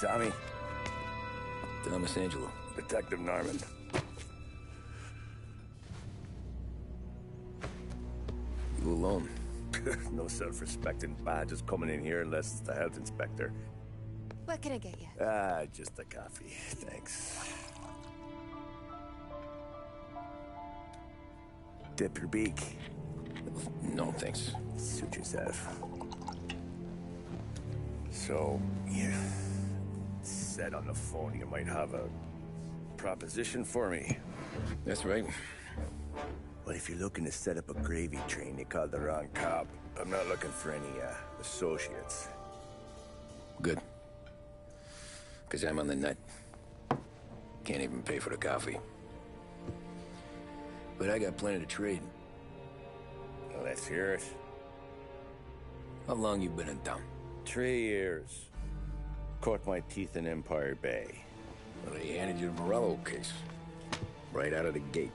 Tommy. Thomas Angelo. Detective Norman. You alone? No self-respecting badges coming in here unless it's the health inspector. What can I get you? Just a coffee. Thanks. Dip your beak. No, thanks. Suit yourself. So, you said on the phone you might have a proposition for me. That's right. Well, if you're looking to set up a gravy train, you called the wrong cop. I'm not looking for any, associates. Good. Because I'm on the nut. Can't even pay for the coffee. But I got plenty to trade. Well, let's hear it. How long you been in town? 3 years. Caught my teeth in Empire Bay. Well, they handed you the Morello case. Right out of the gate.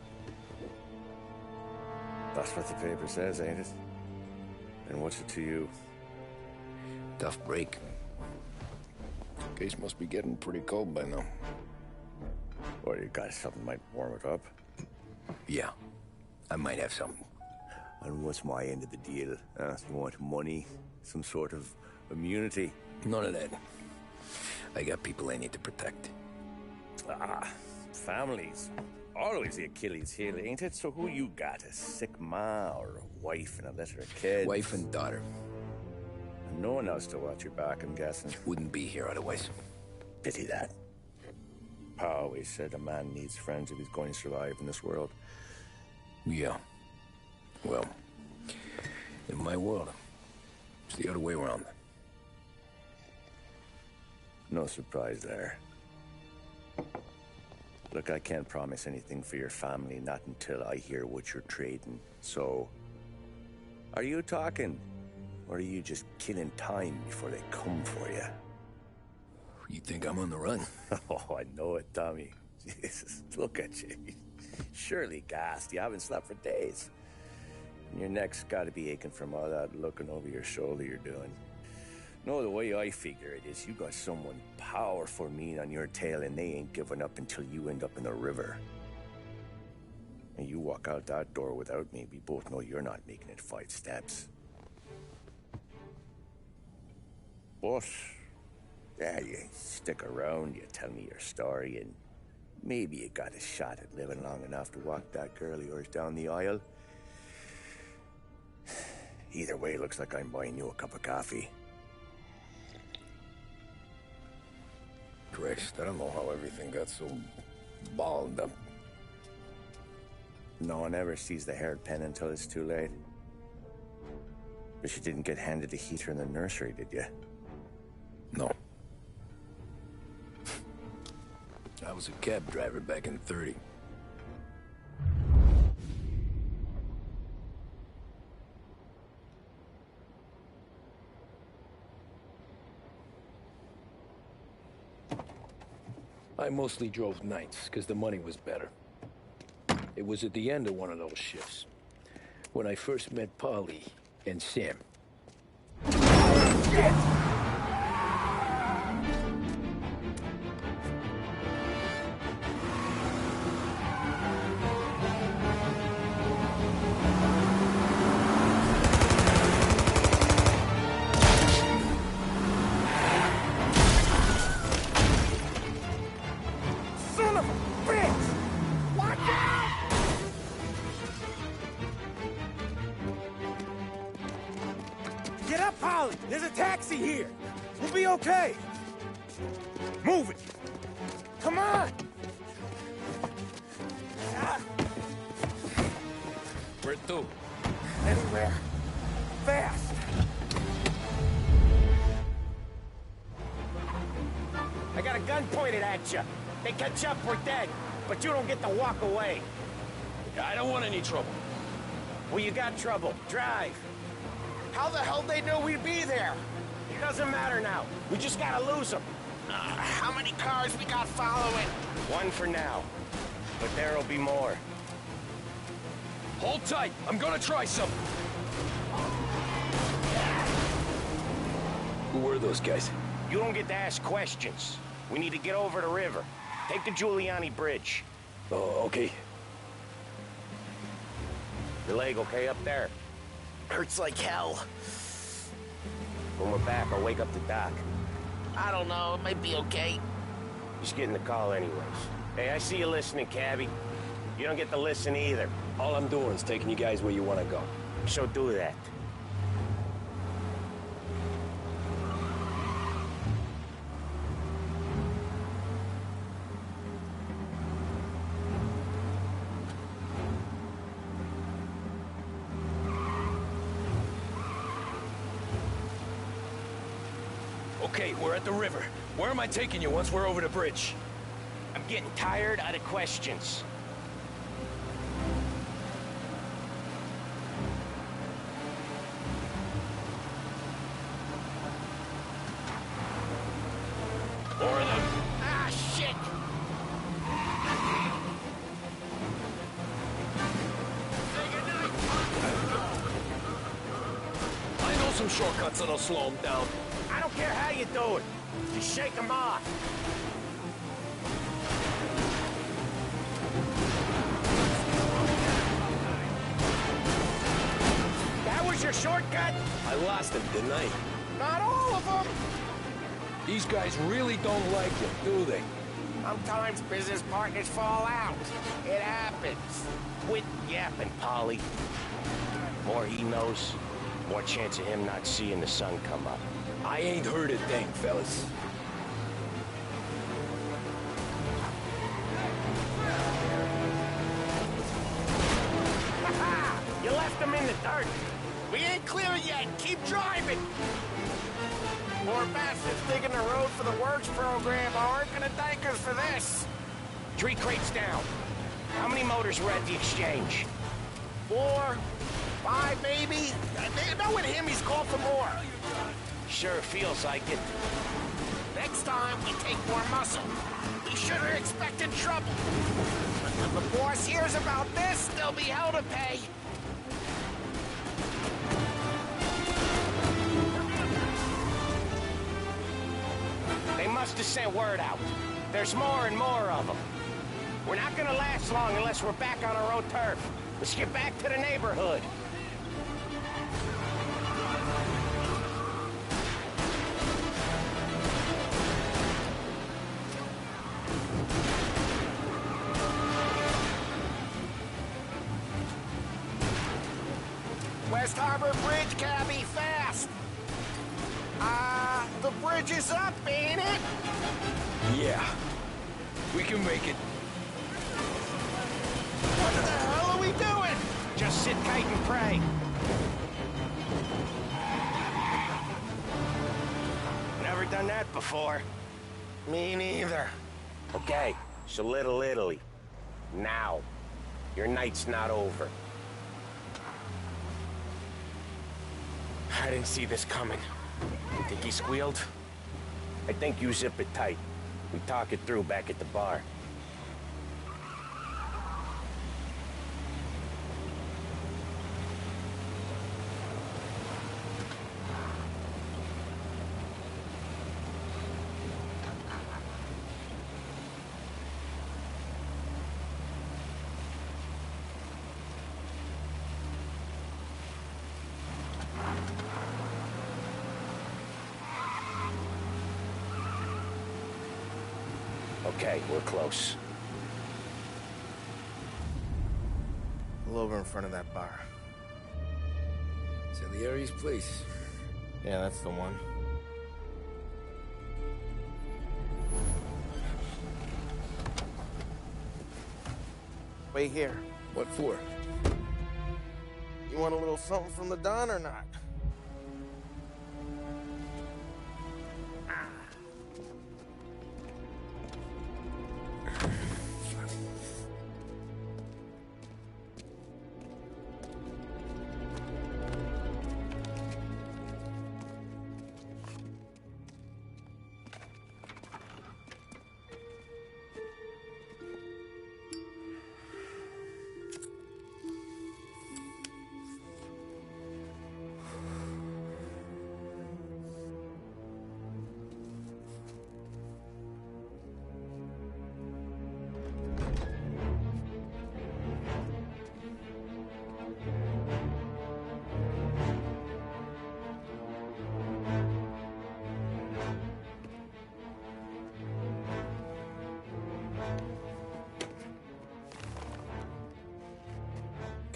That's what the paper says, ain't it? And what's it to you? Tough break. Case must be getting pretty cold by now. Or you got something might warm it up? Yeah, I might have something. And what's my end of the deal? You want money? Some sort of immunity? None of that. I got people I need to protect. Families. Always the Achilles heel, ain't it? So who you got? A sick ma or a wife and a litter of kids? Wife and daughter. And no one else to watch your back, I'm guessing. Wouldn't be here otherwise. Pity that. Pa always said a man needs friends if he's going to survive in this world. Yeah. Well, in my world, it's the other way around. No surprise there. Look, I can't promise anything for your family, not until I hear what you're trading. So, are you talking? Or are you just killing time before they come for you? You think I'm on the run? Oh, I know it, Tommy. Jesus, look at you. Surely gassed. You haven't slept for days. And your neck's got to be aching from all that looking over your shoulder you're doing. No, the way I figure it is you got someone powerful mean on your tail and they ain't giving up until you end up in the river. And you walk out that door without me, we both know you're not making it 5 steps. But, yeah, you stick around, you tell me your story, and maybe you got a shot at living long enough to walk that girl of yours down the aisle. Either way, it looks like I'm buying you a cup of coffee. Christ, I don't know how everything got so balled up. No one ever sees the haired pen until it's too late. But you didn't get handed a heater in the nursery, did you? No. I was a cab driver back in '30. I mostly drove nights, because the money was better. It was at the end of one of those shifts, when I first met Polly and Sam. Shit! Get up, Polly! There's a taxi here! We'll be okay! Move it! Come on! Where to? Anywhere. Fast! I got a gun pointed at you. They catch up, we're dead. But you don't get to walk away. I don't want any trouble. Well, you got trouble. Drive. How the hell they knew we'd be there? It doesn't matter now. We just gotta lose them. How many cars we got following? One for now. But there'll be more. Hold tight. I'm gonna try something. Who were those guys? You don't get to ask questions. We need to get over the river. Take the Giuliani Bridge. Oh, okay. Your leg okay up there? Hurts like hell. When we're back, I'll wake up the doc. I don't know, it might be okay. Just getting the call anyways. Hey, I see you listening, cabbie. You don't get to listen either. All I'm doing is taking you guys where you want to go. So do that. Okay, we're at the river. Where am I taking you once we're over the bridge? I'm getting tired of the questions. Or the... Ah, shit! I know some shortcuts that'll slow them down. I don't care how you do it. Just shake them off. That was your shortcut? I lost him, didn't I? Not all of them. These guys really don't like you, do they? Sometimes business partners fall out. It happens. Quit yapping, Polly. More he knows, more chance of him not seeing the sun come up. I ain't heard a thing, fellas. You left him in the dirt. We ain't clear yet. Keep driving. Poor bastards digging the road for the works program aren't gonna thank us for this. 3 crates down. How many motors were at the exchange? 4, 5 maybe. Knowing him, he's called for more. Sure feels like it. Next time, we take more muscle. We should have expected trouble. But when the boss hears about this, there'll be hell to pay. They must have sent word out. There's more and more of them. We're not gonna last long unless we're back on our own turf. Let's get back to the neighborhood. West Harbor Bridge, cabby, fast. The bridge is up, ain't it? Yeah. We can make it. What the hell are we doing? Just sit tight and pray. Never done that before. Me neither. Okay, so Little Italy. Now. Your night's not over. I didn't see this coming. You think he squealed? I think you zip it tight. We talk it through back at the bar. Okay, we're close. Pull over in front of that bar. Salieri's place. Yeah, that's the one. Wait here. What for? You want a little something from the Don or not?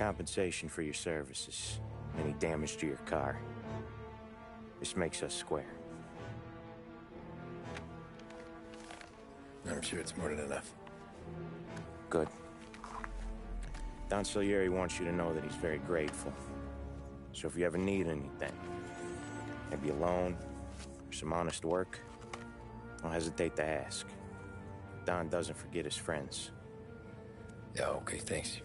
compensation for your services. Any damage to your car. This makes us square. I'm sure it's more than enough. Good. Don Salieri wants you to know that he's very grateful. So if you ever need anything, maybe a loan or some honest work, don't hesitate to ask. Don doesn't forget his friends. Yeah, okay, thanks.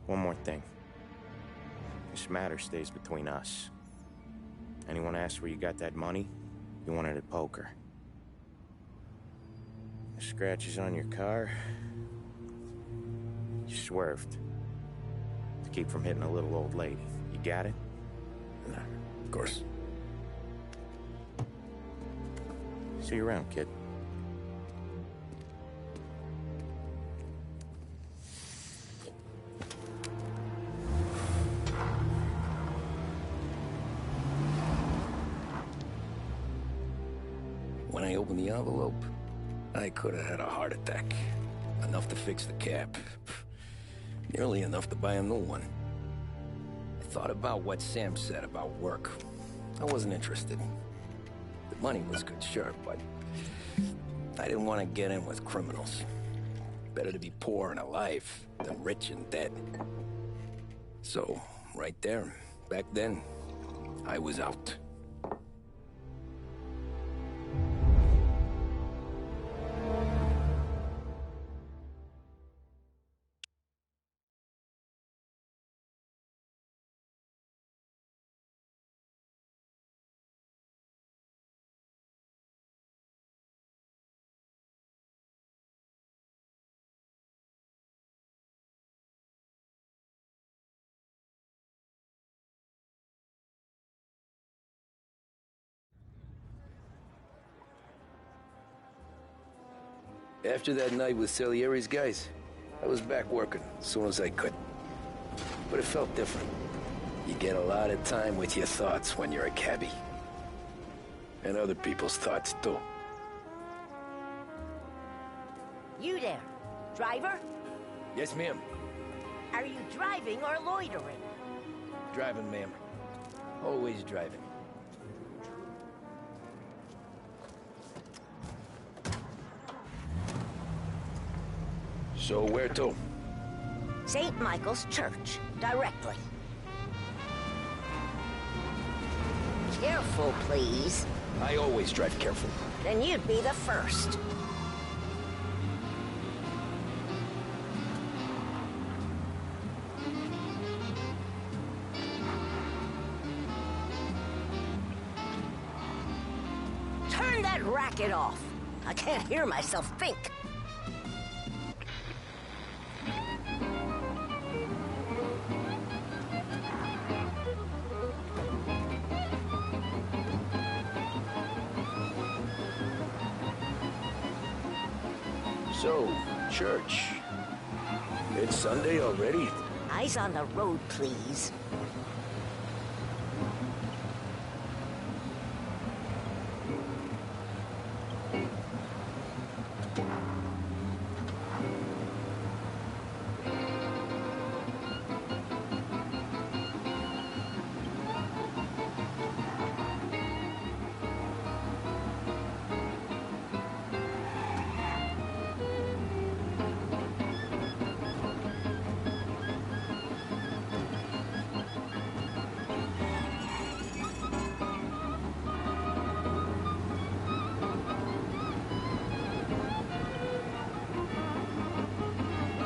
One more thing. This matter stays between us. Anyone asks where you got that money, you won it at poker. The scratches on your car, you swerved to keep from hitting a little old lady. You got it? Nah, of course. See you around, kid. When I opened the envelope, I could have had a heart attack. Enough to fix the cap. Nearly enough to buy a new one. I thought about what Sam said about work. I wasn't interested. The money was good, sure, but I didn't want to get in with criminals. Better to be poor and alive than rich and dead. So, right there, back then, I was out. After that night with Salieri's guys, I was back working as soon as I could. But it felt different. You get a lot of time with your thoughts when you're a cabbie. And other people's thoughts, too. You there, driver? Yes, ma'am. Are you driving or loitering? Driving, ma'am. Always driving. So where to? St. Michael's Church, directly. Careful, please. I always drive careful. Then you'd be the first. Turn that racket off. I can't hear myself think. So, church. It's Sunday already? Eyes on the road, please.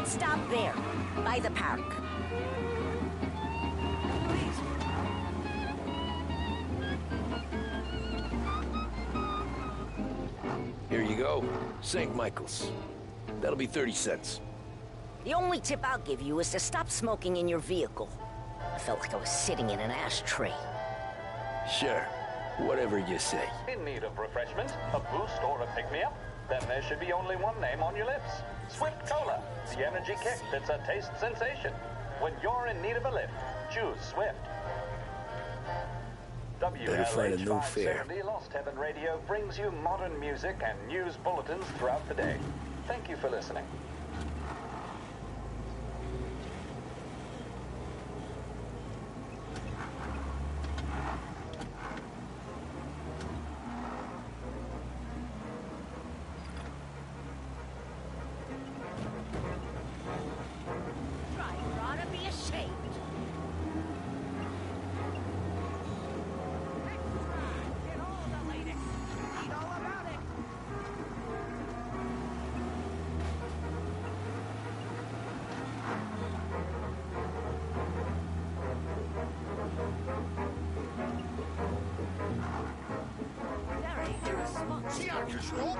Stop there, by the park. Here you go. St. Michael's. That'll be 30 cents. The only tip I'll give you is to stop smoking in your vehicle. I felt like I was sitting in an ashtray. Sure. Whatever you say. In need of refreshment, a boost or a pick-me-up? Then there should be only one name on your lips. Swift Cola, the energy kick that's a taste sensation. When you're in need of a lift, choose Swift. Better find a new fare. WLH570 Lost Heaven Radio brings you modern music and news bulletins throughout the day. Thank you for listening. She out of control?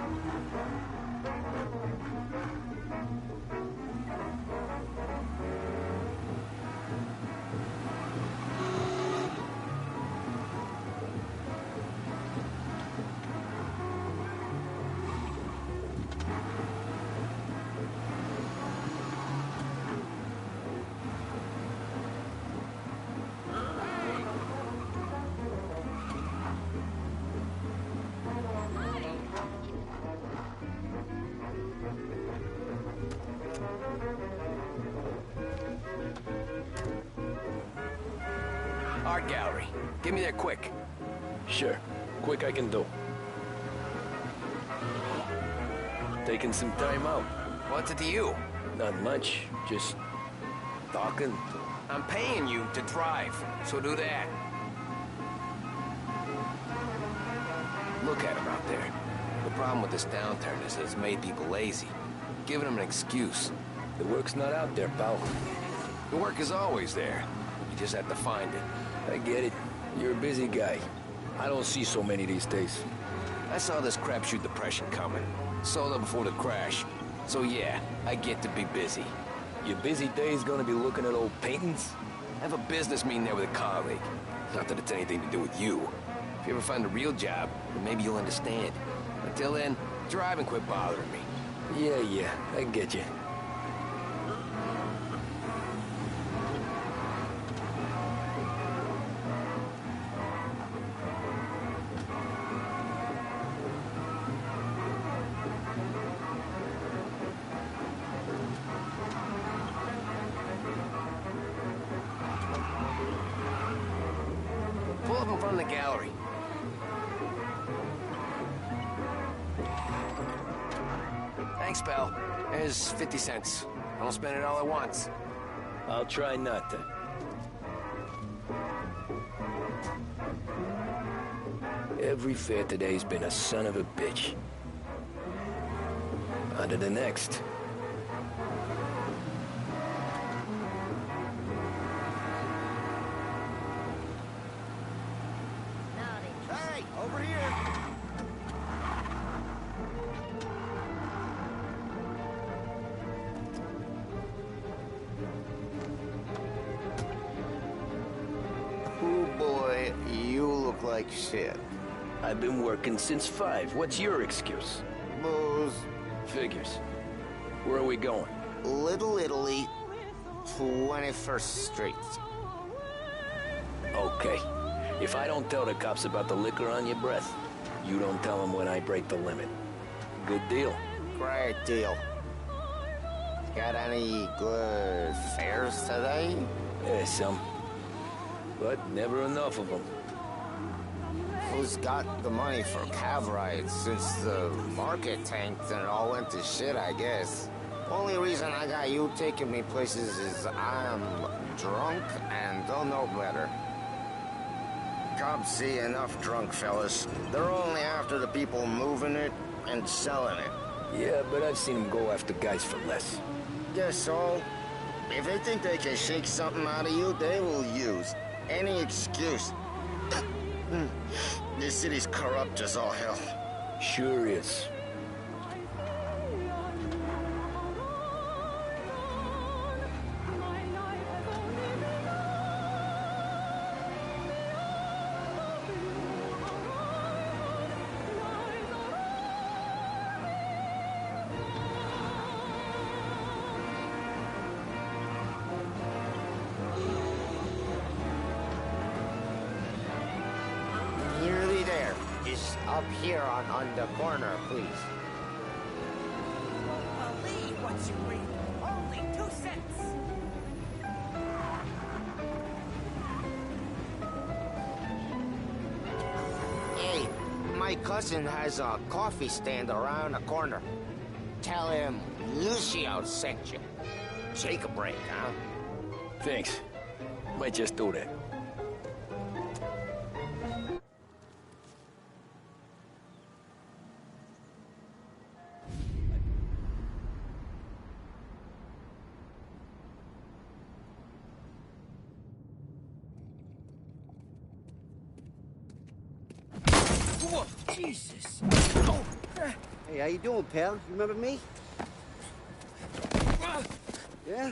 Art gallery. Get me there quick. Sure. Quick I can do. Taking some time out. What's it to you? Not much. Just talking. I'm paying you to drive, so do that. Look at him out there. The problem with this downturn is that it's made people lazy. Giving them an excuse. The work's not out there, pal. The work is always there. You just have to find it. I get it. You're a busy guy. I don't see so many these days. I saw this crapshoot depression coming. Sold up before the crash. So yeah, I get to be busy. Your busy day's gonna be looking at old paintings? I have a business meeting there with a colleague. Not that it's anything to do with you. If you ever find a real job, then maybe you'll understand. Until then, drive and quit bothering me. Yeah, I get you. Pull up in front of the gallery. Thanks, pal. Here's 50 cents. Don't spend it all at once. I'll try not to. Every fare today's been a son of a bitch. On to the next. Hey, over here! Oh boy, you look like shit. I've been working since 5. What's your excuse? Booze. Figures. Where are we going? Little Italy, 21st Street. Okay. If I don't tell the cops about the liquor on your breath, you don't tell them when I break the limit. Good deal. Great deal. Got any good fares today? Yeah, some. But never enough of them. Who's got the money for cab rides since the market tanked and it all went to shit, I guess? Only reason I got you taking me places is I'm drunk and don't know better. Cops see enough drunk fellas. They're only after the people moving it and selling it. Yeah, but I've seen them go after guys for less. Guess so. If they think they can shake something out of you, they will use any excuse. This city's corrupt as all hell. Sure is. Nearly there. Just up here on the corner, please. Wait, only 2 cents. Hey, my cousin has a coffee stand around the corner. Tell him Lucio sent you. Take a break, huh? Thanks. Might just do that. Whoa, Jesus! Hey, how you doing, pal? You remember me? Yeah?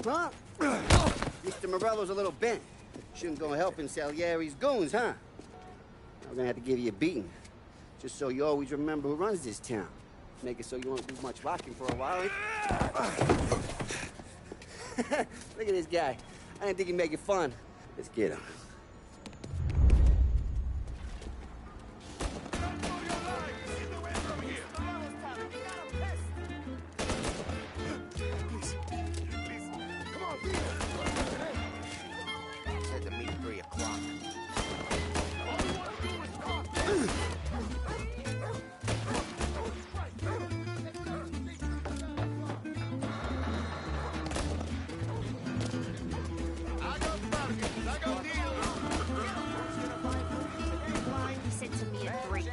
Huh? Mr. Morello's a little bent. Shouldn't go helping Salieri's goons, huh? I'm gonna have to give you a beating. Just so you always remember who runs this town. Make it so you won't do much rocking for a while. Look at this guy. I didn't think he'd make it fun. Let's get him. Said to meet 3 o'clock. He said to me at 3.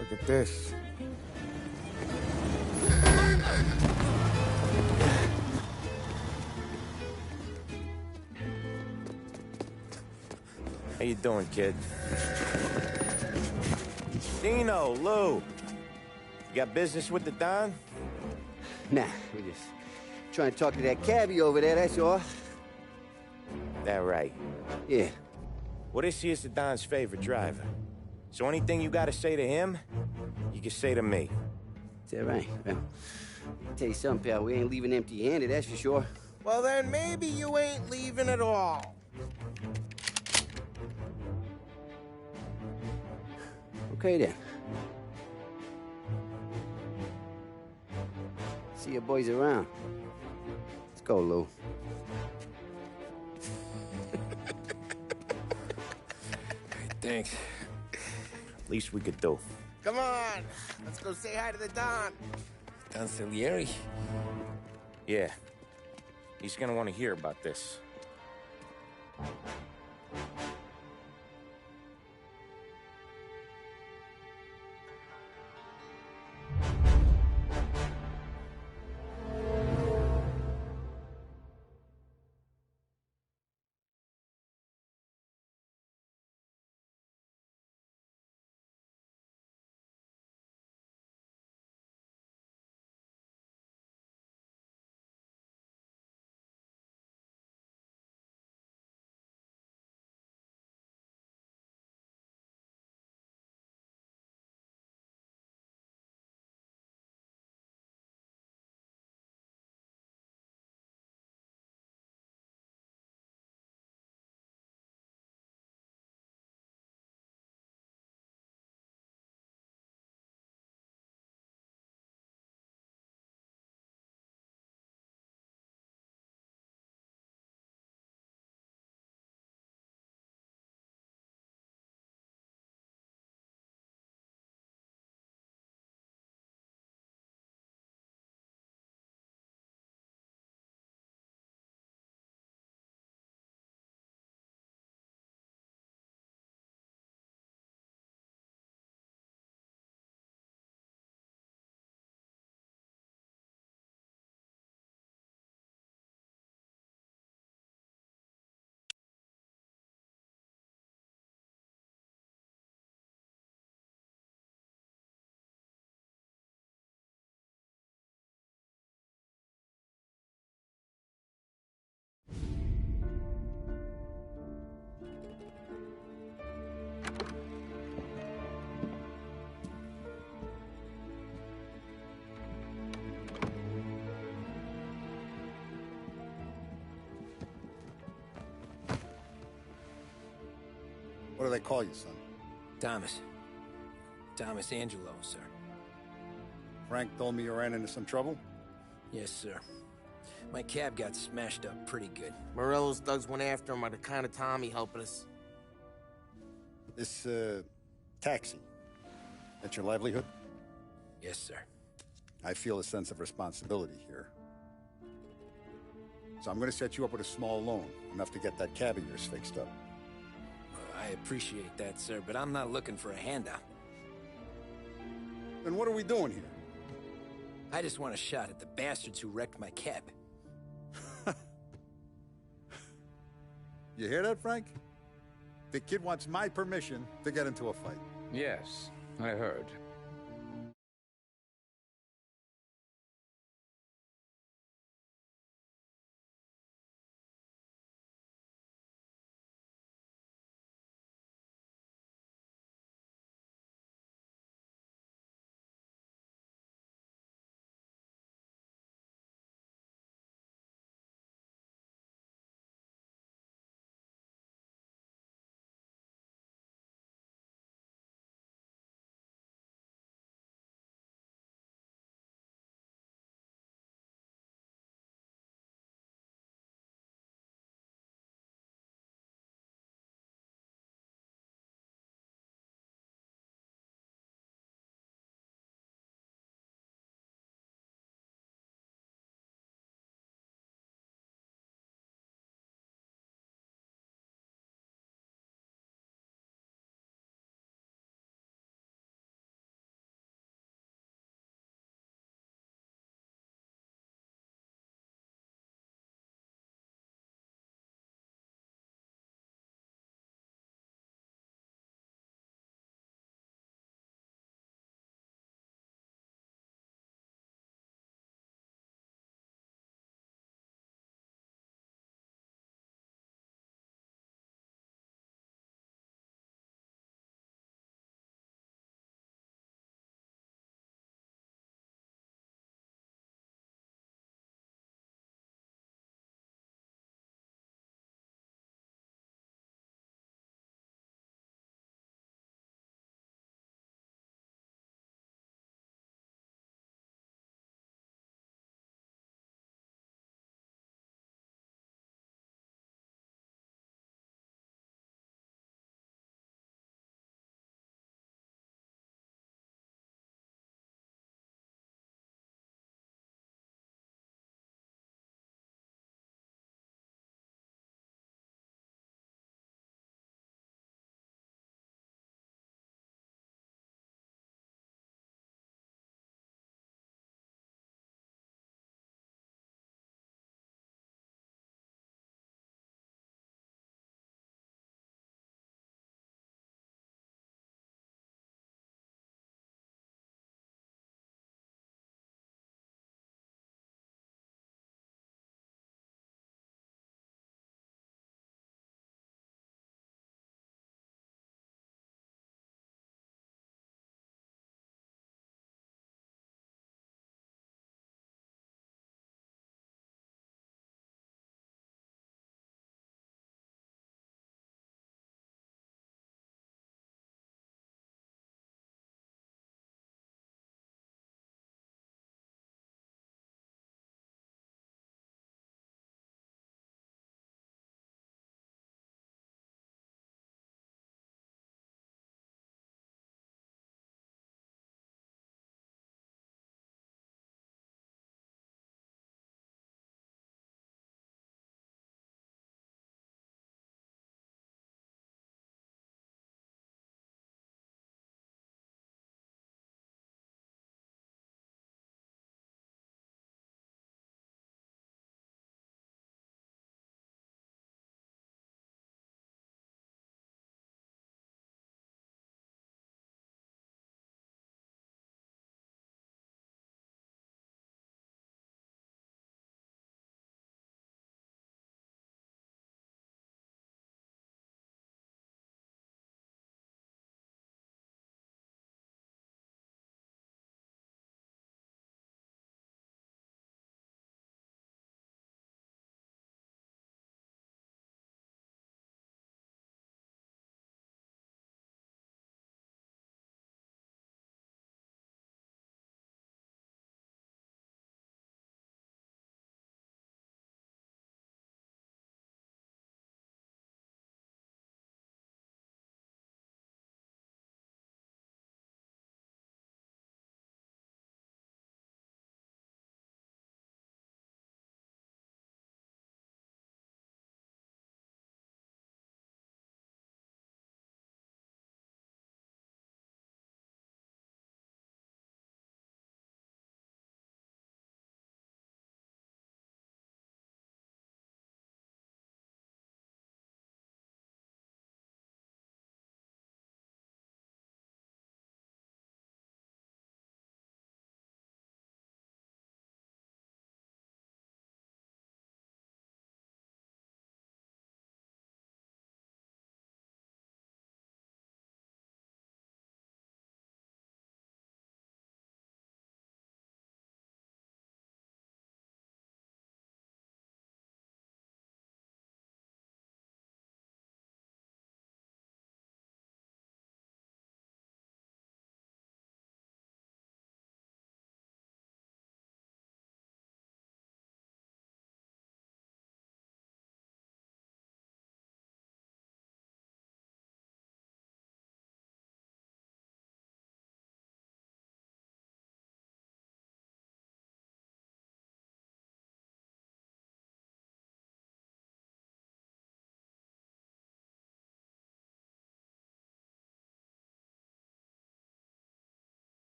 Look at this. How you doing, kid? Dino, Lou. You got business with the Don? Nah, we're just trying to talk to that cabbie over there, that's all. That right. Yeah. Well, this here's the Don's favorite driver. So anything you gotta say to him, you can say to me. Is that right? Well, I'll tell you something, pal. We ain't leaving empty-handed, that's for sure. Well, then maybe you ain't leaving at all. Okay, then. See your boys around. Let's go, Lou. Thanks. Least we could do. Come on, let's go say hi to the Don. Don Salieri? Yeah. He's gonna want to hear about this. do they call you, son? Thomas. Thomas Angelo, sir. Frank told me you ran into some trouble? Yes, sir. My cab got smashed up pretty good. Morello's thugs went after him on account of Tommy helping us. This, taxi, that's your livelihood? Yes, sir. I feel a sense of responsibility here. So I'm gonna set you up with a small loan, enough to get that cab of yours fixed up. I appreciate that, sir, but I'm not looking for a handout. Then what are we doing here? I just want a shot at the bastards who wrecked my cab. You hear that, Frank? The kid wants my permission to get into a fight. Yes, I heard.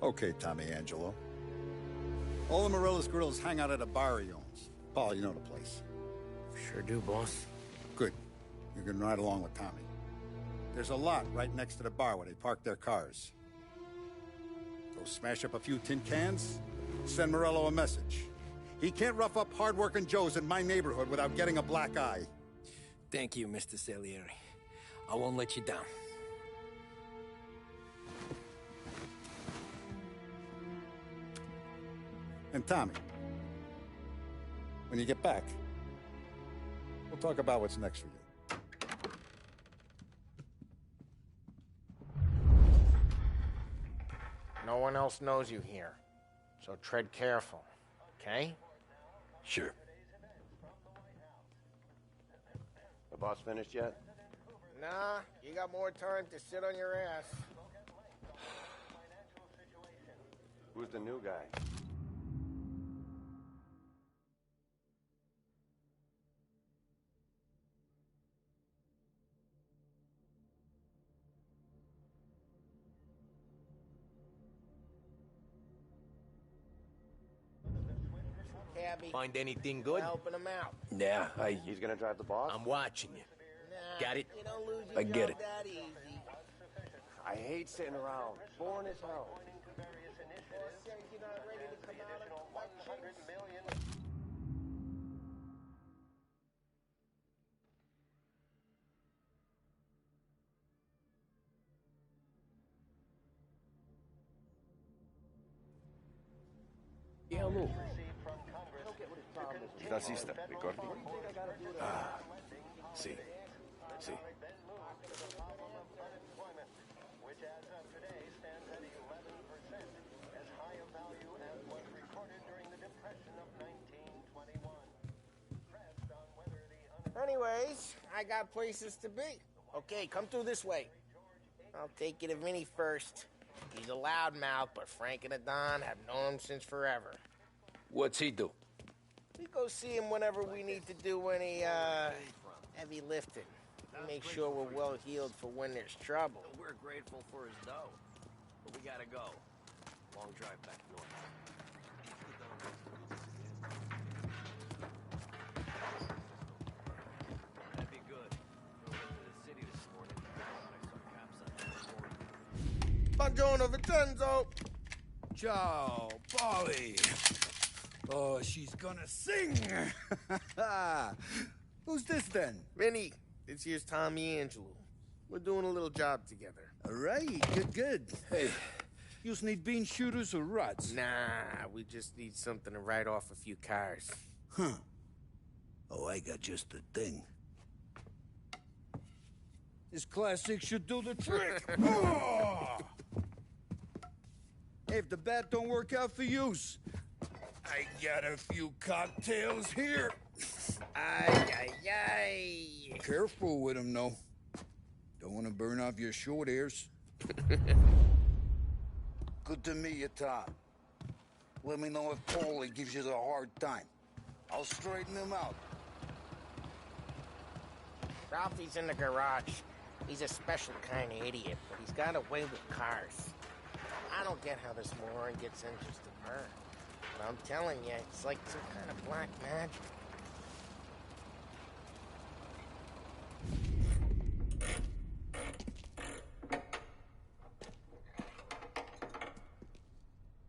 Okay, Tommy Angelo. All the Morello's girls hang out at a bar he owns. Paul, you know the place. Sure do, boss. Good. You can ride along with Tommy. There's a lot right next to the bar where they park their cars. Go smash up a few tin cans, send Morello a message. He can't rough up hard-working Joes in my neighborhood without getting a black eye. Thank you, Mr. Salieri. I won't let you down. And Tommy, when you get back, we'll talk about what's next for you. No one else knows you here, so tread careful, okay? Sure. The boss finished yet? Nah, you got more time to sit on your ass. Who's the new guy? Cabby, Find anything good? helping him out. Yeah, He's gonna drive the boss? I'm watching you. Nah, Got it? You don't lose I your get job it. that easy. I hate sitting around. Boring as hell. Says you're not ready to come out of Nazista, ricordi? Ah, sì, sì. Anyways, I got places to be. Okay, come through this way. I'll take you to Vinny first. He's a loudmouth, but Frank and the Don have known him since forever. What's he do? We go see him whenever we need to do any, heavy lifting. We make sure we're well healed for when there's trouble. We're grateful for his dough, but we gotta go. Long drive back north. That'd be good. Drove into the city this morning. I saw cops on the Buongiorno, Vincenzo! Ciao, Polly. Oh, she's gonna sing. Who's this then? Vinny, this here's Tommy Angelo. We're doing a little job together. All right, good. Hey, you need bean shooters or rods? Nah, we just need something to write off a few cars. Huh. Oh, I got just the thing. This classic should do the trick. Oh! Hey, if the bat don't work out for yous, I got a few cocktails here. Ay. Careful with them, though. Don't want to burn off your short hairs. Good to meet you, Tom. Let me know if Paulie gives you the hard time. I'll straighten him out. Ralphie's in the garage. He's a special kind of idiot, but he's got a way with cars. I don't get how this moron gets interested in her. But I'm telling you, it's like some kind of black magic.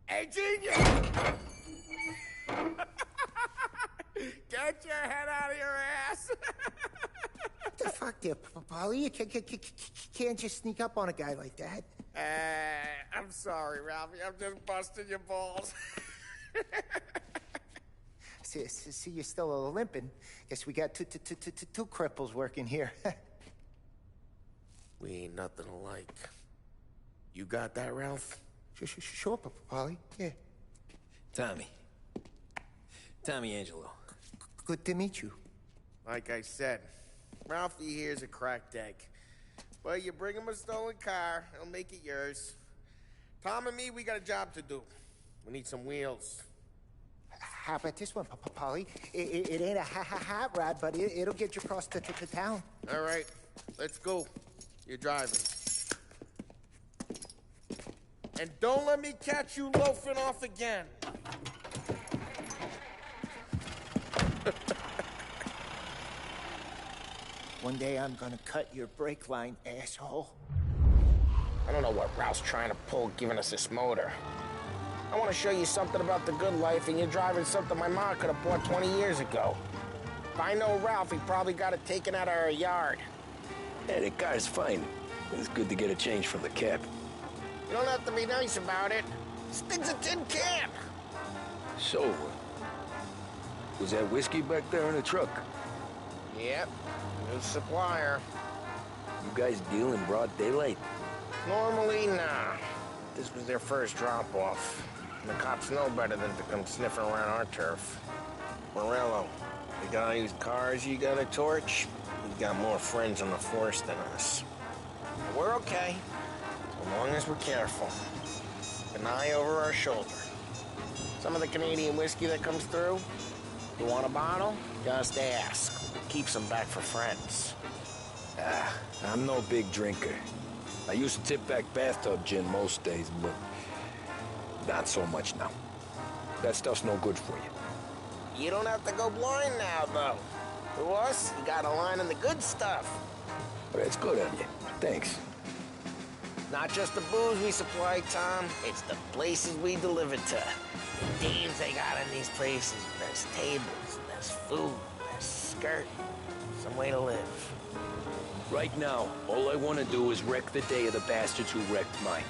Hey, genius! Get your head out of your ass! What the fuck there, Polly? You can't just sneak up on a guy like that. I'm sorry, Ralphie. I'm just busting your balls. See, you're still limping. Guess we got two cripples working here. We ain't nothing alike. You got that, Ralph? Sure, Polly. Yeah. Tommy Angelo. Good to meet you. Like I said, Ralphie here's a cracked egg. But you bring him a stolen car, he'll make it yours. Tom and me, we got a job to do. We need some wheels. How about this one, Polly? It ain't a hot rod, but it'll get you across to town. All right, let's go. You're driving. And don't let me catch you loafing off again. One day I'm gonna cut your brake line, asshole. I don't know what Ralph's trying to pull giving us this motor. I want to show you something about the good life, and you're driving something my mom could have bought 20 years ago. If I know Ralph, he probably got it taken out of our yard. Yeah, the car's fine. It's good to get a change from the cab. You don't have to be nice about it. This thing's a tin can. So, was that whiskey back there in the truck? Yep, new supplier. You guys deal in broad daylight? Normally, nah. This was their first drop-off. The cops know better than to come sniffing around our turf. Morello, the guy whose cars you got a torch, he's got more friends on the force than us. But we're okay, as long as we're careful. An eye over our shoulder. Some of the Canadian whiskey that comes through, you want a bottle? Just ask. It keeps them back for friends. I'm no big drinker. I used to tip back bathtub gin most days, but not so much now. That stuff's no good for you. You don't have to go blind now, though. To us, you got a line on the good stuff. But it's good of you. Thanks. Not just the booze we supply, Tom. It's the places we deliver to. The names they got in these places. There's tables, there's food, there's skirt. Some way to live. Right now, all I want to do is wreck the day of the bastards who wrecked mine.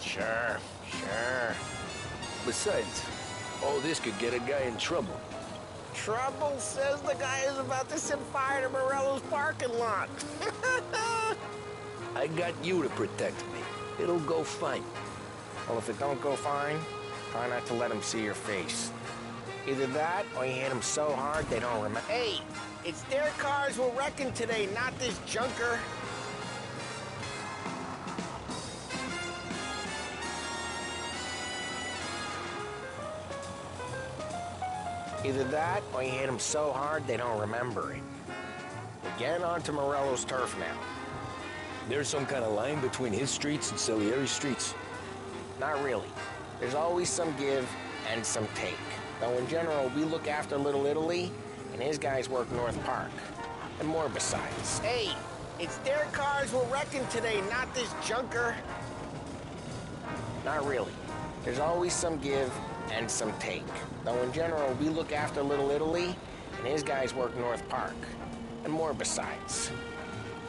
Sure. Besides, all this could get a guy in trouble. Trouble, says the guy who's about to set fire to Morello's parking lot. I got you to protect me. It'll go fine. Well, if it don't go fine, try not to let them see your face. Either that, or you hit them so hard they don't remember. Hey, it's their cars we're wrecking today, not this junker. Either that, or you hit them so hard they don't remember it. We're getting onto Morello's turf now. There's some kind of line between his streets and Salieri's streets? Not really. There's always some give and some take. Though in general, we look after Little Italy, and his guys work North Park. And more besides. Hey, it's their cars we're wrecking today, not this junker. Not really. There's always some give and some take. Though in general, we look after Little Italy, and his guys work North Park. And more besides.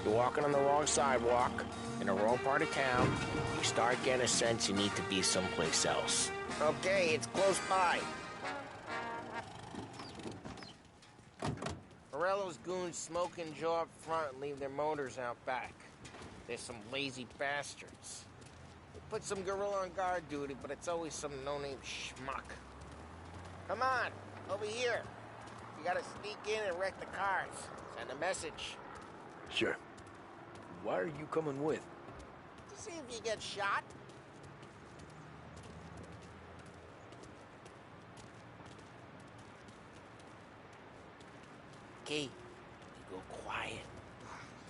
You're walking on the wrong sidewalk, in the wrong part of town, you start getting a sense you need to be someplace else. Okay, it's close by. Morello's goons smoke and jaw up front and leave their motors out back. They're some lazy bastards. They put some gorilla on guard duty, but it's always some no-name schmuck. Come on, over here. You gotta sneak in and wreck the cars. Send a message. Sure. Why are you coming with? To see if you get shot. Okay, you go quiet.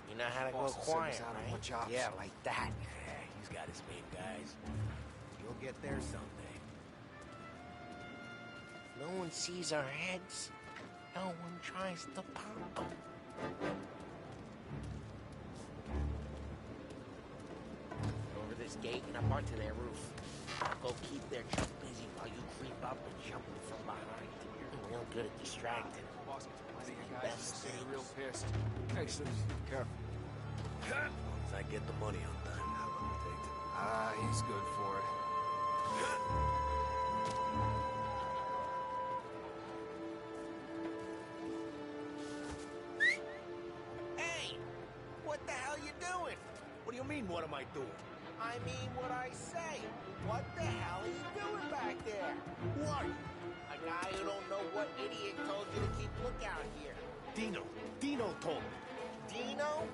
You know how to go quiet, right? Yeah, like that. Yeah, he's got his main guys. You'll get there someday. No one sees our heads. No one tries to pop them. Over this gate and up onto their roof. Go keep their truck busy while you creep up and jump from behind. You're real good at distracting. Best thing. Real pissed. Hey, sis, careful. As long as I get the money on time, how long will it take to... Ah, he's good for it. Hey! What the hell you doing? What do you mean, what am I doing? I mean what I say. What the hell are you doing back there? Who are you? A guy who don't know what idiot told you to keep lookout here. Dino told me. Dino?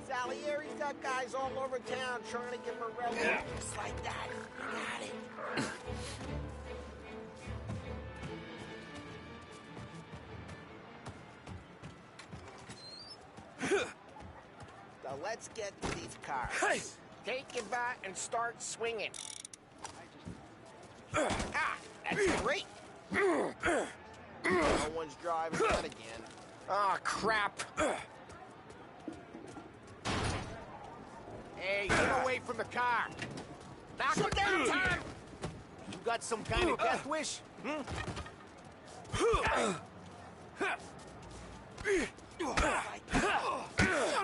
Salieri's got guys all over town trying to get Morello. Yeah. Just like that. Got it. So let's get to these cars. Hey! Take your bat and start swinging. Ah, that's great. No one's driving that again. Oh, crap. Hey, get away from the car. Knock him down, Tom. You got some kind of death wish? Son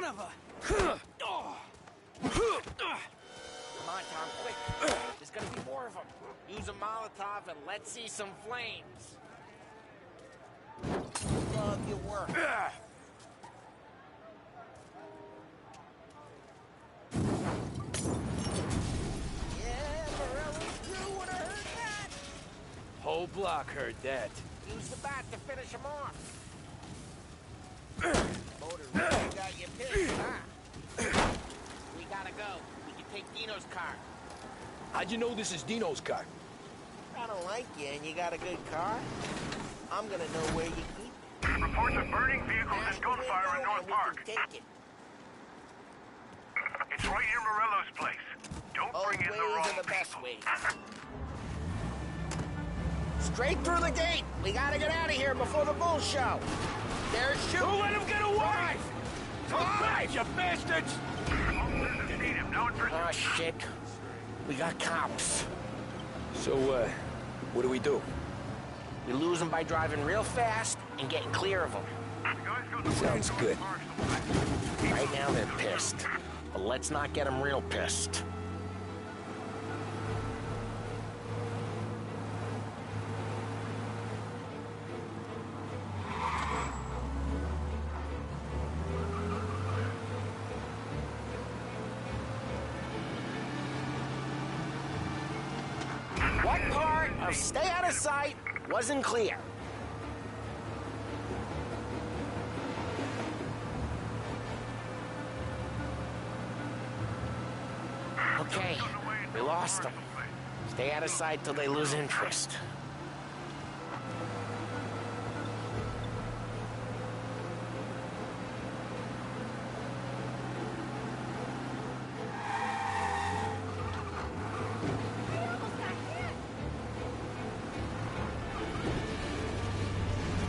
of a... Come on, Tom, quick. There's gonna be more of them. Use a Molotov and let's see some flames. Love your work. Whole block heard that. Use the bat to finish him off. Motor really got you pissed, huh? We gotta go. We can take Dino's car. How'd you know this is Dino's car? I don't like you and you got a good car. I'm gonna know where you keep it. Reports of burning vehicles and gunfire in North Park. Take it. It's right near Morello's place. Don't bring in the wrong Ways are the best people. ways. Straight through the gate. We gotta get out of here before the bull show. They're shooting. Don't let him get away! Come back, you bastards! Oh, shit. We got cops. So, what do we do? We lose them by driving real fast and getting clear of them. Sounds good. Right now they're pissed. But let's not get them real pissed. What part of stay out of sight wasn't clear? Okay, we lost them. Stay out of sight till they lose interest.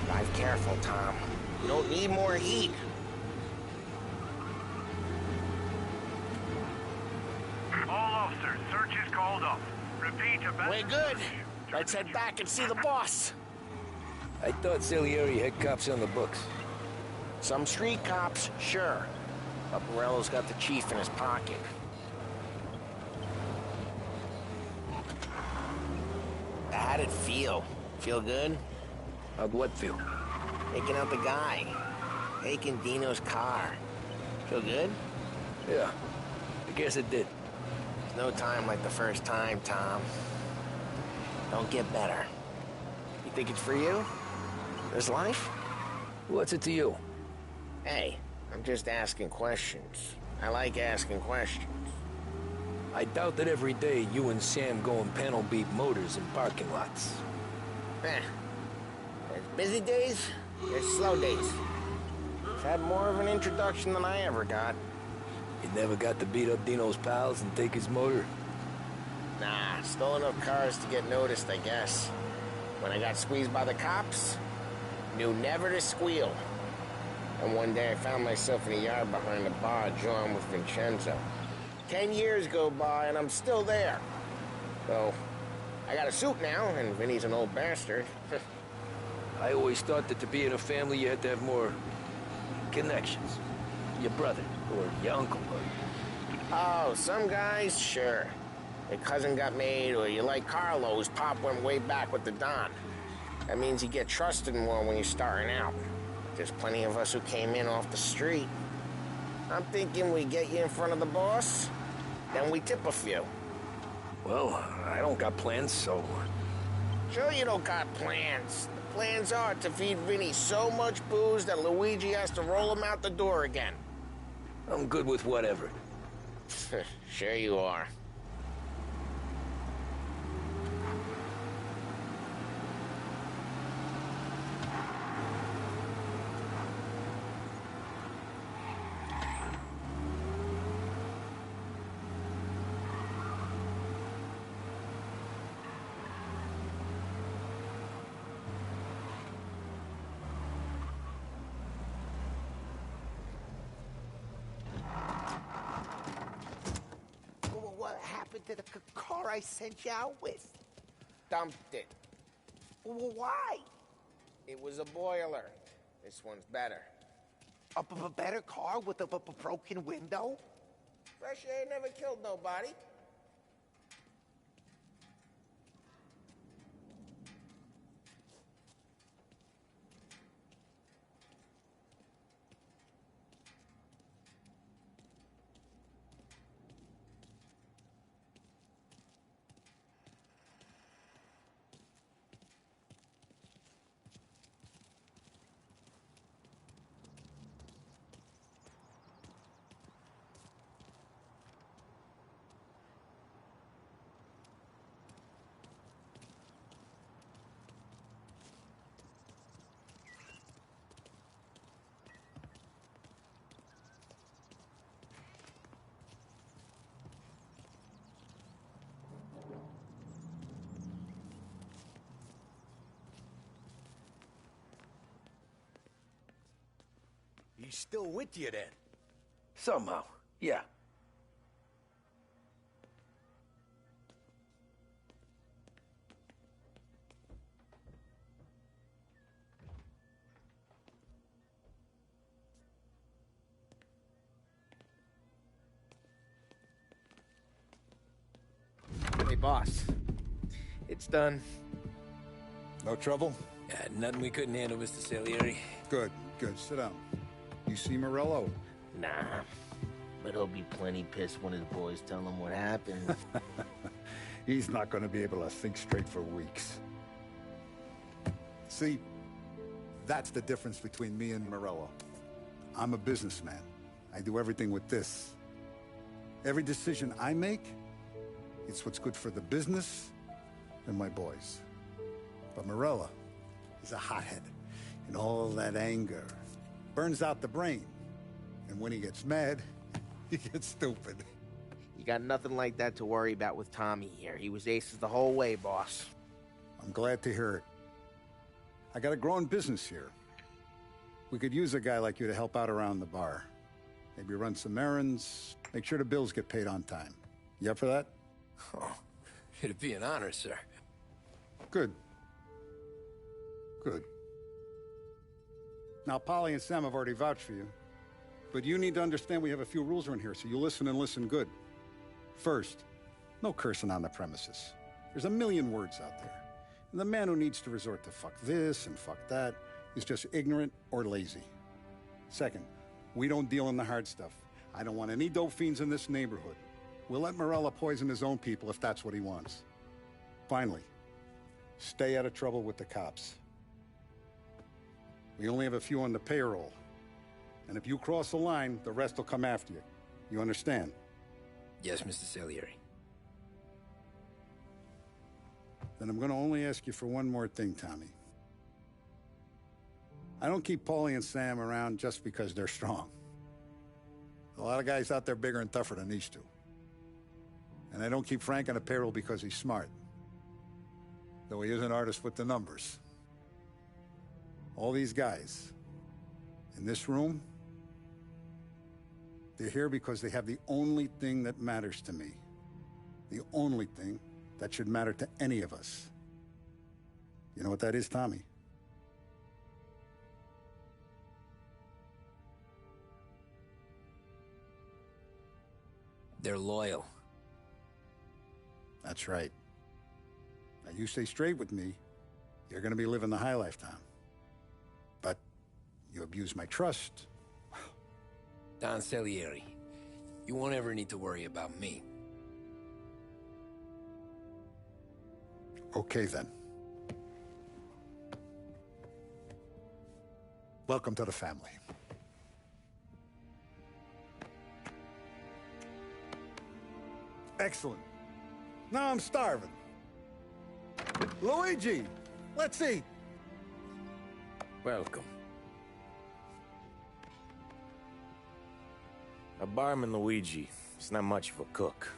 Drive careful, Tom. You don't need more heat. All officers, search is called off. Repeat, We're good. Let's head back and see the boss. I thought Salieri had cops on the books. Some street cops, sure. But Morello's got the chief in his pocket. How'd it feel? Feel good? How'd what feel? Taking out the guy. Taking Dino's car. Feel good? Yeah, I guess it did. There's no time like the first time, Tom. Don't get better. You think it's for you? This life? What's it to you? Hey, I'm just asking questions. I like asking questions. I doubt that every day you and Sam go and panel beat motors in parking lots. There's busy days, there's slow days. I've had more of an introduction than I ever got. You never got to beat up Dino's pals and take his motor? Nah, stole enough cars to get noticed, I guess. When I got squeezed by the cops, knew never to squeal. And one day I found myself in a yard behind a bar, drawn with Vincenzo. 10 years go by and I'm still there. So, I got a suit now, and Vinny's an old bastard. I always thought that to be in a family you had to have more connections. Your brother, or your uncle, or... Oh, some guys, sure. Your cousin got made, or you like Carlo, whose pop went way back with the Don. That means you get trusted more when you're starting out. There's plenty of us who came in off the street. I'm thinking we get you in front of the boss, then we tip a few. Well, I don't got plans, so... Sure you don't got plans. The plans are to feed Vinny so much booze that Luigi has to roll him out the door again. I'm good with whatever. Sure you are. happened to the car I sent you out with? Dumped it. Well, why? It was a boiler. This one's better. A better car with a broken window? Fresh air never killed nobody. He's still with you then? Somehow, yeah. Hey, boss. It's done. No trouble? Yeah, nothing we couldn't handle, Mr. Salieri. Good, good. Sit down. You see Morello? Nah. But he'll be plenty pissed when his boys tell him what happened. He's not going to be able to think straight for weeks. See, that's the difference between me and Morello. I'm a businessman. I do everything with this. Every decision I make, it's what's good for the business and my boys. But Morello is a hothead, and all that anger burns out the brain. And when he gets mad, he gets stupid. You got nothing like that to worry about with Tommy here. He was aces the whole way, boss. I'm glad to hear it. I got a growing business here. We could use a guy like you to help out around the bar. Maybe run some errands, make sure the bills get paid on time. You up for that? Oh, it'd be an honor, sir. Good. Good. Now, Polly and Sam have already vouched for you. But you need to understand we have a few rules around here, so you listen and listen good. First, no cursing on the premises. There's a million words out there. And the man who needs to resort to fuck this and fuck that is just ignorant or lazy. Second, we don't deal in the hard stuff. I don't want any dope fiends in this neighborhood. We'll let Morello poison his own people if that's what he wants. Finally, stay out of trouble with the cops. We only have a few on the payroll. And if you cross the line, the rest will come after you. You understand? Yes, Mr. Salieri. Then I'm going to only ask you for one more thing, Tommy. I don't keep Paulie and Sam around just because they're strong. A lot of guys out there bigger and tougher than these two. And I don't keep Frank on a payroll because he's smart. Though he is an artist with the numbers. All these guys in this room, they're here because they have the only thing that matters to me. The only thing that should matter to any of us. You know what that is, Tommy? They're loyal. That's right. Now, you stay straight with me, you're gonna be living the high life, Tom. But you abuse my trust. Don Salieri, you won't ever need to worry about me. Okay, then. Welcome to the family. Excellent. Now I'm starving. Luigi, let's eat. Welcome. A barman Luigi is not much of a cook.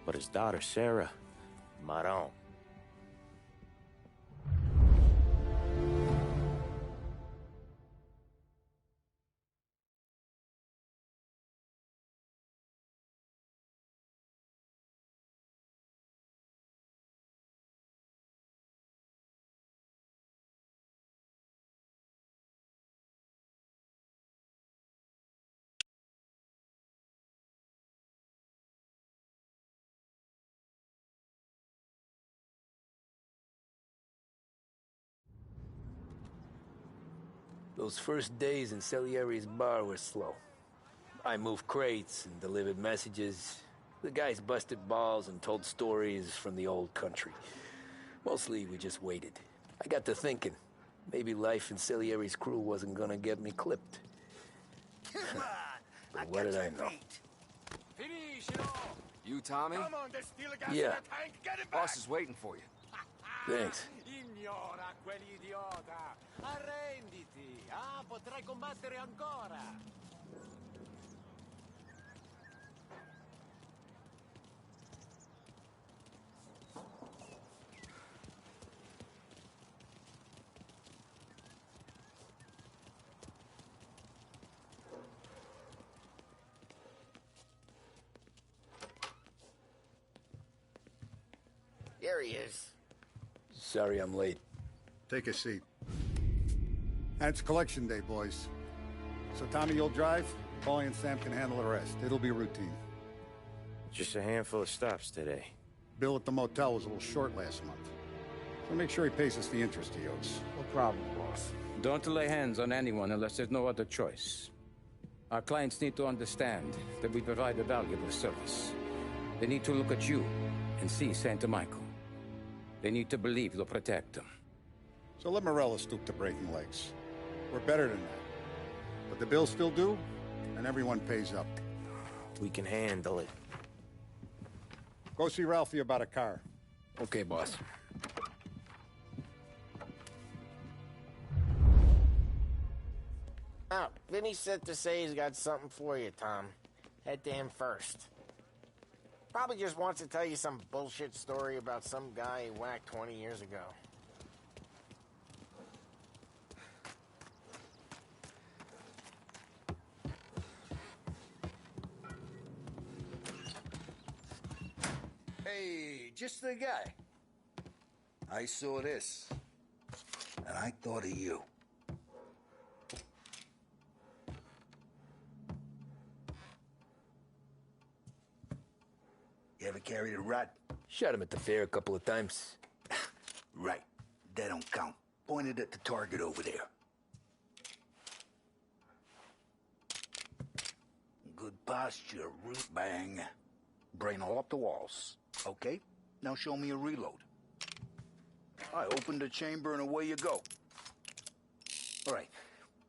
But his daughter Sarah, Maron. Those first days in Salieri's bar were slow. I moved crates and delivered messages. The guys busted balls and told stories from the old country. Mostly, we just waited. I got to thinking, maybe life in Salieri's crew wasn't gonna get me clipped. But what did I know? You, Tommy? Come on, there's still a gas Yeah. in the tank. Get him back. Boss is waiting for you. Thanks. Ignora quell'idiota. Arrenditi. Ah, potrai combattere ancora. There he is. Sorry I'm late. Take a seat. And it's collection day, boys. So Tommy, you'll drive. Paulie and Sam can handle the rest. It'll be routine. Just a handful of stops today. Bill at the motel was a little short last month. So make sure he pays us the interest he owes. No problem, boss. Don't lay hands on anyone unless there's no other choice. Our clients need to understand that we provide a valuable service. They need to look at you and see Santa Michael. They need to believe you'll protect them. So let Morella stoop to breaking legs. We're better than that. But the bills still due, and everyone pays up. We can handle it. Go see Ralphie about a car. Okay, boss. Oh, Vinny said to say he's got something for you, Tom. Head to him first. Probably just wants to tell you some bullshit story about some guy he whacked 20 years ago. Hey, just the guy. I saw this, and I thought of you. You ever carried a rat? Shot him at the fair a couple of times. Right. That don't count. Pointed at the target over there. Good posture, root bang. Brain all up the walls. Okay, now show me a reload. I opened the chamber and away you go. All right,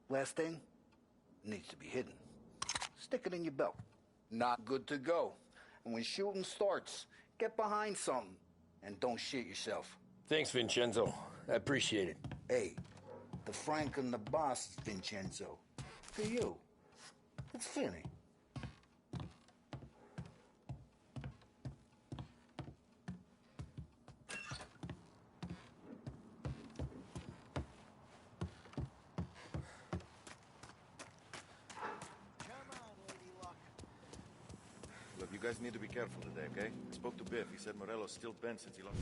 last thing, needs to be hidden. Stick it in your belt. Not good to go. And when shooting starts, get behind something and don't shit yourself. Thanks, Vincenzo. I appreciate it. Hey, the Frank and the boss, Vincenzo. To you, it's Finny. Look, you guys need to be careful today, okay? I spoke to Biff. He said Morello's still bent since he lost.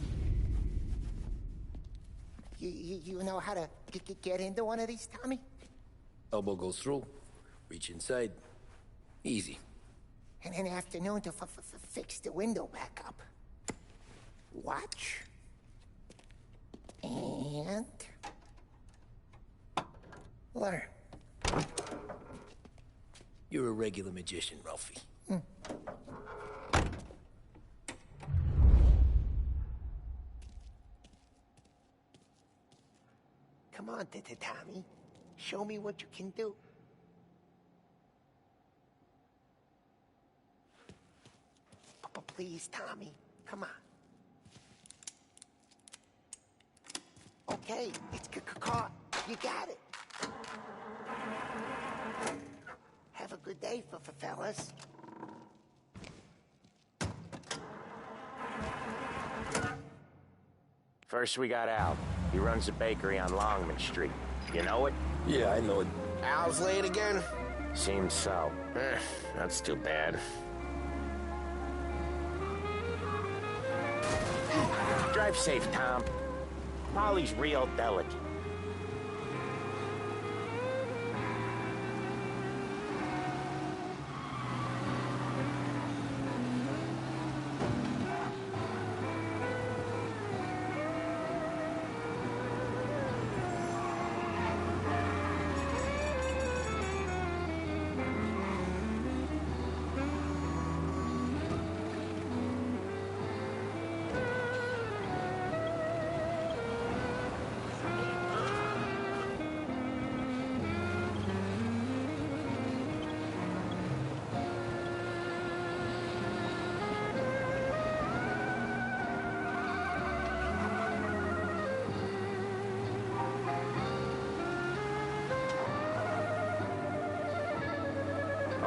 You know how to get into one of these, Tommy? Elbow goes through. Reach inside. Easy. And in the afternoon to fix the window back up. Watch. And... learn. You're a regular magician, Ralphie. Come on, Tommy. Show me what you can do. Please, Tommy. Come on. Okay, it's caught. You got it. Have a good day, fellas. First we got Al. He runs a bakery on Longman Street. You know it? Yeah, I know it. Al's late again? Seems so. That's too bad. Drive safe, Tom. Molly's real delicate.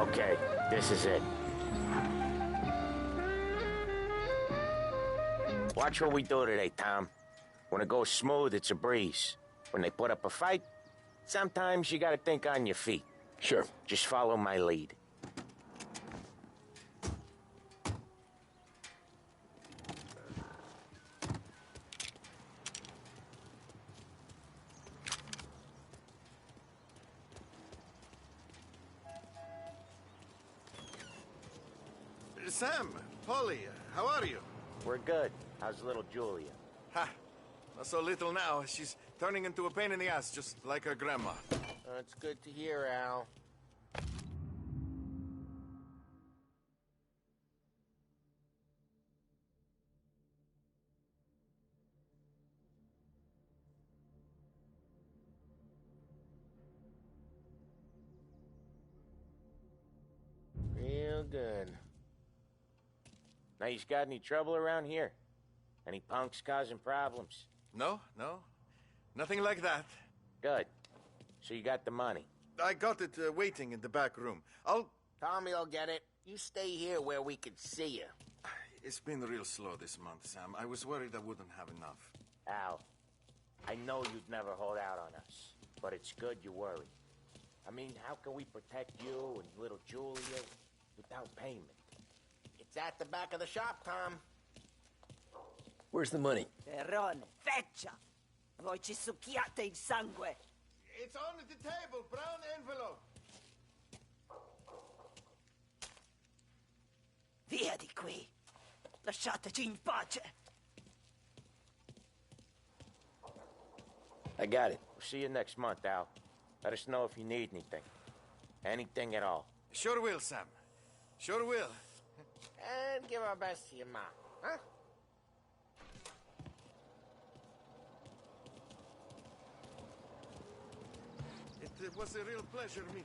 Okay, this is it. Watch what we do today, Tom. When it goes smooth, it's a breeze. When they put up a fight, sometimes you gotta think on your feet. Sure. Just follow my lead. Sam, Polly, how are you? We're good. How's little Julia? Ha! Not so little now. She's turning into a pain in the ass, just like her grandma. It's good to hear, Al. Real good. Now, you got any trouble around here? Any punks causing problems? No, no. Nothing like that. Good. So you got the money? I got it waiting in the back room. Tommy'll get it. You stay here where we can see you. It's been real slow this month, Sam. I was worried I wouldn't have enough. Al, I know you'd never hold out on us, but it's good you worry. I mean, how can we protect you and little Julia without payment? It's at the back of the shop, Tom. Where's the money? Perrone, feccia! Voi ci succhiate il sangue! It's on the table, brown envelope. Via di qui! Lasciateci in pace! I got it. We'll see you next month, Al. Let us know if you need anything. Anything at all. Sure will, Sam. Sure will. And give our best to your mom, huh? It was a real pleasure meeting.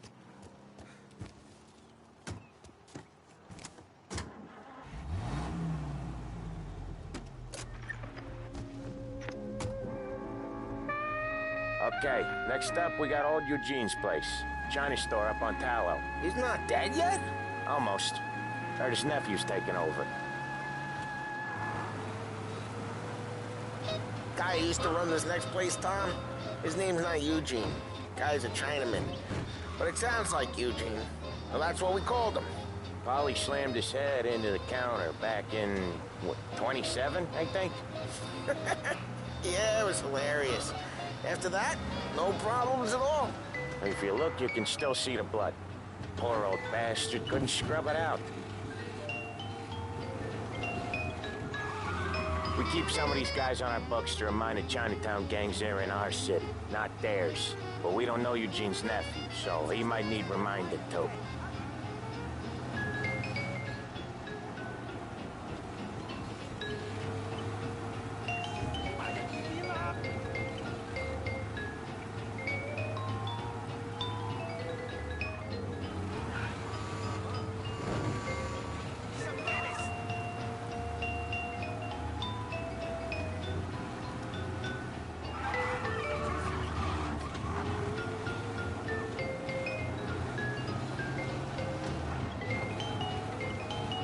Okay, next up we got old Eugene's place. China store up on Tallow. He's not dead yet? Almost. Heard his nephew's taking over. Guy who used to run this next place, Tom, his name's not Eugene. Guy's a Chinaman. But it sounds like Eugene. Well, that's what we called him. Polly slammed his head into the counter back in, what, 27, I think? Yeah, it was hilarious. After that, no problems at all. If you look, you can still see the blood. Poor old bastard couldn't scrub it out. We keep some of these guys on our books to remind the Chinatown gangs they're in our city, not theirs. But we don't know Eugene's nephew, so he might need reminded too.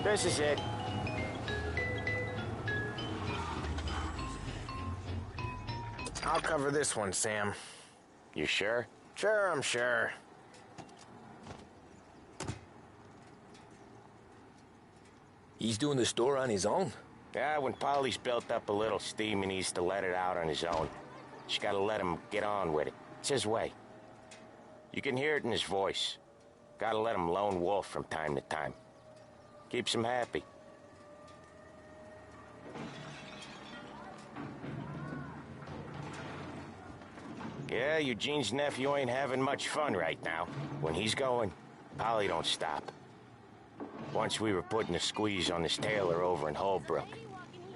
This is it. I'll cover this one, Sam. You sure? Sure, I'm sure. He's doing the store on his own? Yeah, when Polly's built up a little steam, he needs to let it out on his own. Just gotta let him get on with it. It's his way. You can hear it in his voice. Gotta let him lone wolf from time to time. Keeps him happy. Yeah, Eugene's nephew ain't having much fun right now. When he's going, Polly don't stop. Once we were putting a squeeze on this tailor over in Holbrook.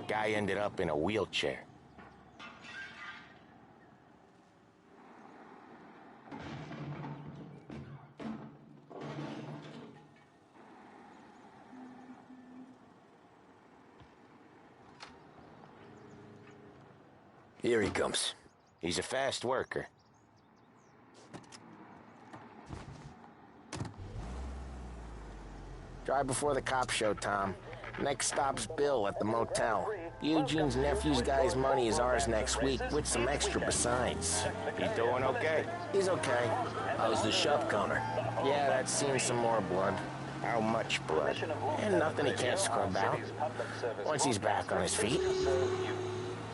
Guy ended up in a wheelchair. Here he comes. He's a fast worker. Drive before the cops show, Tom. Next stop's Bill at the motel. Eugene's nephew's guy's money is ours next week, with some extra besides. He doing okay? He's okay. How's the shop counter? Yeah, that's seen some more blood. How much blood? And nothing he can't scrub out. Once he's back on his feet.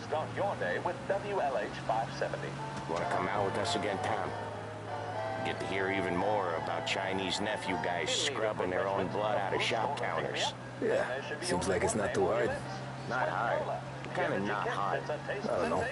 Start your day with WLH 570. You want to come out with us again, Tom? Get to hear even more about Chinese nephew guys scrubbing their own blood out of shop counters. Yeah, seems like it's not too hard. Not hard. Kind of not hard. I don't know.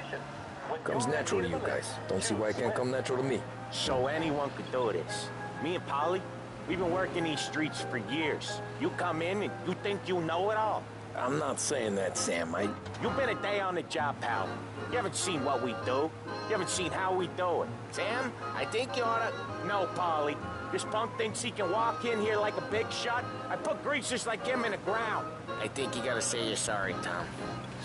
Comes natural to you guys. Don't see why it can't come natural to me. So anyone could do this. Me and Polly, we've been working these streets for years. You come in and you think you know it all. I'm not saying that, Sam. You've been a day on the job, pal. You haven't seen what we do. You haven't seen how we do it. Sam, I think you oughta... No, Polly. This punk thinks he can walk in here like a big shot. I put greasers like him in the ground. I think you gotta say you're sorry, Tom.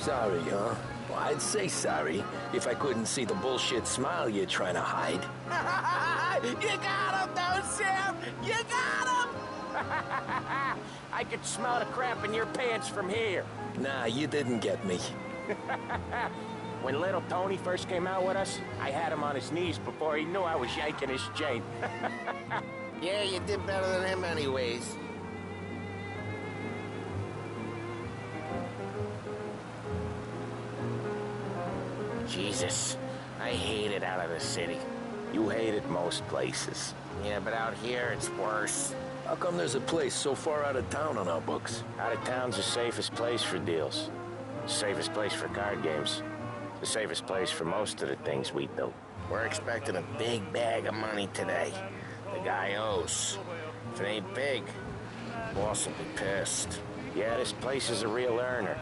Sorry, huh? Well, I'd say sorry if I couldn't see the bullshit smile you're trying to hide. You got him, though, Sam! You got him! I could smell the crap in your pants from here. Nah, you didn't get me. When little Tony first came out with us, I had him on his knees before he knew I was yanking his chain. Yeah, you did better than him anyways. Jesus, I hate it out of the city. You hate it most places. Yeah, but out here it's worse. How come there's a place so far out of town on our books? Out of town's the safest place for deals. The safest place for card games. The safest place for most of the things we do. We're expecting a big bag of money today. The guy owes. If it ain't big, boss will be pissed. Yeah, this place is a real earner.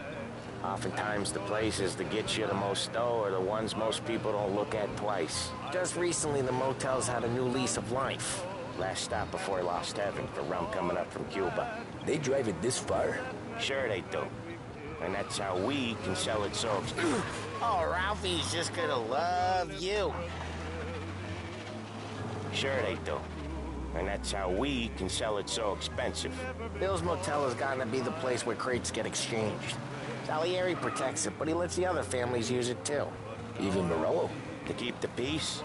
Oftentimes the places that get you the most dough are the ones most people don't look at twice. Just recently, the motel's had a new lease of life. Last stop before Lost Heaven for rum coming up from Cuba. They drive it this far? Sure they do. And that's how we can sell it so... Oh, Ralphie's just gonna love you. Sure they do. And that's how we can sell it so expensive. Bill's Motel has gotten to be the place where crates get exchanged. Salieri protects it, but he lets the other families use it too. Even Morello? To keep the peace?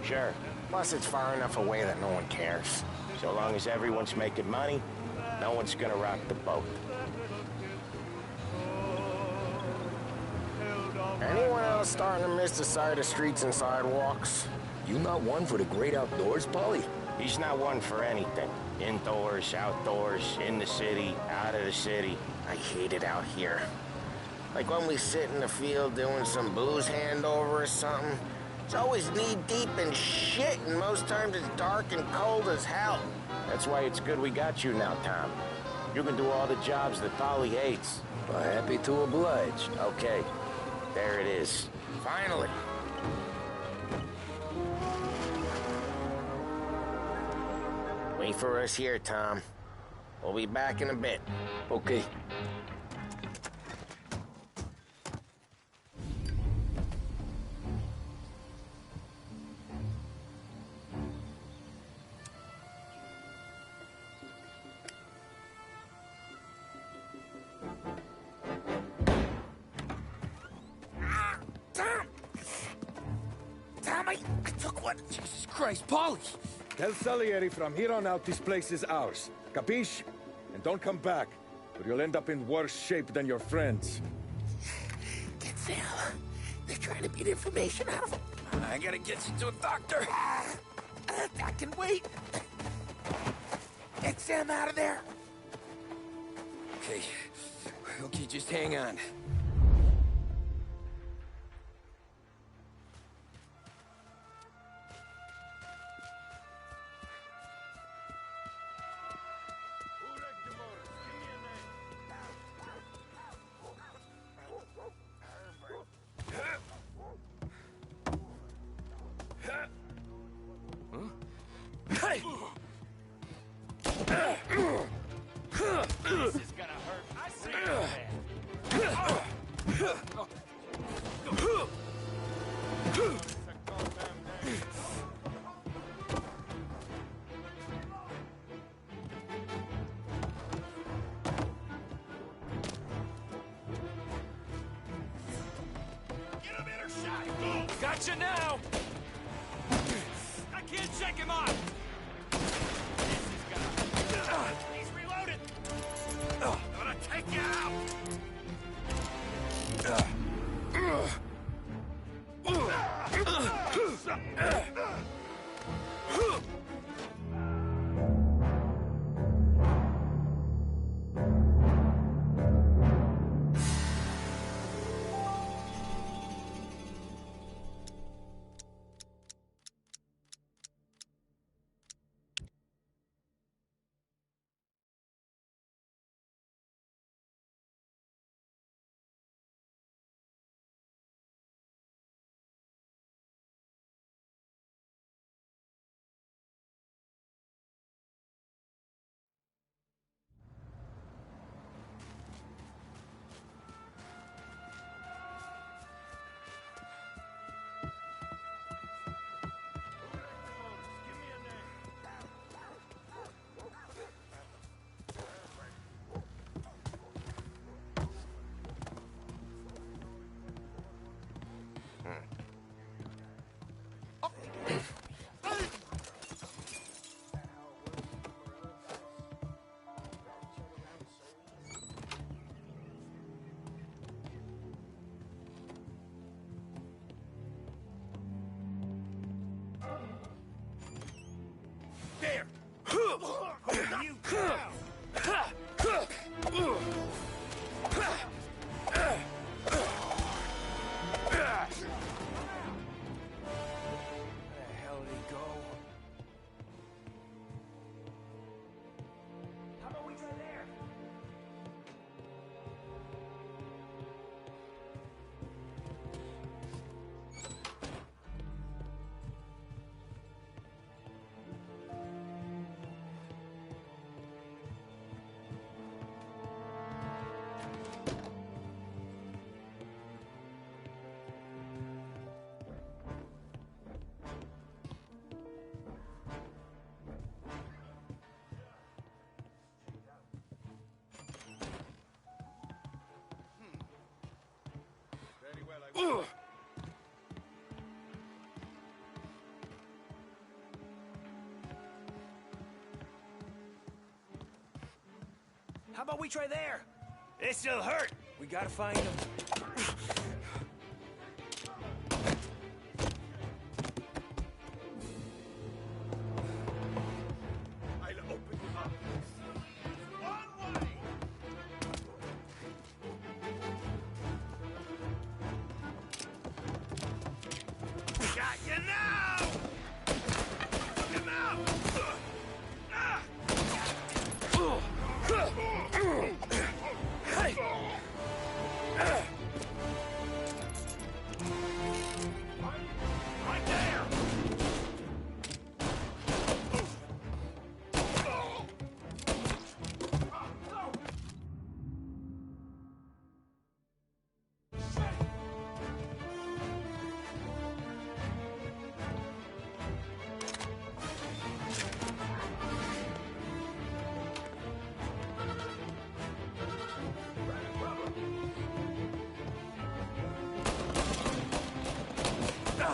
Sure. Plus, it's far enough away that no one cares. So long as everyone's making money, no one's gonna rock the boat. Anyone else starting to miss the side of streets and sidewalks? You not one for the great outdoors, Polly? He's not one for anything. Indoors, outdoors, in the city, out of the city. I hate it out here. Like when we sit in the field doing some booze handover or something. It's always knee-deep in shit, and most times it's dark and cold as hell. That's why it's good we got you now, Tom. You can do all the jobs that Polly hates. Well, happy to oblige. Okay, there it is. Finally. Wait for us here, Tom. We'll be back in a bit. Okay. I took one. Jesus Christ, Polly! Tell Salieri from here on out this place is ours. Capiche? And don't come back, or you'll end up in worse shape than your friends. Get Sam. They're trying to beat information out of him. I gotta get you to a doctor. I can wait. Get Sam out of there. Okay, just hang on. This is gonna hurt. I see you there. Gotcha now! I can't check him off! He's reloaded! I'm gonna take you out! There! Hold you down! Where the hell did he go? How about we try there? How about we try there? This'll hurt. We gotta find him. I'll open him up. One way. Got you now! Come out! Hey! Right there!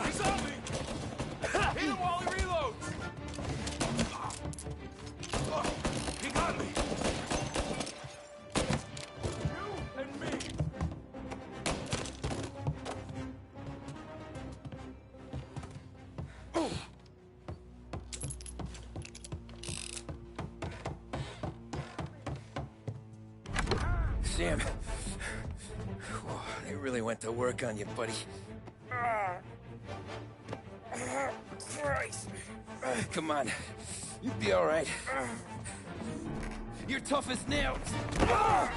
He's on me! Hit him while he reloads! He got me! You and me! Sam. Whoa, they really went to work on you, buddy. Christ. Come on. You'll be all right. You're tough as nails. Oh,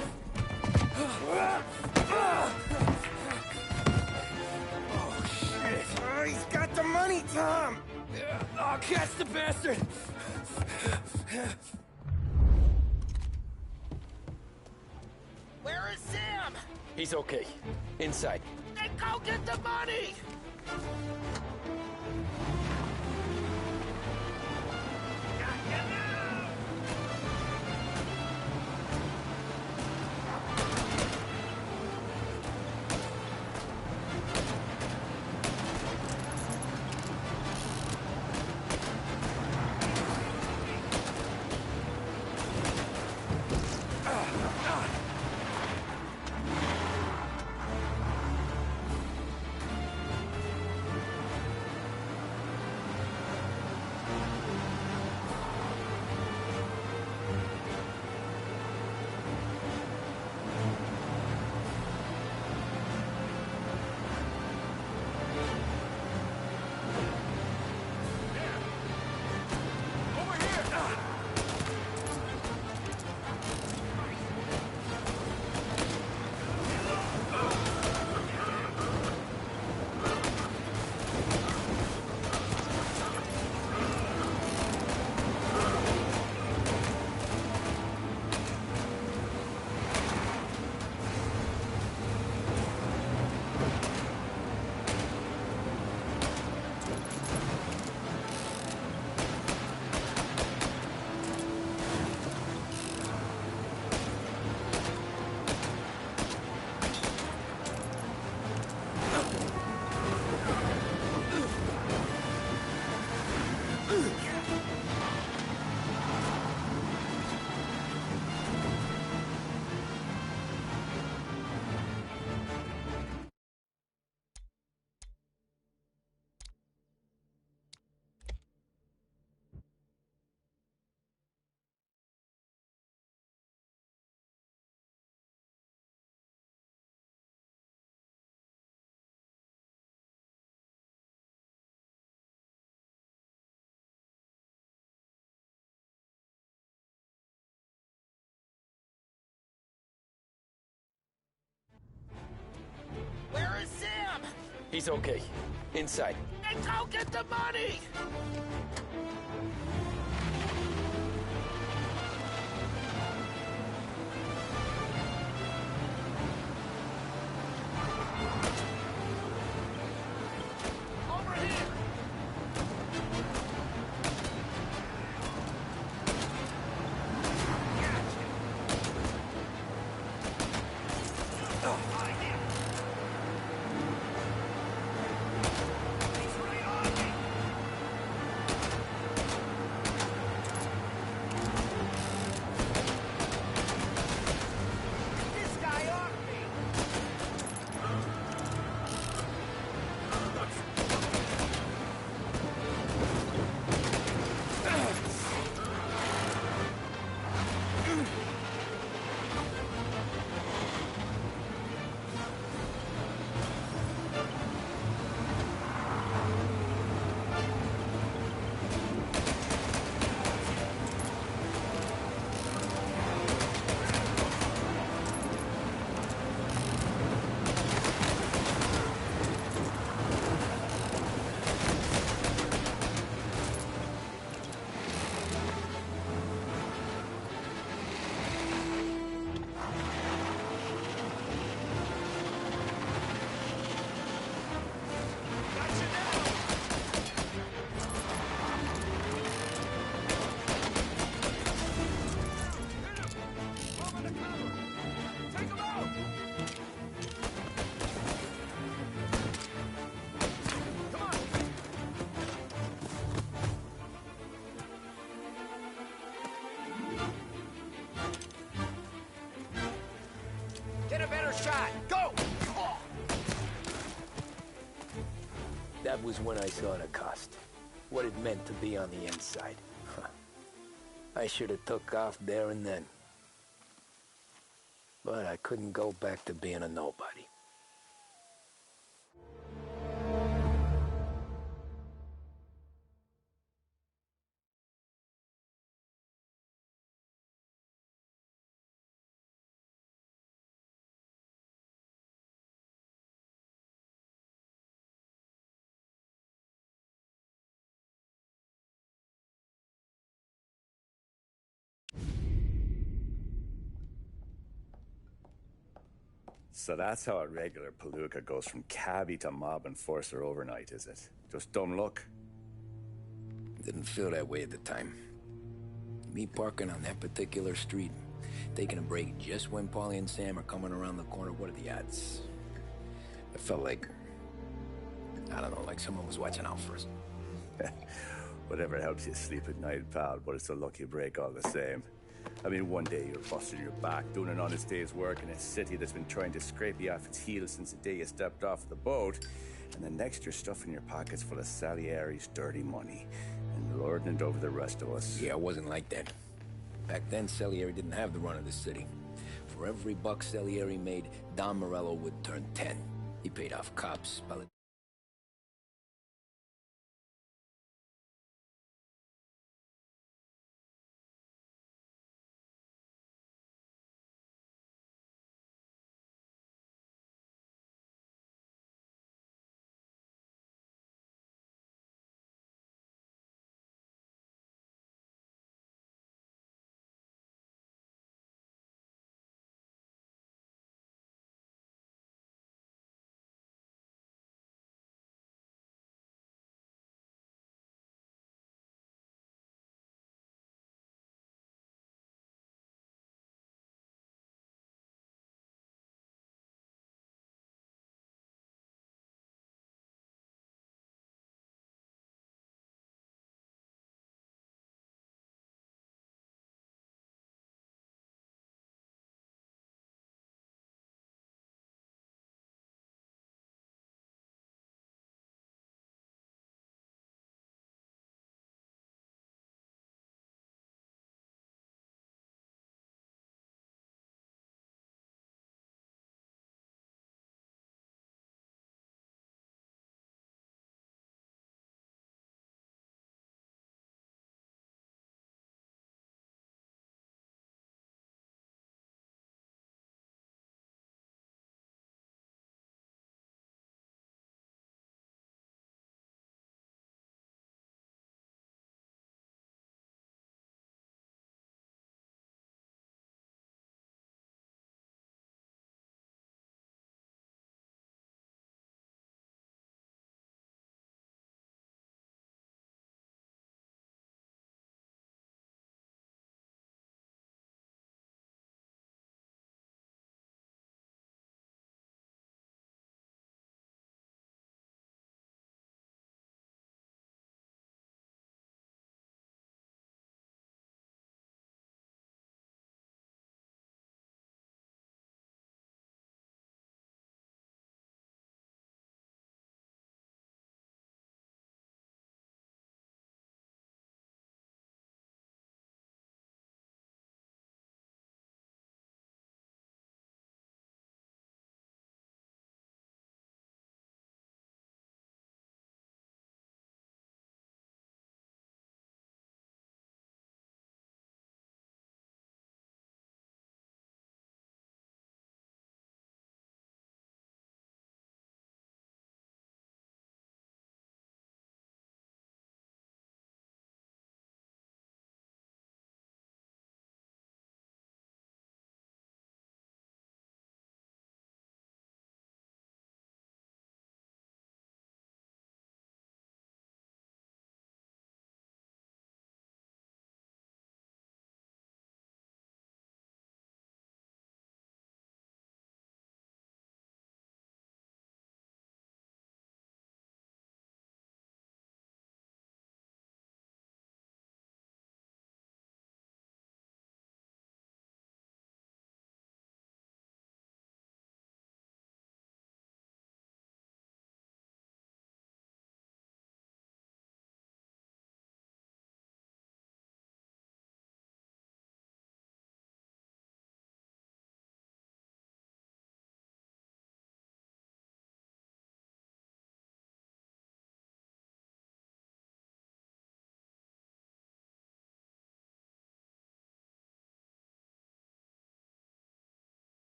shit. Oh, he's got the money, Tom. Oh, catch the bastard. Where is Sam? He's okay. Inside. Then go get the money! He's okay. Inside. Then go get the money! Over here! This guy off me! Get a better shot! Go! That was when I saw the cost. What it meant to be on the inside. Huh. I should have took off there and then. But I couldn't go back to being a nobody. So that's how a regular palooka goes from cabbie to mob enforcer overnight, is it? Just dumb luck? Didn't feel that way at the time. Me parking on that particular street, taking a break just when Paulie and Sam are coming around the corner, what are the odds? I felt like, I don't know, like someone was watching out for us. Whatever helps you sleep at night, pal, but it's a lucky break all the same. I mean, one day you're busting your back, doing an honest day's work in a city that's been trying to scrape you off its heels since the day you stepped off the boat, and the next you're stuffing your pockets full of Salieri's dirty money and lording it over the rest of us. Yeah, it wasn't like that. Back then, Salieri didn't have the run of the city. For every buck Salieri made, Don Morello would turn 10. He paid off cops,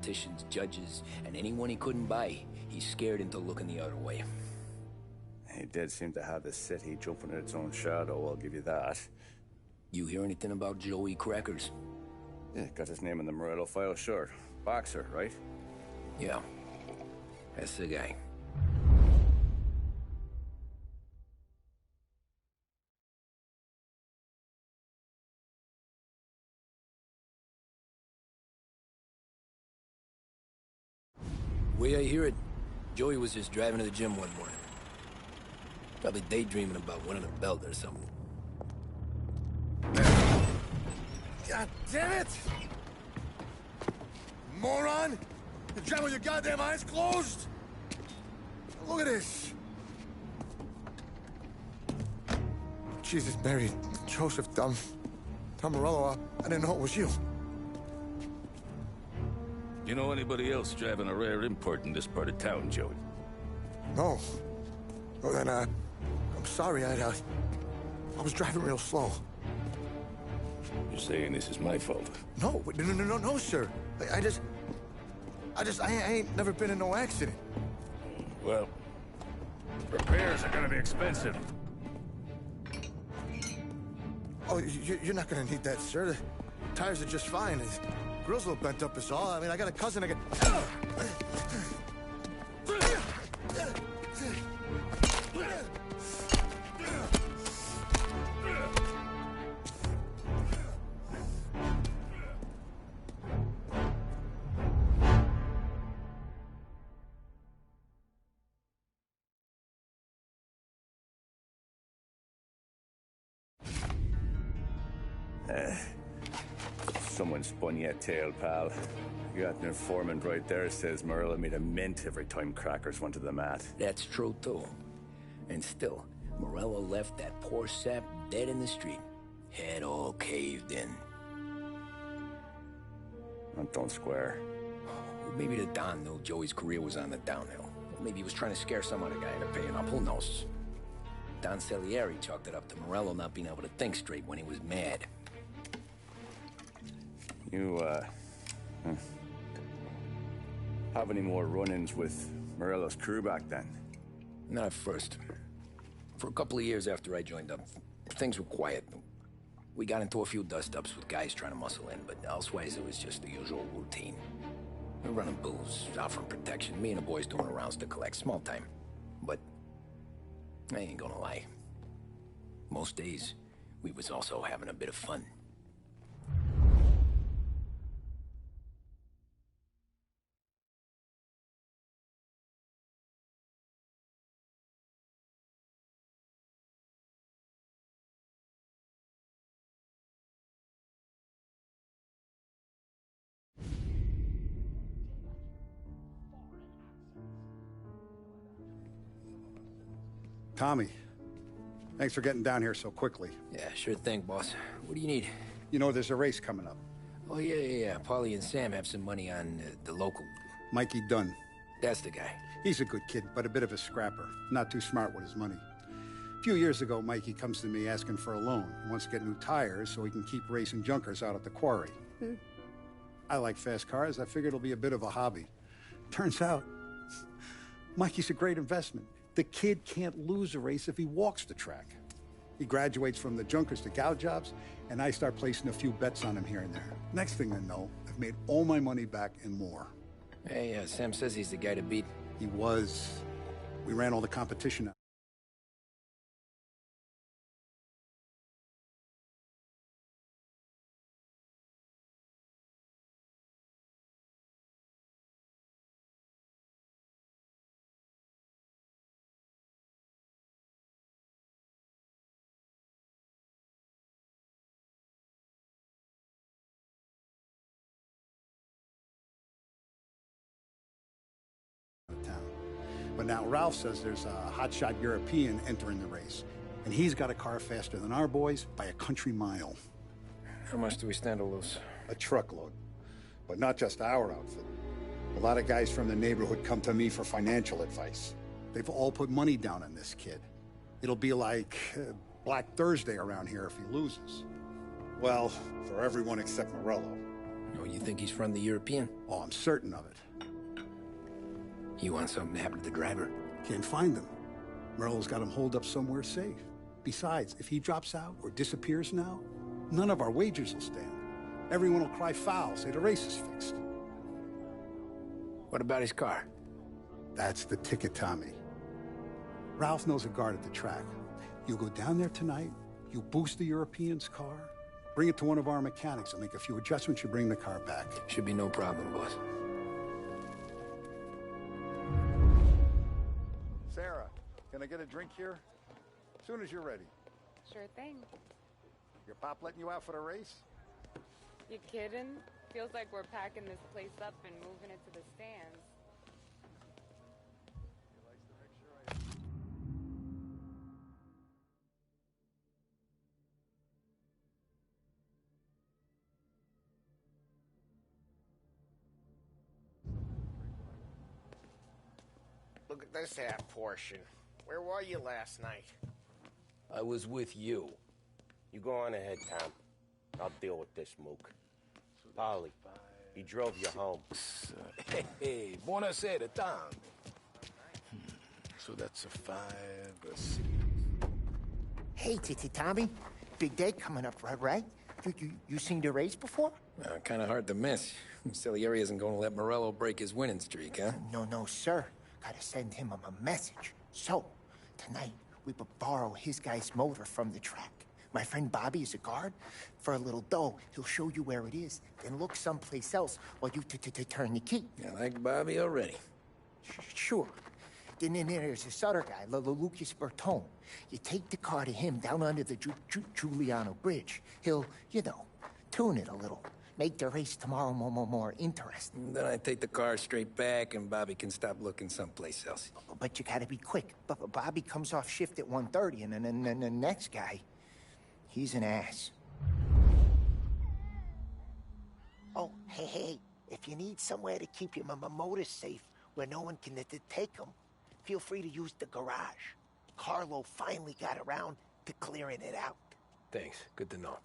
politicians, judges, and anyone he couldn't buy, he's scared into looking the other way. He did seem to have the city jumping in its own shadow, I'll give you that. You hear anything about Joey Crackers? Yeah, got his name in the Morello file, sure. Boxer, right? Yeah, that's the guy. Way I hear it, Joey was just driving to the gym one morning. Probably daydreaming about winning a belt or something. God damn it! Moron! You're driving with your goddamn eyes closed? Look at this! Jesus, Mary, Joseph, Tom Morello, I didn't know it was you. You know anybody else driving a rare import in this part of town, Joey? No. Well, then, I'm sorry, I was driving real slow. You're saying this is my fault? No, no, sir. I ain't never been in no accident. Well, repairs are gonna be expensive. Oh, you're not gonna need that, sir. The tires are just fine. The grill's a little bent up is all. I mean, I got a cousin I can... Someone spun you a tail, pal. You got an informant right there says Morello made a mint every time Crackers went to the mat. That's true, too. And still, Morello left that poor sap dead in the street. Head all caved in. That don't square. Maybe the Don knew Joey's career was on the downhill. Maybe he was trying to scare some other guy into paying up. Who knows? Don Salieri chalked it up to Morello not being able to think straight when he was mad. You, have any more run-ins with Morello's crew back then? Not at first. For a couple of years after I joined up, things were quiet. We got into a few dust-ups with guys trying to muscle in, but elsewise it was just the usual routine. We're running booze, offering protection, me and the boys doing rounds to collect, small time. But I ain't gonna lie. Most days, we was also having a bit of fun. Tommy, thanks for getting down here so quickly. Yeah, sure thing, boss. What do you need? You know, there's a race coming up. Oh, yeah. Paulie and Sam have some money on the local. Mikey Dunn. That's the guy. He's a good kid, but a bit of a scrapper. Not too smart with his money. A few years ago, Mikey comes to me asking for a loan. He wants to get new tires so he can keep racing junkers out at the quarry. I like fast cars. I figured it'll be a bit of a hobby. Turns out, Mikey's a great investment. The kid can't lose a race if he walks the track. He graduates from the junkers to gal jobs, and I start placing a few bets on him here and there. Next thing I know, I've made all my money back and more. Hey, Sam says he's the guy to beat. He was. We ran all the competition out. But now Ralph says there's a hotshot European entering the race, and he's got a car faster than our boys by a country mile. How much do we stand to lose? A truckload. But not just our outfit. A lot of guys from the neighborhood come to me for financial advice. They've all put money down on this kid. It'll be like Black Thursday around here if he loses. Well, for everyone except Morello. Oh, you think he's from the European? Oh, I'm certain of it. You want something to happen to the driver? Can't find him. Morello's got him holed up somewhere safe. Besides, if he drops out or disappears now, none of our wagers will stand. Everyone will cry foul, say the race is fixed. What about his car? That's the ticket, Tommy. Ralph knows a guard at the track. You go down there tonight, you boost the European's car, bring it to one of our mechanics, and make a few adjustments, you bring the car back. Should be no problem, boss. Sarah, can I get a drink here? As soon as you're ready. Sure thing. Your pop letting you out for the race? You kidding? Feels like we're packing this place up and moving it to the stands. Look at this half portion. Where were you last night? I was with you. You go on ahead, Tom. I'll deal with this mook. Polly, he drove you home. Hey, buonasera, Tom. So that's a 5, a 6. Hey, Tommy. Big day coming up, right? You seen the race before? Kind of hard to miss. Salieri isn't going to let Morello break his winning streak, huh? No, sir. Gotta send him a message. So, tonight, we borrow his guy's motor from the track. My friend Bobby is a guard. For a little dough, he'll show you where it is, then look someplace else while you turn the key. I like Bobby already. Sure. Then there's this other guy, Lucas Bertone. You take the car to him down under the Giuliano Bridge. He'll, tune it a little. Make the race tomorrow more interesting. Then I take the car straight back, and Bobby can stop looking someplace else. But you gotta be quick. But Bobby comes off shift at 1:30, and then the next guy, he's an ass. Oh, hey, if you need somewhere to keep your motor safe where no one can take them, feel free to use the garage. Carlo finally got around to clearing it out. Thanks. Good to know.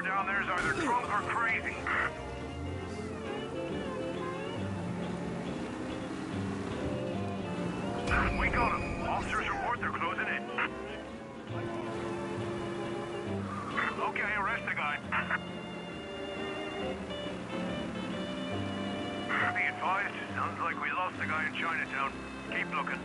down there is either drunk or crazy. We got him. Officers report they're closing in. Okay, arrest the guy. Be advised, sounds like we lost the guy in Chinatown. Keep looking.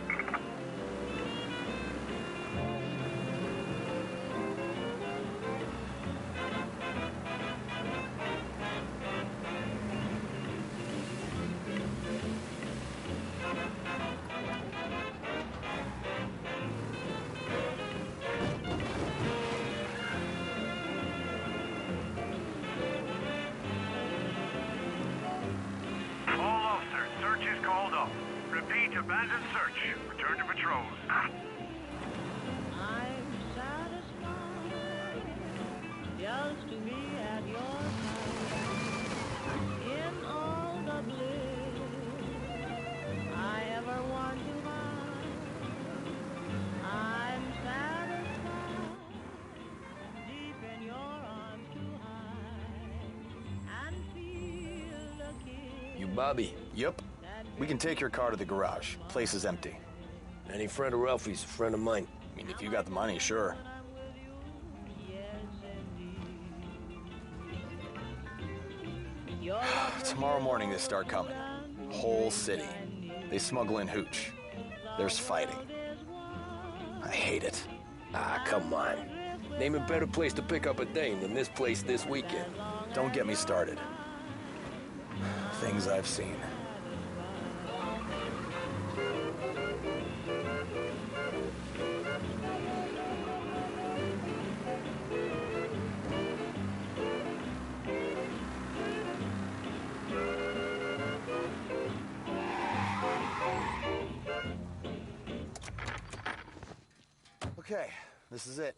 Repeat, abandoned search. Return to patrols. I'm satisfied just to be at your side in all the bliss I ever want to find. I'm satisfied deep in your arms to hide and feel the kiss. You Bobby? Yep. We can take your car to the garage. Place is empty. Any friend of Ralphie's a friend of mine. I mean, if you got the money, sure. Tomorrow morning they start coming. Whole city. They smuggle in hooch. There's fighting. I hate it. Ah, come on. Name a better place to pick up a dame than this place this weekend. Don't get me started. Things I've seen. Okay, this is it.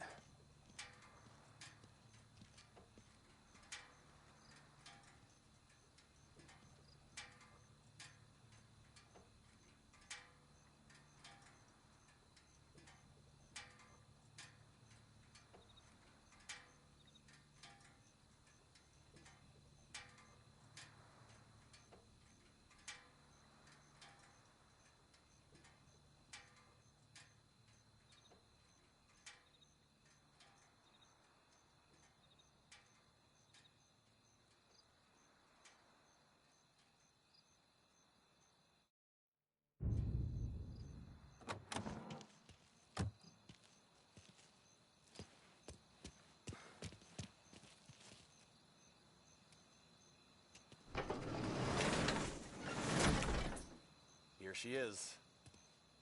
She is.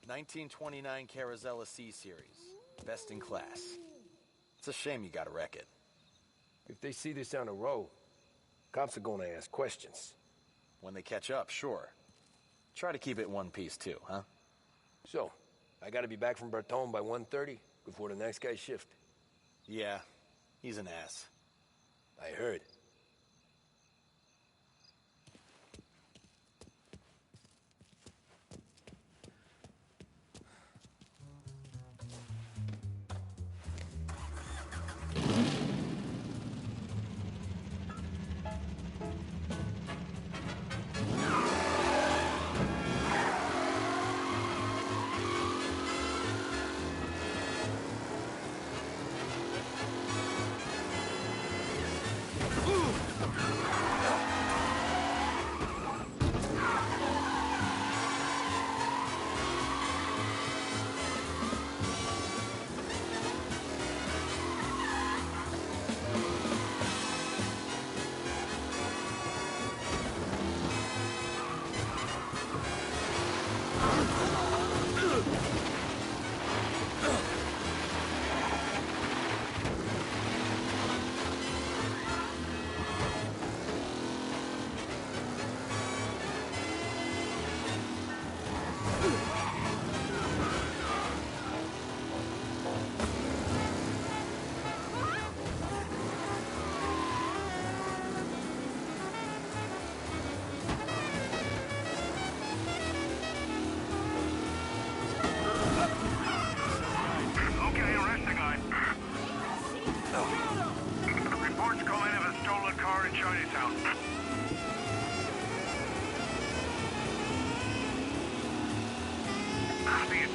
1929 Carazella C-Series. Best in class. It's a shame you gotta wreck it. If they see this on the road, cops are gonna ask questions. When they catch up, sure. Try to keep it one piece too, huh? So, I gotta be back from Bertone by 1:30 before the next guy's shift. Yeah, he's an ass. I heard. Ooh!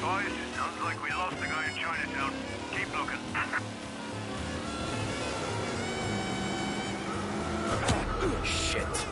advised. Sounds like we lost the guy in Chinatown. Keep looking. Shit.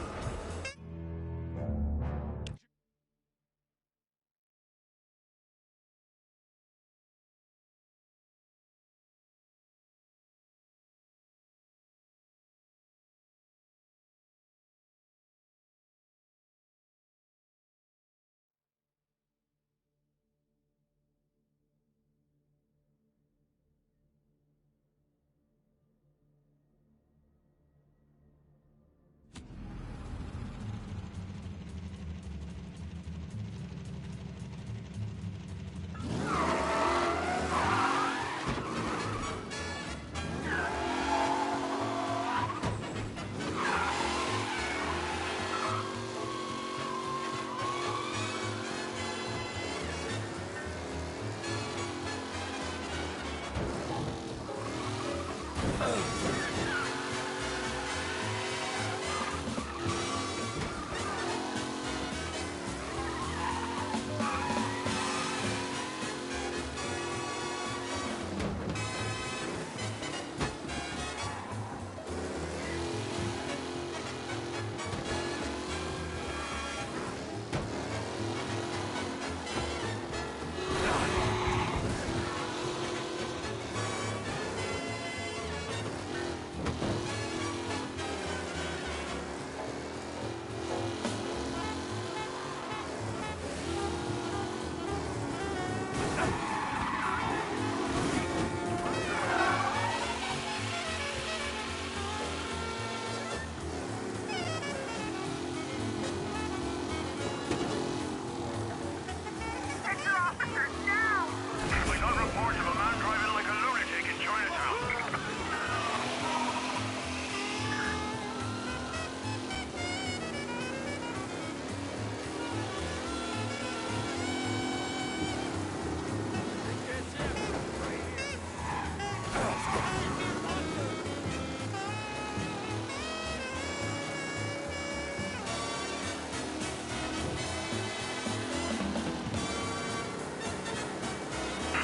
We got reports of a man driving like a lunatic in Chinatown.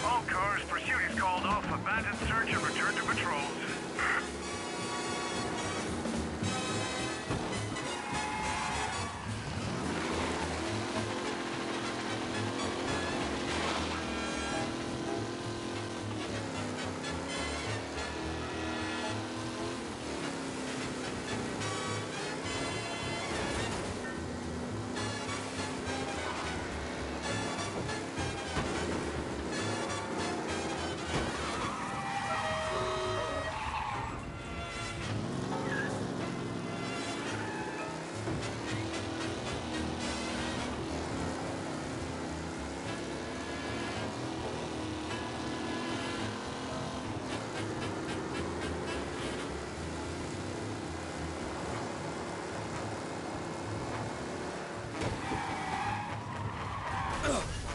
All cars, pursuit is called off. Abandon search and return to patrols.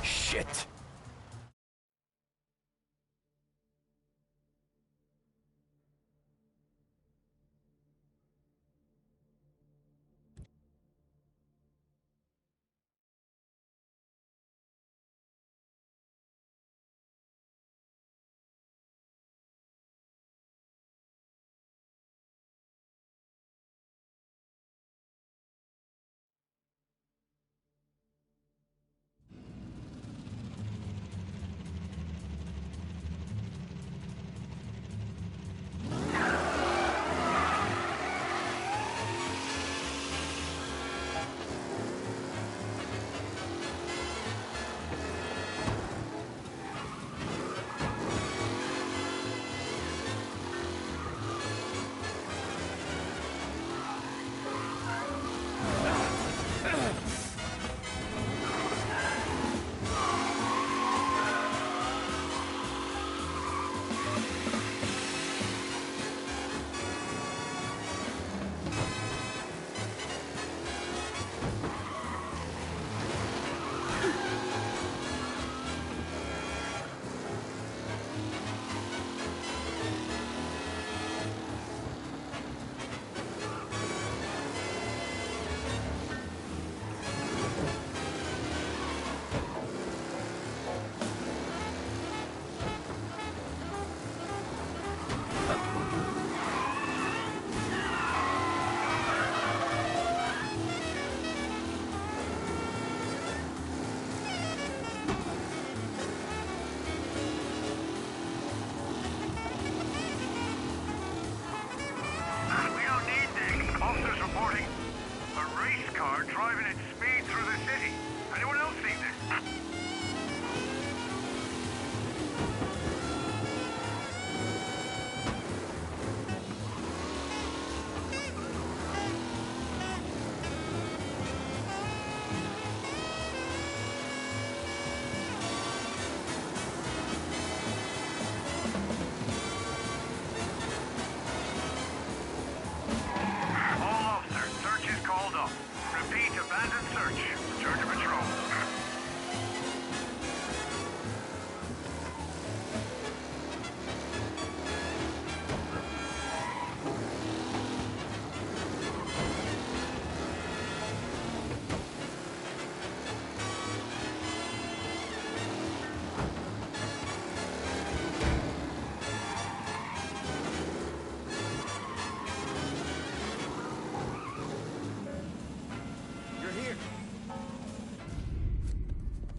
Shit.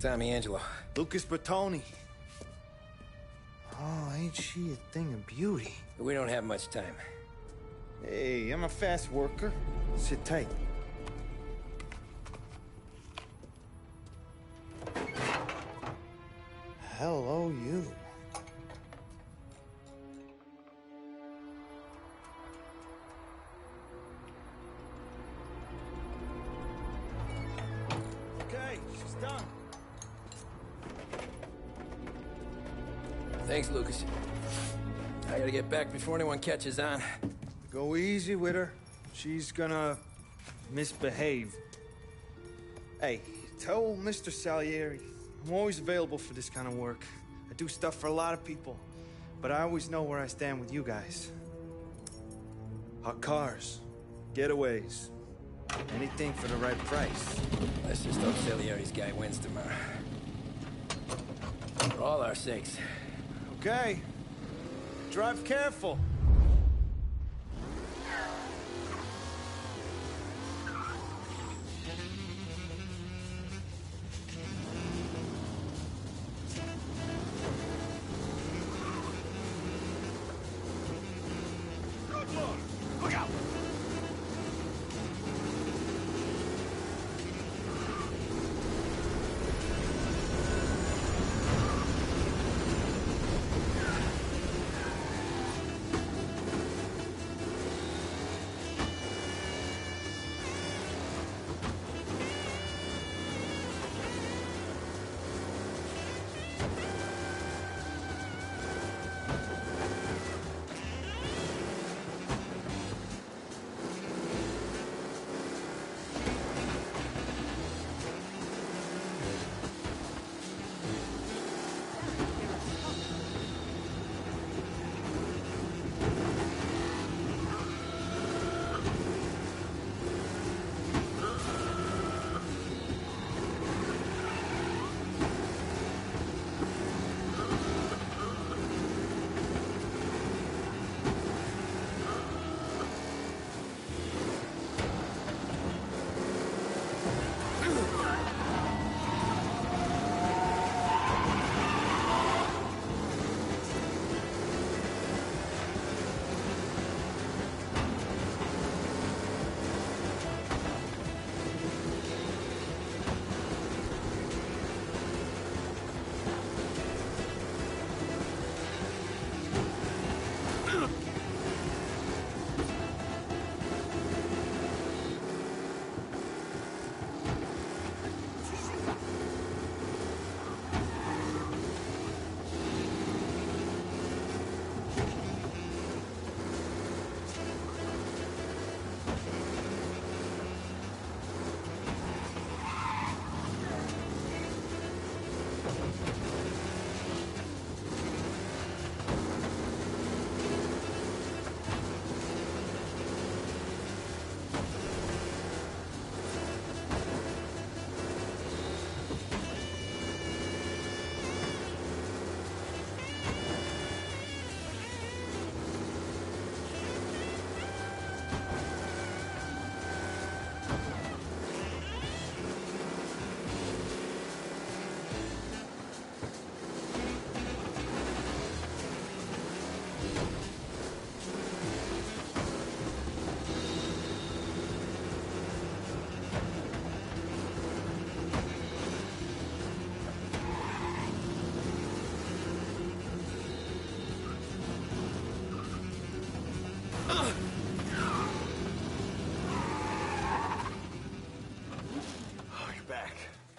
Tommy Angelo. Lucas Bertoni. Oh, ain't she a thing of beauty? We don't have much time. Hey, I'm a fast worker. Sit tight. Hello, you. Okay, she's done. Thanks, Lucas. I gotta get back before anyone catches on. Go easy with her. She's gonna misbehave. Hey, tell Mr. Salieri I'm always available for this kind of work. I do stuff for a lot of people, but I always know where I stand with you guys. Hot cars, getaways, anything for the right price. Let's just hope Salieri's guy wins tomorrow. For all our sakes. Okay. Drive careful. Look out!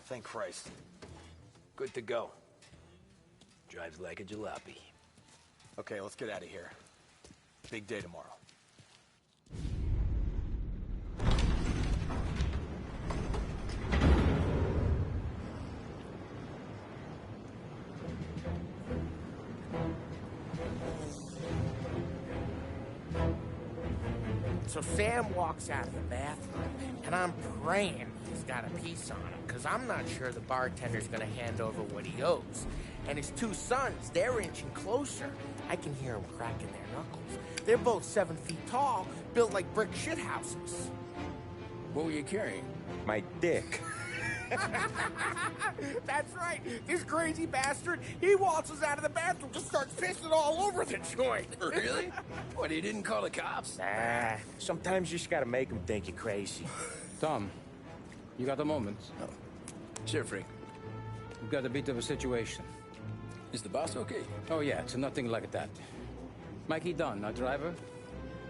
Thank Christ. Good to go. Drives like a jalopy. Okay, let's get out of here. Big day tomorrow. So Sam walks out of the bathroom, and I'm praying he's got a piece on him, because I'm not sure the bartender's going to hand over what he owes. And his two sons, they're inching closer. I can hear them cracking their knuckles. They're both 7 feet tall, built like brick shithouses. What were you carrying? My dick. That's right. This crazy bastard, he waltzes out of the bathroom, just starts pissing all over the joint. Really? What, he didn't call the cops? Nah, sometimes you just gotta make them think you're crazy. Tom, you got a moment? Oh. Sure, Frank. We've got a bit of a situation. Is the boss okay? Oh, yeah, it's nothing like that. Mikey Dunn, our driver.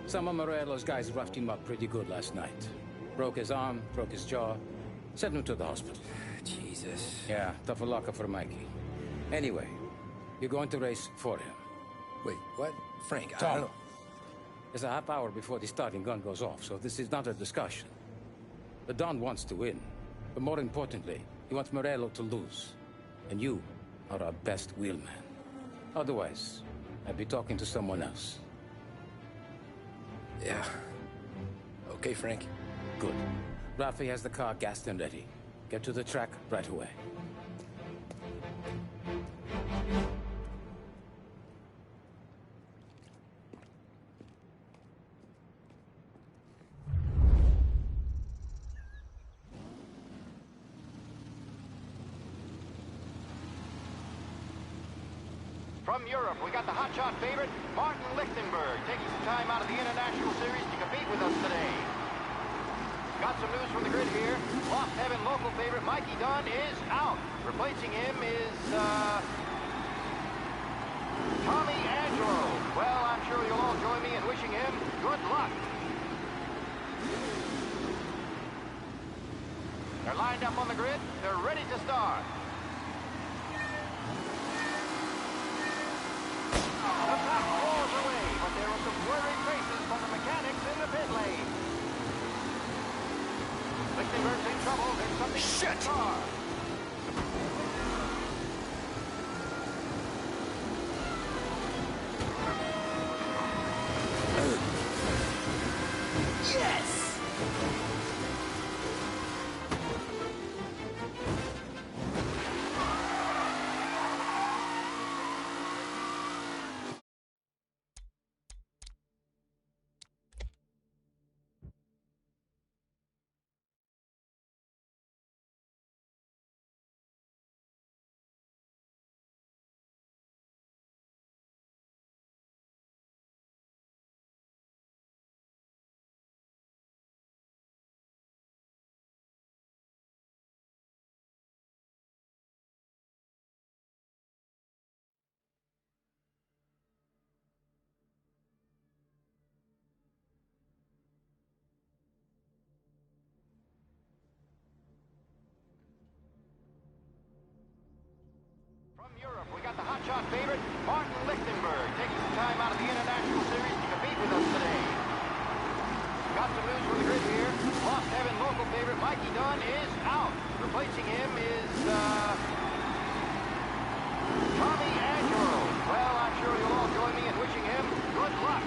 Some of Morello's guys roughed him up pretty good last night. Broke his arm, broke his jaw, sent him to the hospital. Jesus. Yeah, tough luck for Mikey. Anyway, you're going to race for him. Wait, what? Frank, I Tom, don't know. it's a half hour before the starting gun goes off, so this is not a discussion. The Don wants to win, but more importantly, he wants Morello to lose. And you are our best wheelman. Otherwise, I'd be talking to someone else. Yeah. Okay, Frank. Good. Rafi has the car gassed and ready. Get to the track right away. From Europe, we got the hotshot favorite, Martin Lichtenberg, taking some time out of the International Series to compete with us today. Got some news from the grid here. Lost Heaven local favorite Mikey Dunn is out. Replacing him is, Tommy Angelo. Well, I'm sure you'll all join me in wishing him good luck. They're lined up on the grid. They're ready to start. The pack rolls away, but there were some worried faces from the mechanics in the pit lane. Lichtenberg's in trouble. There's something in the car. Yes! From Europe, we got the hotshot favorite, Martin Lichtenberg, taking some time out of the International Series to compete with us today. Got some news from the grid here. Lost Heaven local favorite Mikey Dunn is out. Replacing him is, Tommy Angelo. Well, I'm sure you'll all join me in wishing him good luck.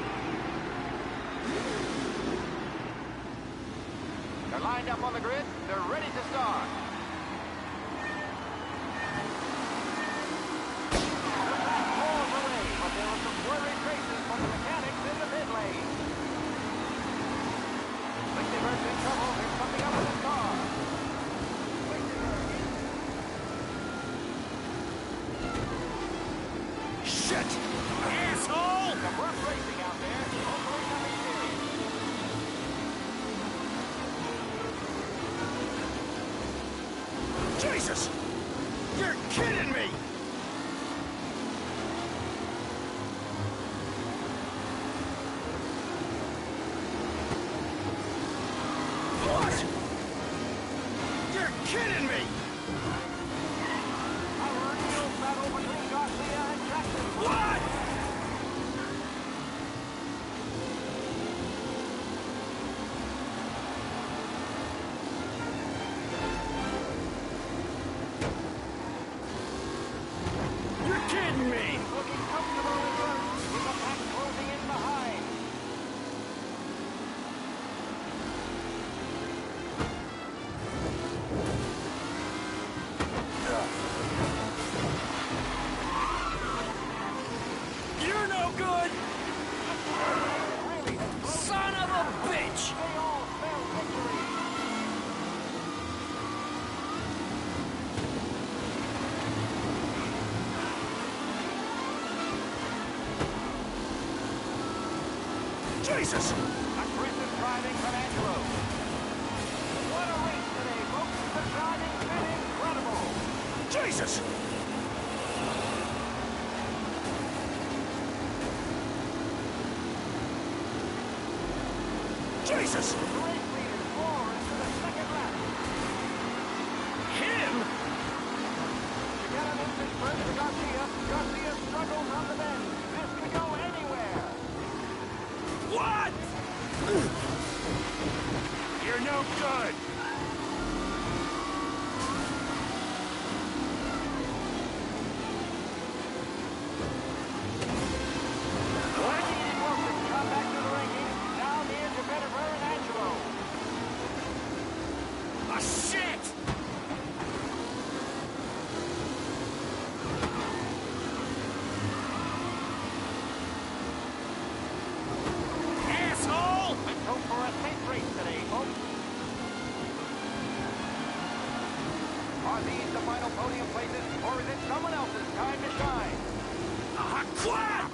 They're lined up on the grid. They're ready to start. There were some worried faces from the mechanics in the pit lane. Lichtenberg's in trouble. There's something up with his car. Shit! Asshole! Some rough racing out there. Hopefully nothing serious. Jesus! Aggressive driving from Angelo. What a race today, folks. The driving's been incredible. Jesus! Jesus! The race leaders roar into the second lap. Him? To get an instant sprint to Garcia. Garcia struggles on the bend. This could go anywhere. What? You're no good! Lenny and Wilson come back to the rankings. Now near to Pettifer and Angelo. Ah, shit! Asshole! Let's hope for a safe race today, folks. Are these the final podium places, or is it someone else's time to shine? Ah, crap!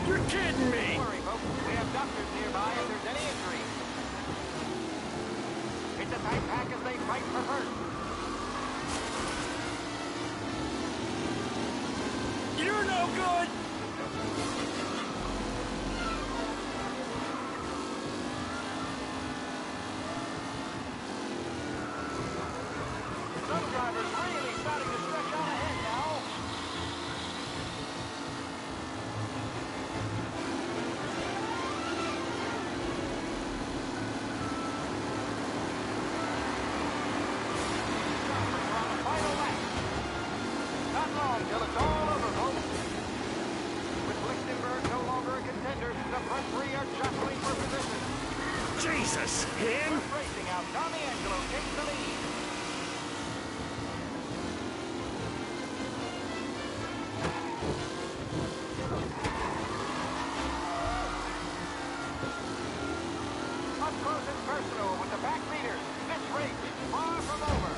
You're kidding me! Don't worry, folks. We have doctors nearby if there's any injury. It's a tight pack as they fight for first. You're no good! Some drivers really starting to stretch out ahead now. Final lap. Not long till it's all over, folks. With Lichtenberg no longer a contender, the front three are jostling for position. Jesus! Him? Racing out, Tommy Angelo takes the lead. Up close and personal with the back leaders. This race is far from over.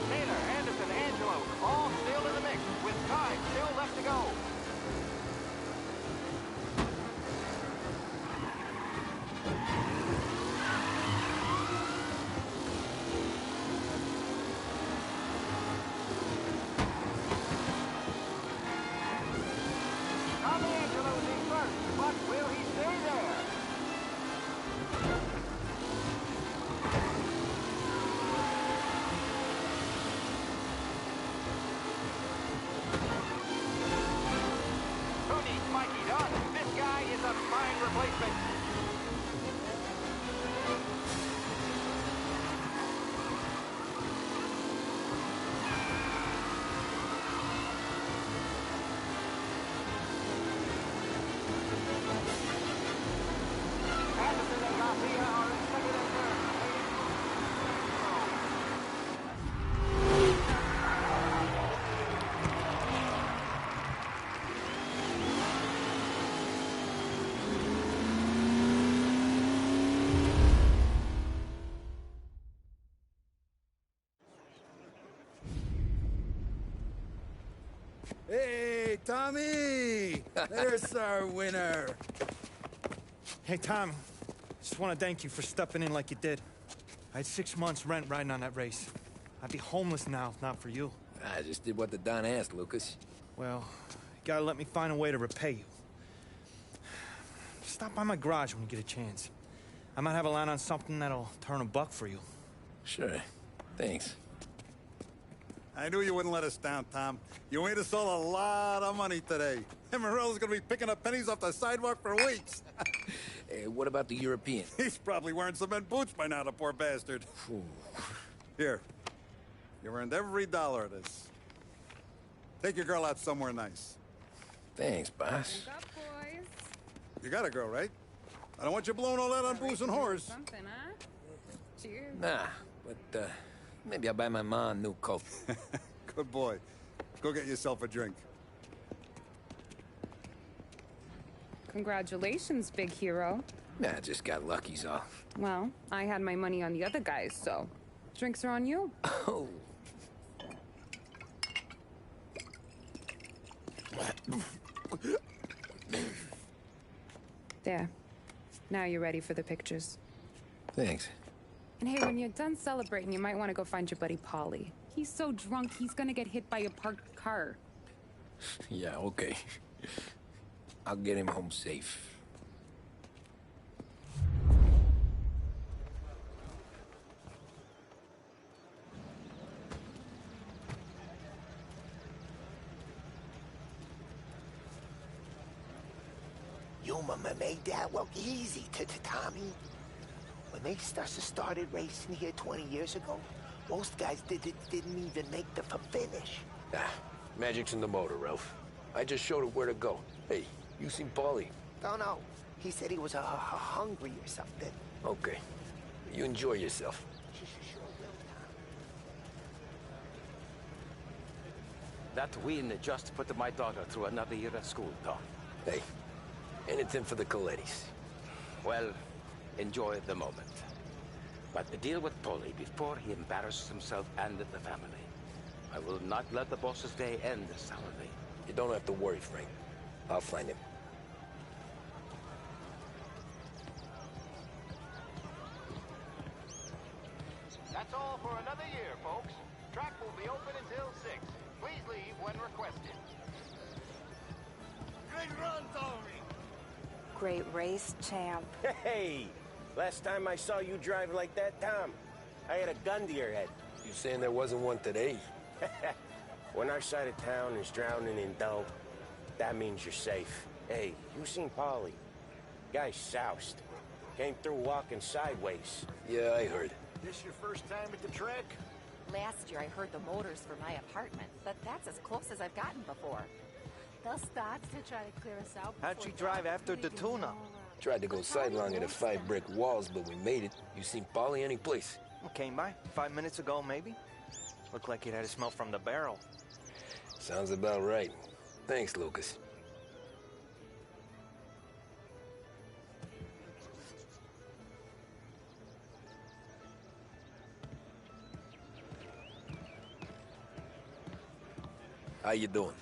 Taylor, Anderson, Angelo, all still in the mix, with time still left to go. Tommy Angelo's in first, but will he stay there? Who needs Mikey Dunn? This guy is a fine replacement. Anderson and Garcia are in second and third. Hey, Tommy! There's our winner. Hey, Tom. Just want to thank you for stepping in like you did. I had 6 months rent riding on that race. I'd be homeless now if not for you. I just did what the Don asked, Lucas. Well, you gotta let me find a way to repay you. Stop by my garage when you get a chance. I might have a line on something that'll turn $1 for you. Sure. Thanks. I knew you wouldn't let us down, Tom. You made us all a lot of money today. And Morello's gonna be picking up pennies off the sidewalk for weeks. Hey, what about the European? He's probably wearing cement boots by now, the poor bastard. Here. You earned every dollar of this. Take your girl out somewhere nice. Thanks, boss. Wake up, boys. You got a girl, right? I don't want you blowing all that on booze and whores. Something, huh? Cheers. Nah, but maybe I'll buy my mom a new coat. Good boy. Go get yourself a drink. Congratulations, big hero. Nah, just got lucky's all. Well, I had my money on the other guys, so drinks are on you. Oh. There. Now you're ready for the pictures. Thanks. And hey, when you're done celebrating, you might want to go find your buddy Paulie. He's so drunk, he's gonna get hit by a parked car. Yeah, okay. I'll get him home safe. Your mama made that look easy to Tommy. When they started racing here 20 years ago, most guys didn't even make the finish. Ah, magic's in the motor, Ralph. I just showed it where to go. Hey, you seen Paulie? Don't know. He said he was hungry or something. Okay. You enjoy yourself. That win just put my daughter through another year at school, Tom. Hey, anything for the Colettis. Well, enjoy the moment. But deal with Paulie before he embarrasses himself and the family. I will not let the boss's day end sourly. You don't have to worry, Frank. I'll find him. That's all for another year, folks. Track will be open until 6. Please leave when requested. Good run, Tommy. Great race, champ. Hey! Last time I saw you drive like that, Tom, I had a gun to your head. You saying there wasn't one today? When our side of town is drowning in dough, that means you're safe. Hey, you seen Paulie? Guy's soused. Came through walking sideways. Yeah, I heard. This your first time at the track? Last year I heard the motors for my apartment, but that's as close as I've gotten before. They'll start to try to clear us out. How'd you drive after the tuna? Tried to go sidelong at the 5 brick walls, but we made it. You seen Paulie any place? Came by 5 minutes ago, maybe. Looked like it had a smell from the barrel. Sounds about right. Thanks, Lucas. How you doing?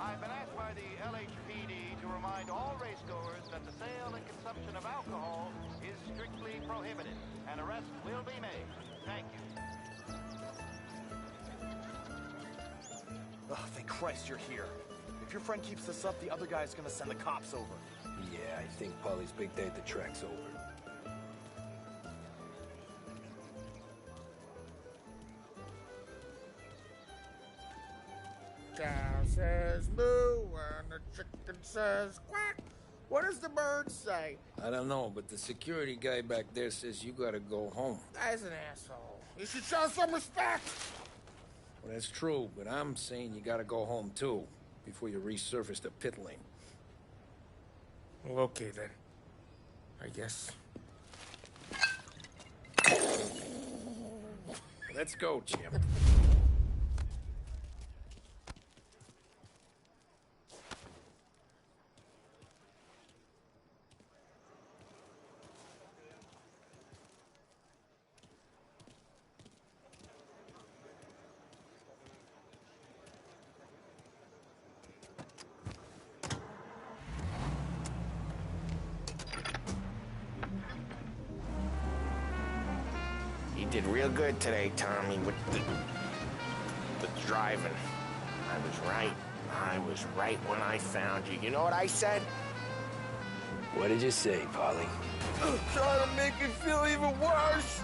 I've been asked by the LHPD to remind all racegoers that the sale and consumption of alcohol is strictly prohibited. An arrest will be made. Thank you. Oh, thank Christ you're here. If your friend keeps this up, the other guy's gonna send the cops over. Yeah, I think Paulie's big day at the track's over. Cow says moo and the chicken says quack. What does the bird say? I don't know, but the security guy back there says you gotta go home. Guy's an asshole. You should show some respect. Well, that's true, but I'm saying you gotta go home too, before you resurface the pit lane. Well, okay then. I guess. Let's go, champ. You did real good today, Tommy, with the driving. I was right. I was right when I found you. You know what I said? What did you say, Paulie? Trying to make it feel even worse.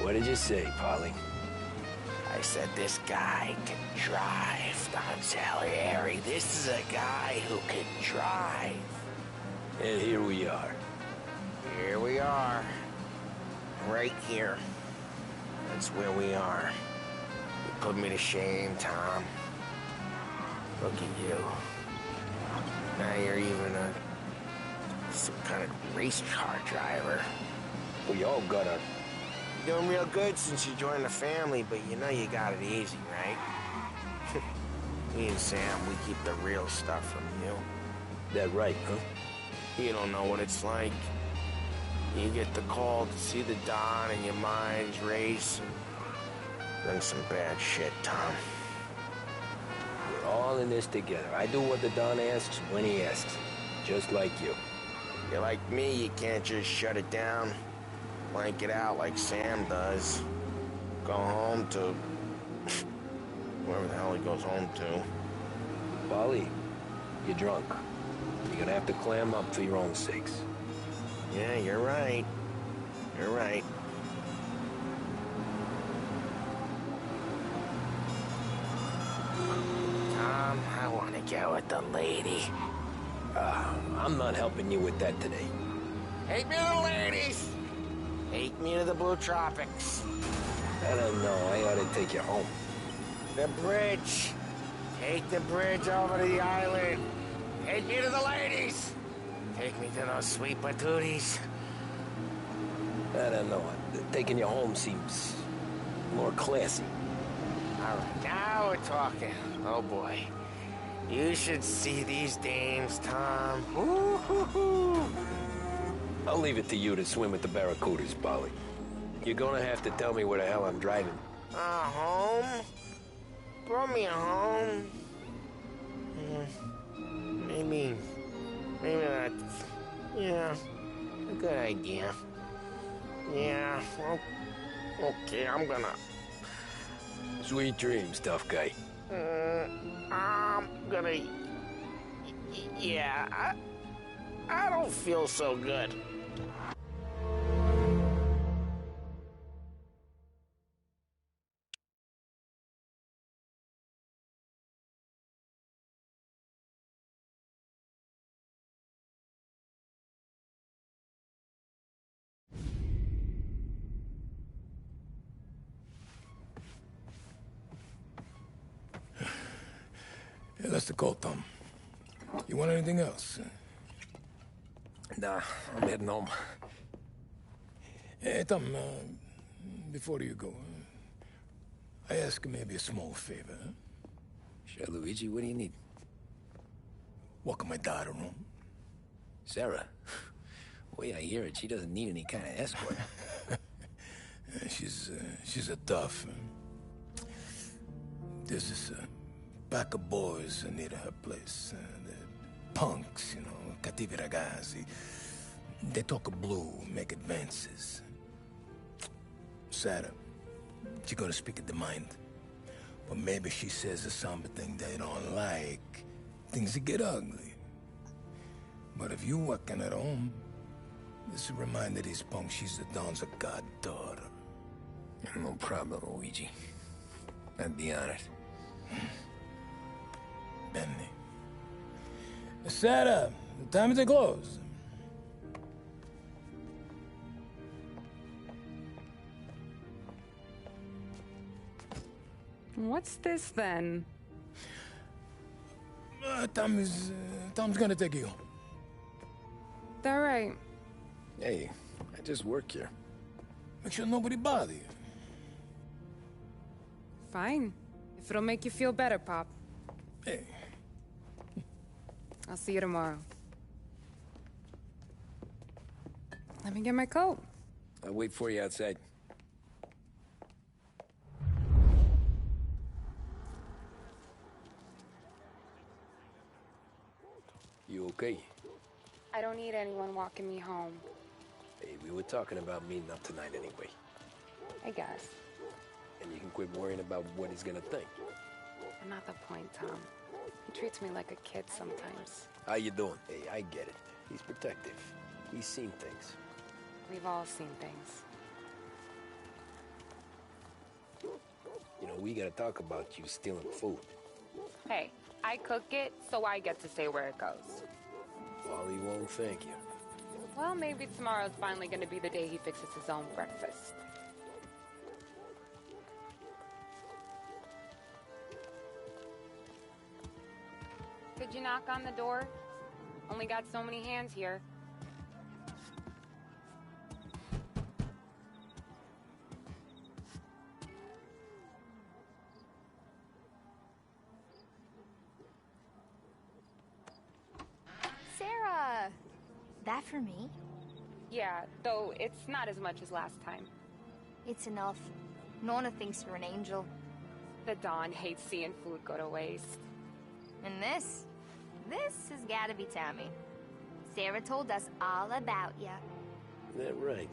What did you say, Paulie? I said this guy can drive, Don Salieri. This is a guy who can drive. And here we are. Here we are. Right here. That's where we are. You put me to shame, Tom. Look at you. Now you're even some kind of race car driver. We all got our... You're doing real good since you joined the family, but you know you got it easy, right? Me and Sam, we keep the real stuff from you. That right, huh? You don't know what it's like. You get the call to see the Don and your mind's race, and then some bad shit, Tom. We're all in this together. I do what the Don asks when he asks. Just like you. You're like me, you can't just shut it down. Blank it out like Sam does. Go home to... wherever the hell he goes home to. Polly, you're drunk. You're gonna have to clam up for your own sakes. Yeah, you're right. You're right. Tom, I want to get with the lady. I'm not helping you with that today. Take me to the ladies! Take me to the Blue Tropics. I don't know. I ought to take you home. The bridge. Take the bridge over to the island. Take me to the ladies. Take me to those sweet patooties. I don't know. Taking you home seems more classy. All right, now we're talking. Oh, boy. You should see these dames, Tom. Ooh-hoo-hoo. I'll leave it to you to swim with the barracudas, Polly. You're gonna have to tell me where the hell I'm driving. Home? Brought me home. Maybe that's, yeah, a good idea. Yeah, well, okay, I'm gonna... Sweet dreams, tough guy. I'm gonna... Yeah, I don't feel so good. Yeah, that's the call, Tom. You want anything else? Nah, I'm heading home. Hey, Tom, before you go, I ask maybe a small favor. Huh? Sure, Luigi, what do you need? Welcome my daughter home. Sarah? The way I hear it, she doesn't need any kind of escort. She's a tough. There's this pack of boys near her place. They're punks, you know, cattivi ragazzi. They talk blue, make advances. Sarah, she's gonna speak at the mind. But maybe she says something they don't like. Things get ugly. But if you working at home, this will remind these punks she's the Don's goddaughter. No problem, Luigi. I'd be honored. Benny. Sarah, time to close. What's this then? Tom's gonna take you home. All right. Hey, I just work here. Make sure nobody bother you. Fine. If it'll make you feel better, Pop. Hey. I'll see you tomorrow. Let me get my coat. I'll wait for you outside. You okay? I don't need anyone walking me home. Hey, we were talking about meeting up tonight anyway. I guess. And you can quit worrying about what he's gonna think. But not the point, Tom. He treats me like a kid sometimes. How you doing? Hey, I get it. He's protective. He's seen things. We've all seen things. You know, we gotta talk about you stealing food. Hey, I cook it, so I get to say where it goes. Wally won't thank you. Well, maybe tomorrow's finally gonna be the day he fixes his own breakfast. Could you knock on the door? Only got so many hands here. Sarah! That for me? Yeah, though it's not as much as last time. It's enough. Nona thinks you're an angel. The Dawn hates seeing food go to waste. And this has gotta be Tommy. Sarah told us all about ya. That right?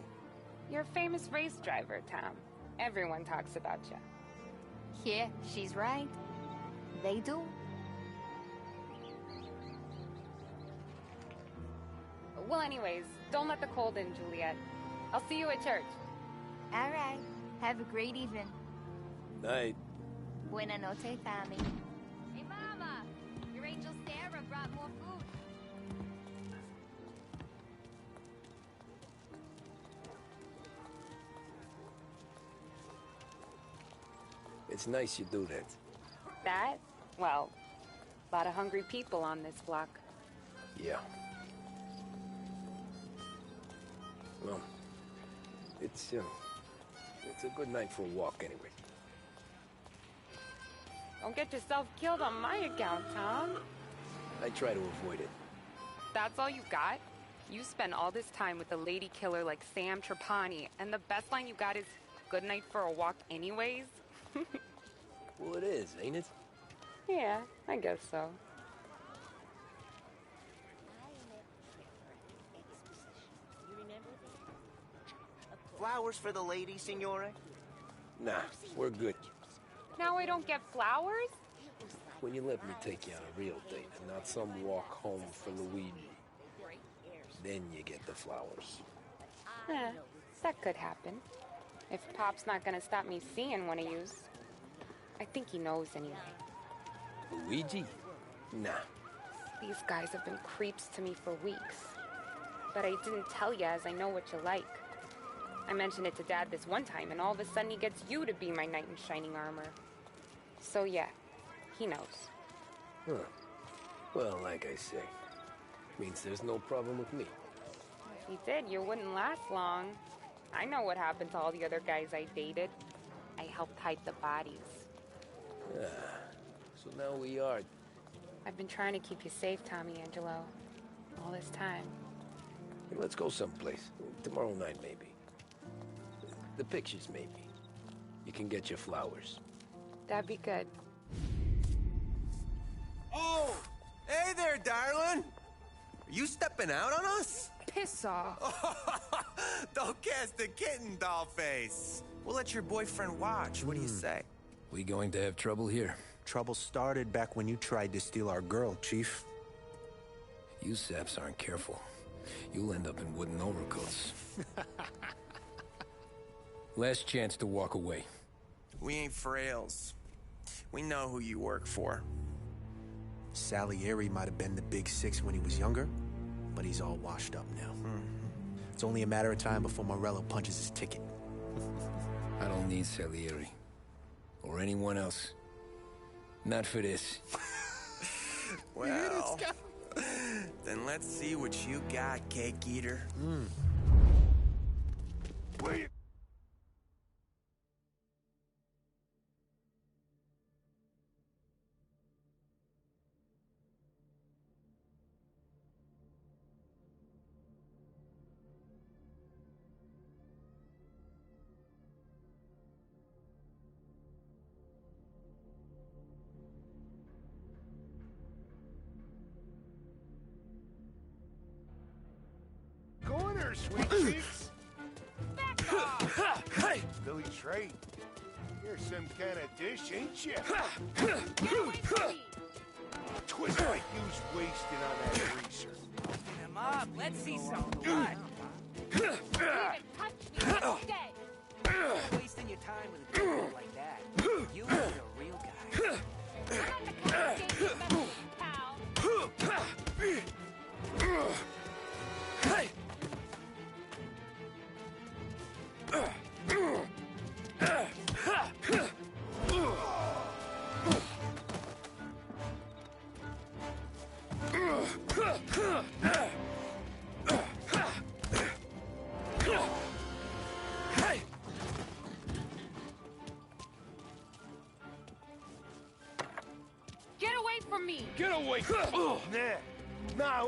You're a famous race driver, Tom. Everyone talks about you. Yeah, she's right. They do. Well, anyways, don't let the cold in, Juliet. I'll see you at church. All right. Have a great evening. Night. Buena noche, Tommy. Hey, Mama! Your angel Sarah brought more food. It's nice you do that. That? Well, a lot of hungry people on this block. Yeah. Well, it's a good night for a walk anyway. Don't get yourself killed on my account, Tom. I try to avoid it. That's all you got? You spend all this time with a lady killer like Sam Trapani, and the best line you got is, good night for a walk anyways? Well, it is, ain't it? Yeah, I guess so. Flowers for the lady, signore? Nah, we're good. Now I don't get flowers? When you let me take you on a real date and not some walk home for Luigi, then you get the flowers. That could happen. If Pop's not gonna stop me seeing one of yous. I think he knows anyway. Luigi? Nah. These guys have been creeps to me for weeks. But I didn't tell you as I know what you like. I mentioned it to Dad this one time, and all of a sudden he gets you to be my knight in shining armor. So yeah, he knows. Huh. Well, like I say, means there's no problem with me. If he did, you wouldn't last long. I know what happened to all the other guys I dated. I helped hide the bodies. So now we are... I've been trying to keep you safe, Tommy Angelo. All this time. Hey, let's go someplace. Tomorrow night, maybe. The pictures, maybe. You can get your flowers. That'd be good. Oh! Hey there, darling! Are you stepping out on us? Piss off. Don't cast the kitten, dollface. We'll let your boyfriend watch. What do you say? We going to have trouble here? Trouble started back when you tried to steal our girl, Chief. You saps aren't careful. You'll end up in wooden overcoats. Last chance to walk away. We ain't frails. We know who you work for. Salieri might have been the big six when he was younger, but he's all washed up now. It's only a matter of time before Morello punches his ticket. I don't need Salieri. Or anyone else. Not for this. Well, then let's see what you got, cake eater. Wait. Corner, sweet cheeks. Back off. Hey, Billy Trey. You're some kind of dish, ain't you? Twist like you's wasting on that greaser. Open him up. Let's see some blood. Even touch me, I'm dead. You're wasting your time with a girl like that. You are a real guy. I'm not the kind of kid you pal. Hey! away from me! Get away! Now,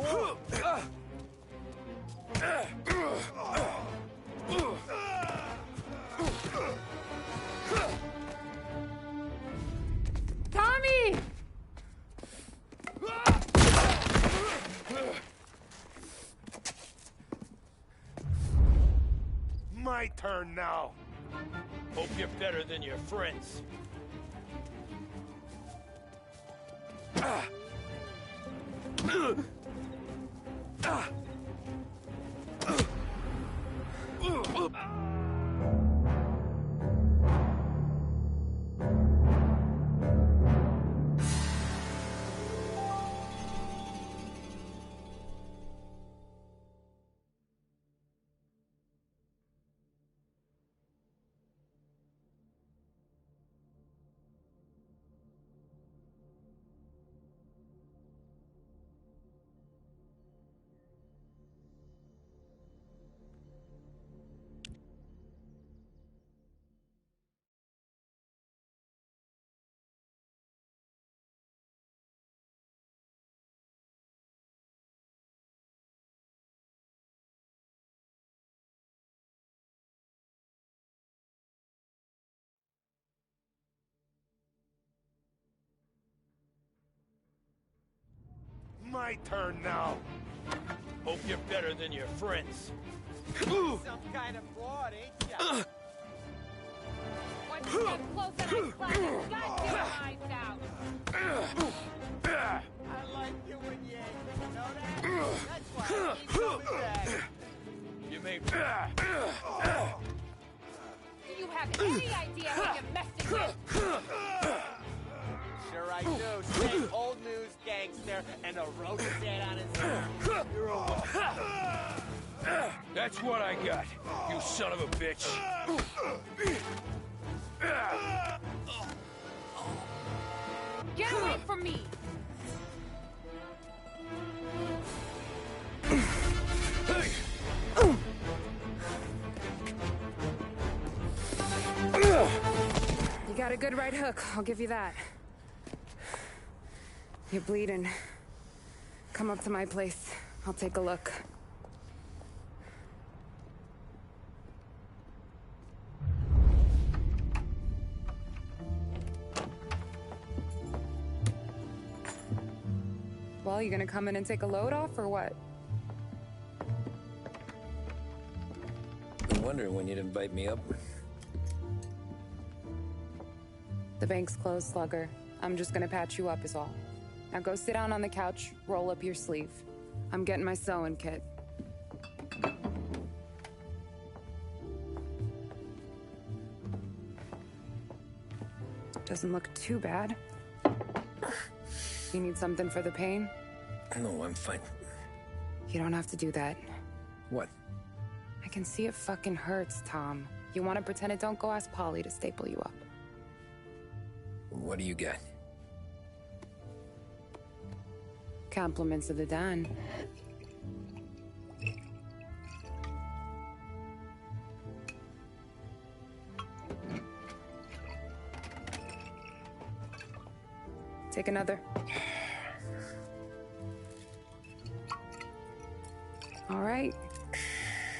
Tommy! my turn now. Hope you're better than your friends. My turn now. Hope you're better than your friends. Some kind of fraud, ain't ya? Once you get close and I slap your goddamn eyes out! I like you when you know that? That's why I keep coming back. You may... Do you have any idea who you're messing with? Sure I do. Same old news gangster and a roach dead on his arm. You're all... That's what I got, you son of a bitch. Get away from me! You got a good right hook, I'll give you that. You're bleeding. Come up to my place. I'll take a look. Well, you gonna come in and take a load off, or what? I'm wondering when you'd invite me up. The bank's closed, Slugger. I'm just gonna patch you up is all. Now go sit down on the couch, roll up your sleeve. I'm getting my sewing kit. Doesn't look too bad. You need something for the pain? No, I'm fine. You don't have to do that. What? I can see it fucking hurts, Tom. You want to pretend it don't? Go ask Polly to staple you up. What do you got? Compliments of the Don. Take another. All right.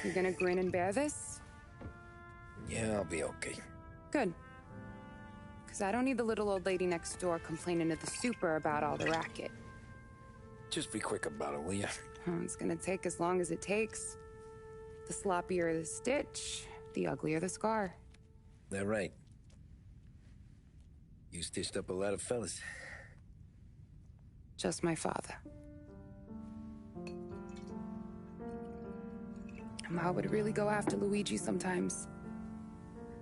You gonna grin and bear this? Yeah, I'll be okay. Good. Because I don't need the little old lady next door complaining to the super about all the racket. Just be quick about it, will ya? Oh, it's gonna take as long as it takes. The sloppier the stitch, the uglier the scar. That right. You stitched up a lot of fellas. Just my father. Ma would really go after Luigi sometimes.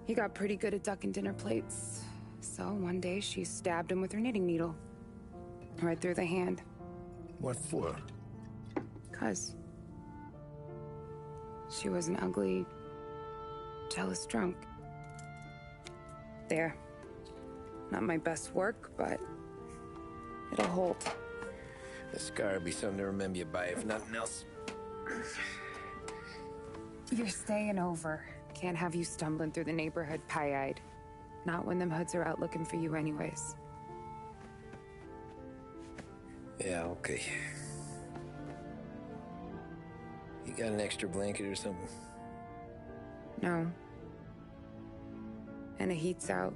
He got pretty good at ducking dinner plates. So one day she stabbed him with her knitting needle. Right through the hand. What for? 'Cause she was an ugly, jealous drunk. There. Not my best work, but it'll hold. The scar will be something to remember you by, if nothing else. You're staying over. Can't have you stumbling through the neighborhood pie-eyed. Not when them hoods are out looking for you anyways. Yeah, okay. You got an extra blanket or something? No. And the heat's out.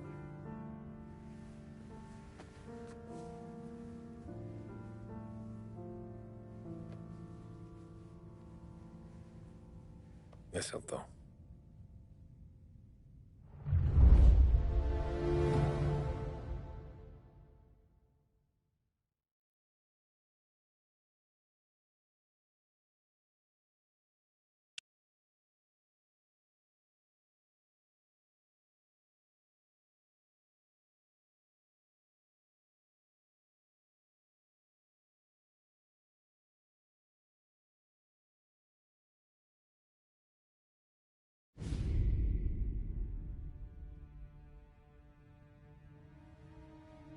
Eso todo.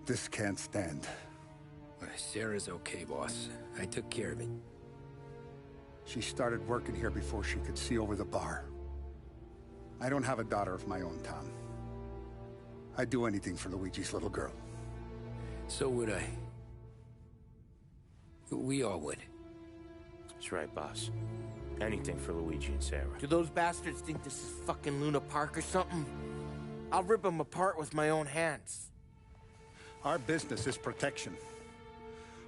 This can't stand. Sarah's okay, boss. I took care of it. She started working here before she could see over the bar. I don't have a daughter of my own, Tom. I'd do anything for Luigi's little girl. So would I. We all would. That's right, boss. Anything for Luigi and Sarah. Do those bastards think this is fucking Luna Park or something? I'll rip them apart with my own hands. Our business is protection.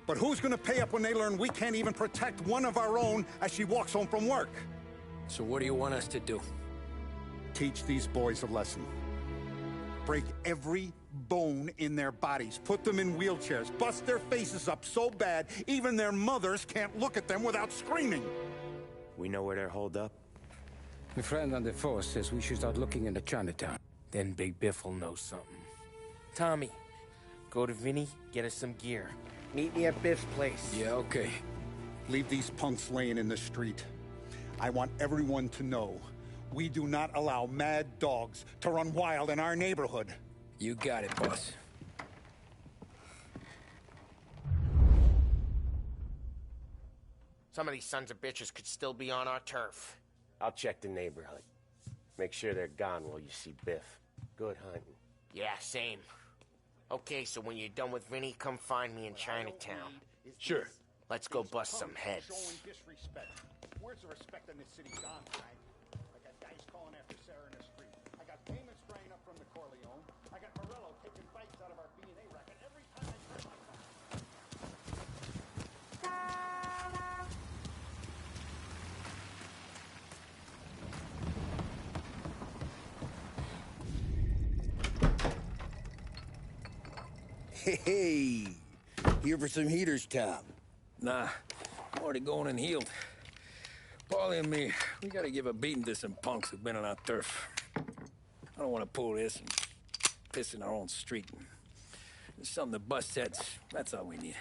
But who's gonna pay up when they learn we can't even protect one of our own as she walks home from work? So what do you want us to do? Teach these boys a lesson. Break every bone in their bodies. Put them in wheelchairs. Bust their faces up so bad, even their mothers can't look at them without screaming. We know where they're holed up? The friend on the force says we should start looking into Chinatown. Then Big Biff will know something. Tommy, go to Vinny, get us some gear. Meet me at Biff's place. Yeah, okay. Leave these punks laying in the street. I want everyone to know we do not allow mad dogs to run wild in our neighborhood. You got it, boss. Some of these sons of bitches could still be on our turf. I'll check the neighborhood. Make sure they're gone while you see Biff. Good hunting. Yeah, same. Okay, so when you're done with Vinny, come find me in Chinatown. Sure. Let's go bust some heads. Where's the respect in this city gone, Frank? I got guys calling after Sarah in the street. I got payments drying up from the Corleone. I got Morello taking bites out of our B&A racket every time I turn my phone. Hey, here for some heaters, Tom? Nah, I'm already going and healed. Paulie and me, we gotta give a beating to some punks who've been on our turf. I don't want to pull this and piss in our own street. There's something to bust heads. That's all we need.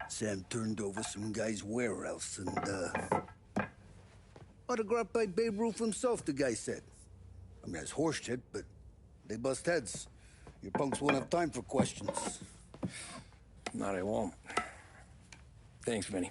Sam turned over some guy's warehouse and, autographed by Babe Ruth himself, the guy said. I mean, it's horse shit, but they bust heads. Your punks won't have time for questions. No, they won't. Thanks, Vinny.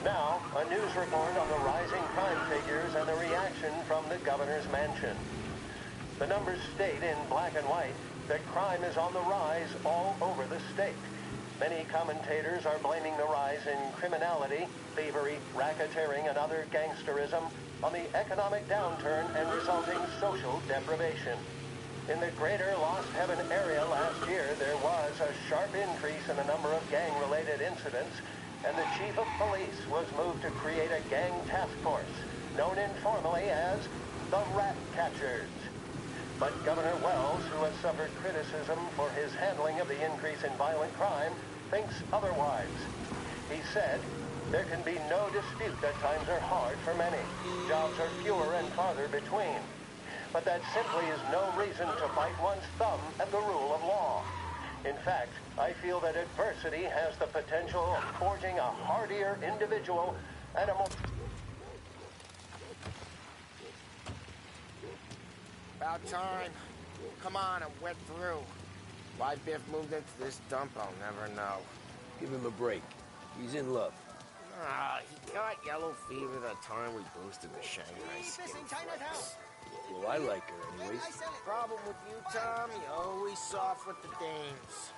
Now, a news report on the rising crime figures and the reaction from the governor's mansion. The numbers state in black and white that crime is on the rise all over the state. Many commentators are blaming the rise in criminality, thievery, racketeering, and other gangsterism on the economic downturn and resulting social deprivation. In the greater Lost Heaven area last year, there was a sharp increase in the number of gang-related incidents, and the chief of police was moved to create a gang task force, known informally as the Rat Catchers. But Governor Wells, who has suffered criticism for his handling of the increase in violent crime, thinks otherwise. He said, "There can be no dispute that times are hard for many. Jobs are fewer and farther between. But that simply is no reason to bite one's thumb at the rule of law. In fact, I feel that adversity has the potential of forging a hardier individual and a more... About time. Come on, I'm wet through. Why Biff moved into this dump, I'll never know. Give him a break. He's in love. Ah, he got yellow fever that time we boosted the Shanghai skin flicks. Well, I like her anyways. Problem with you, Tom, you're always soft with the dames.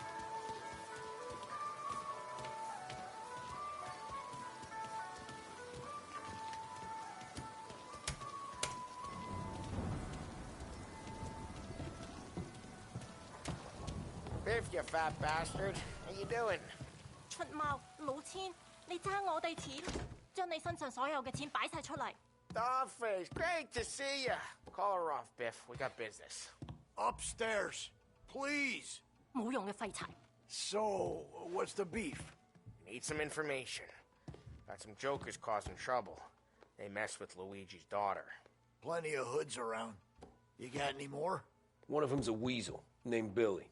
Biff, you fat bastard. How you doing? 出貓老千，你爭我哋錢，將你身上所有嘅錢擺晒出嚟。Dollface, great to see you. Call her off, Biff. We got business. Upstairs, please. 冇用嘅廢柴。So, what's the beef? Need some information. Got some jokers causing trouble. They messed with Luigi's daughter. Plenty of hoods around. You got any more? One of them's a weasel named Billy.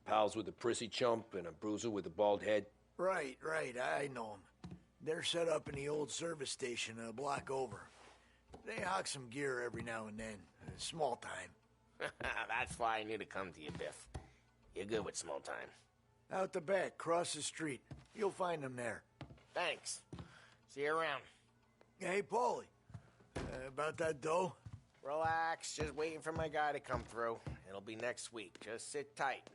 Pals with a prissy chump and a bruiser with a bald head. Right, I know them. They're set up in the old service station a block over. They hawk some gear every now and then. Small time. That's why I knew to come to you, Biff. You're good with small time. Out the back, cross the street. You'll find them there. Thanks. See you around. Hey, Paulie. About that dough? Relax. Just waiting for my guy to come through. It'll be next week. Just sit tight.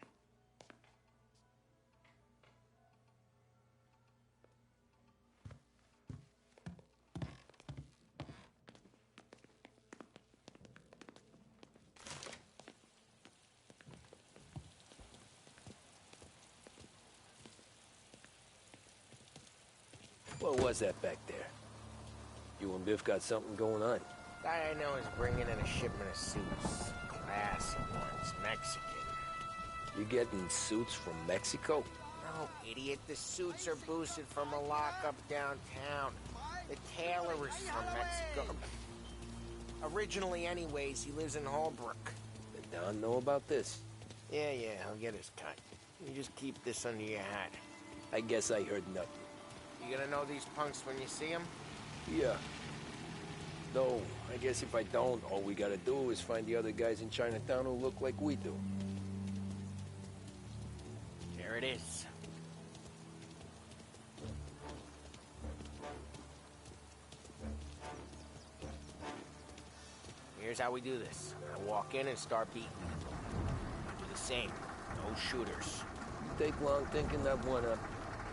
What was that back there? You and Biff got something going on. Guy I know is bringing in a shipment of suits. Classy ones, Mexican. You getting suits from Mexico? No, idiot. The suits are boosted from a lockup downtown. The tailor is from Mexico. Originally, anyways, he lives in Holbrook. Did Don know about this? Yeah, he'll get his cut. You just keep this under your hat. I guess I heard nothing. You gonna know these punks when you see them? Yeah. Though, I guess if I don't, all we gotta do is find the other guys in Chinatown who look like we do. There it is. Here's how we do this. I walk in and start beating them. I do the same. No shooters. You take long thinking that one up.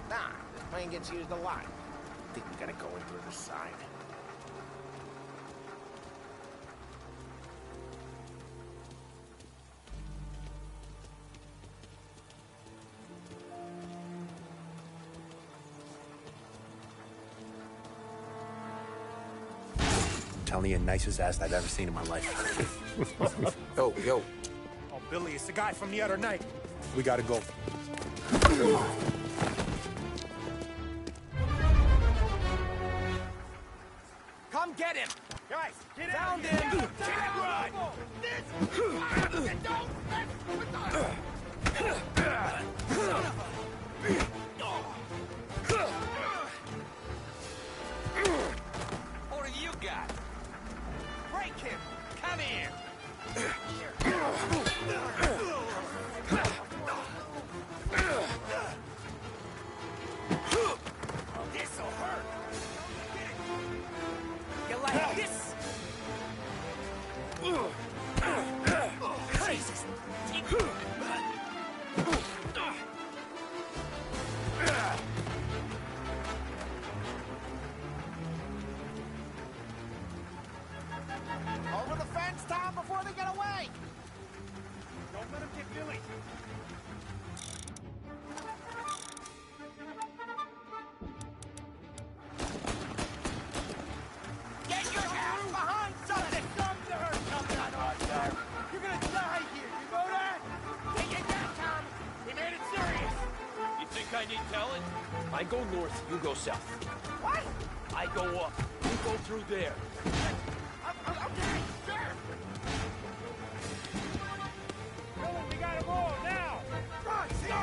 Nah, this plane gets used a lot. I think we gotta go in through the side. Telling you, nicest ass I've ever seen in my life. Yo. Oh, Billy, it's the guy from the other night. We gotta go. Come get him! Guys, get Found out him! Get run! Don't mess with What have you got? Break him! Come here! This'll hurt! You like this? Jesus! Over the fence, Tom, before they get away! Don't let him get Billy! Get your ass behind something! Something hurt something on Arthur! You're gonna die here, you know that? Take it down, Tom! We made it serious! You think I need telling? I go north, you go south. What? I go up. You go through there. Okay, sure! Tell him we got him all now! Run, see ya!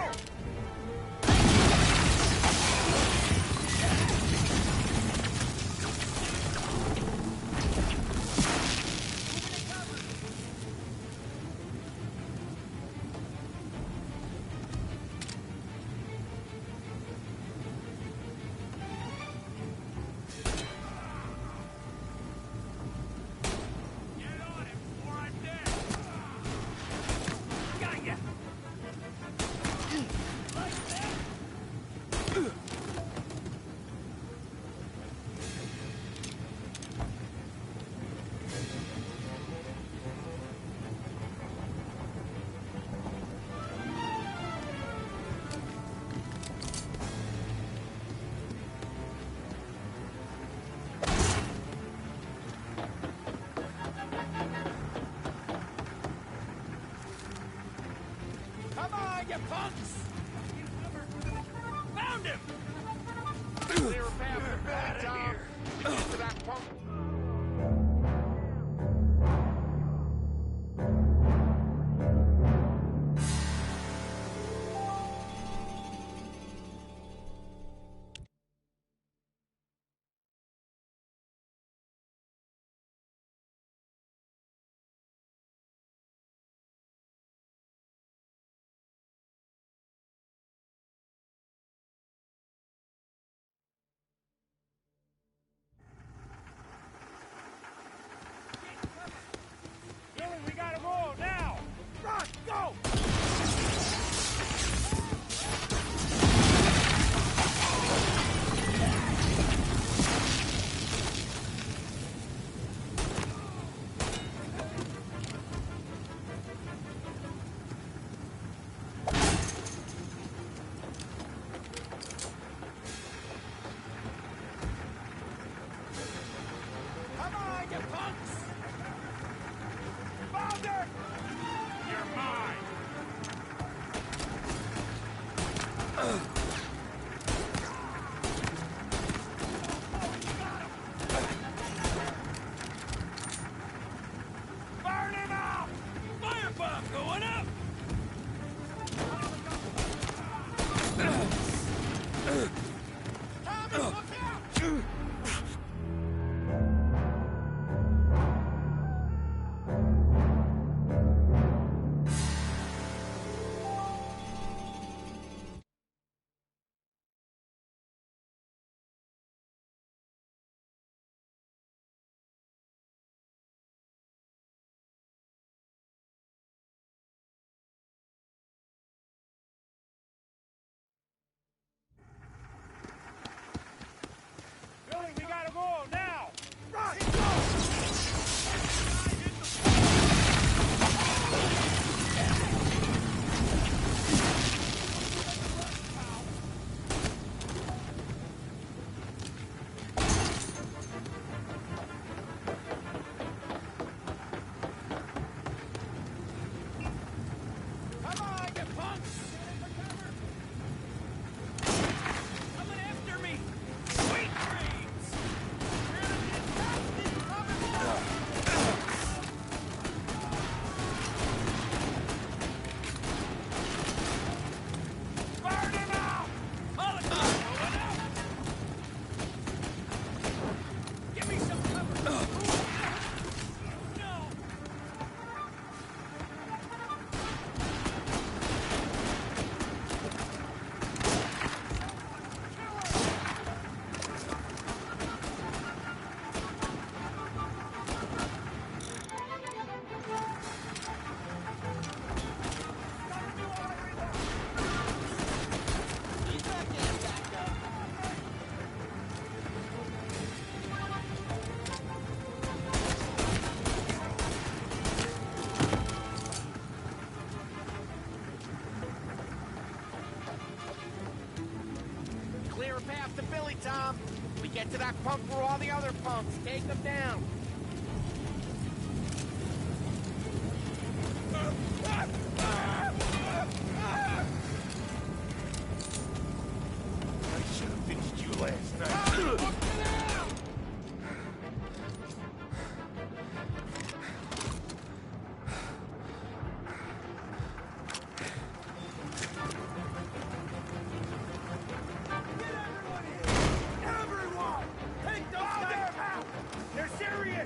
on, you punks! Found him! Clear a path to the top. Get to that punk. We got them all now! Run, go! Come on, you punks! Found her! You're mine! Burn him out! Firebomb going up! Tommy, look out! Billy, we got them all now! Run, go! Come on, you punks! Coming after me! Sweet dreams! Burn him out! Molotov going out! Give me some cover! No! Clear a path to Billy, Tom. We get to that punk where all the other punks. Take them down. I should have finished you last night. Everyone! Take those guys out! They're serious!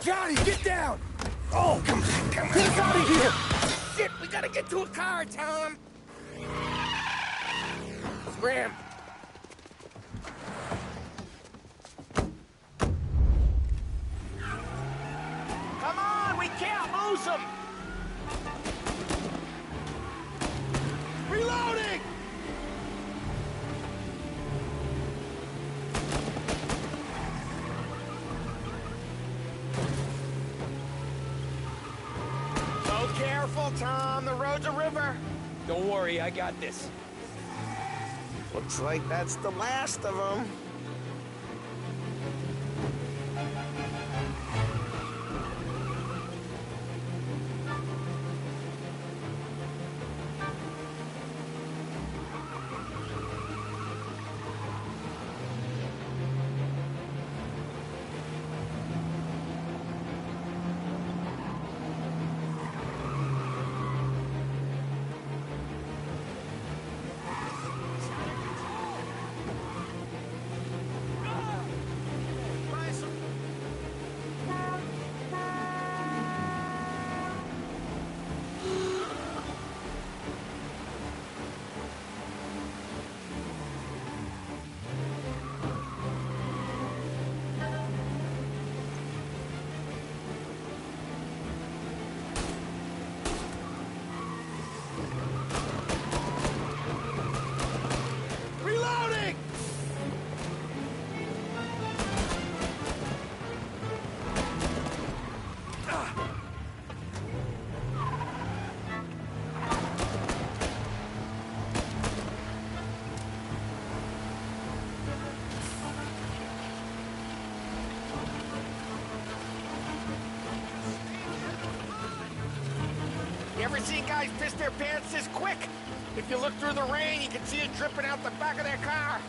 Johnny, get down! Oh, come on. Get us out of here! Shit, we gotta get to a car, Tom! Scram! Come on, we can't lose him! Reloading! So careful, Tom. The road's a river. Don't worry, I got this. Looks like that's the last of them. Reloading! You ever seen guys piss their pants this quick? If you look through the rain, you can see it dripping out the back of their car.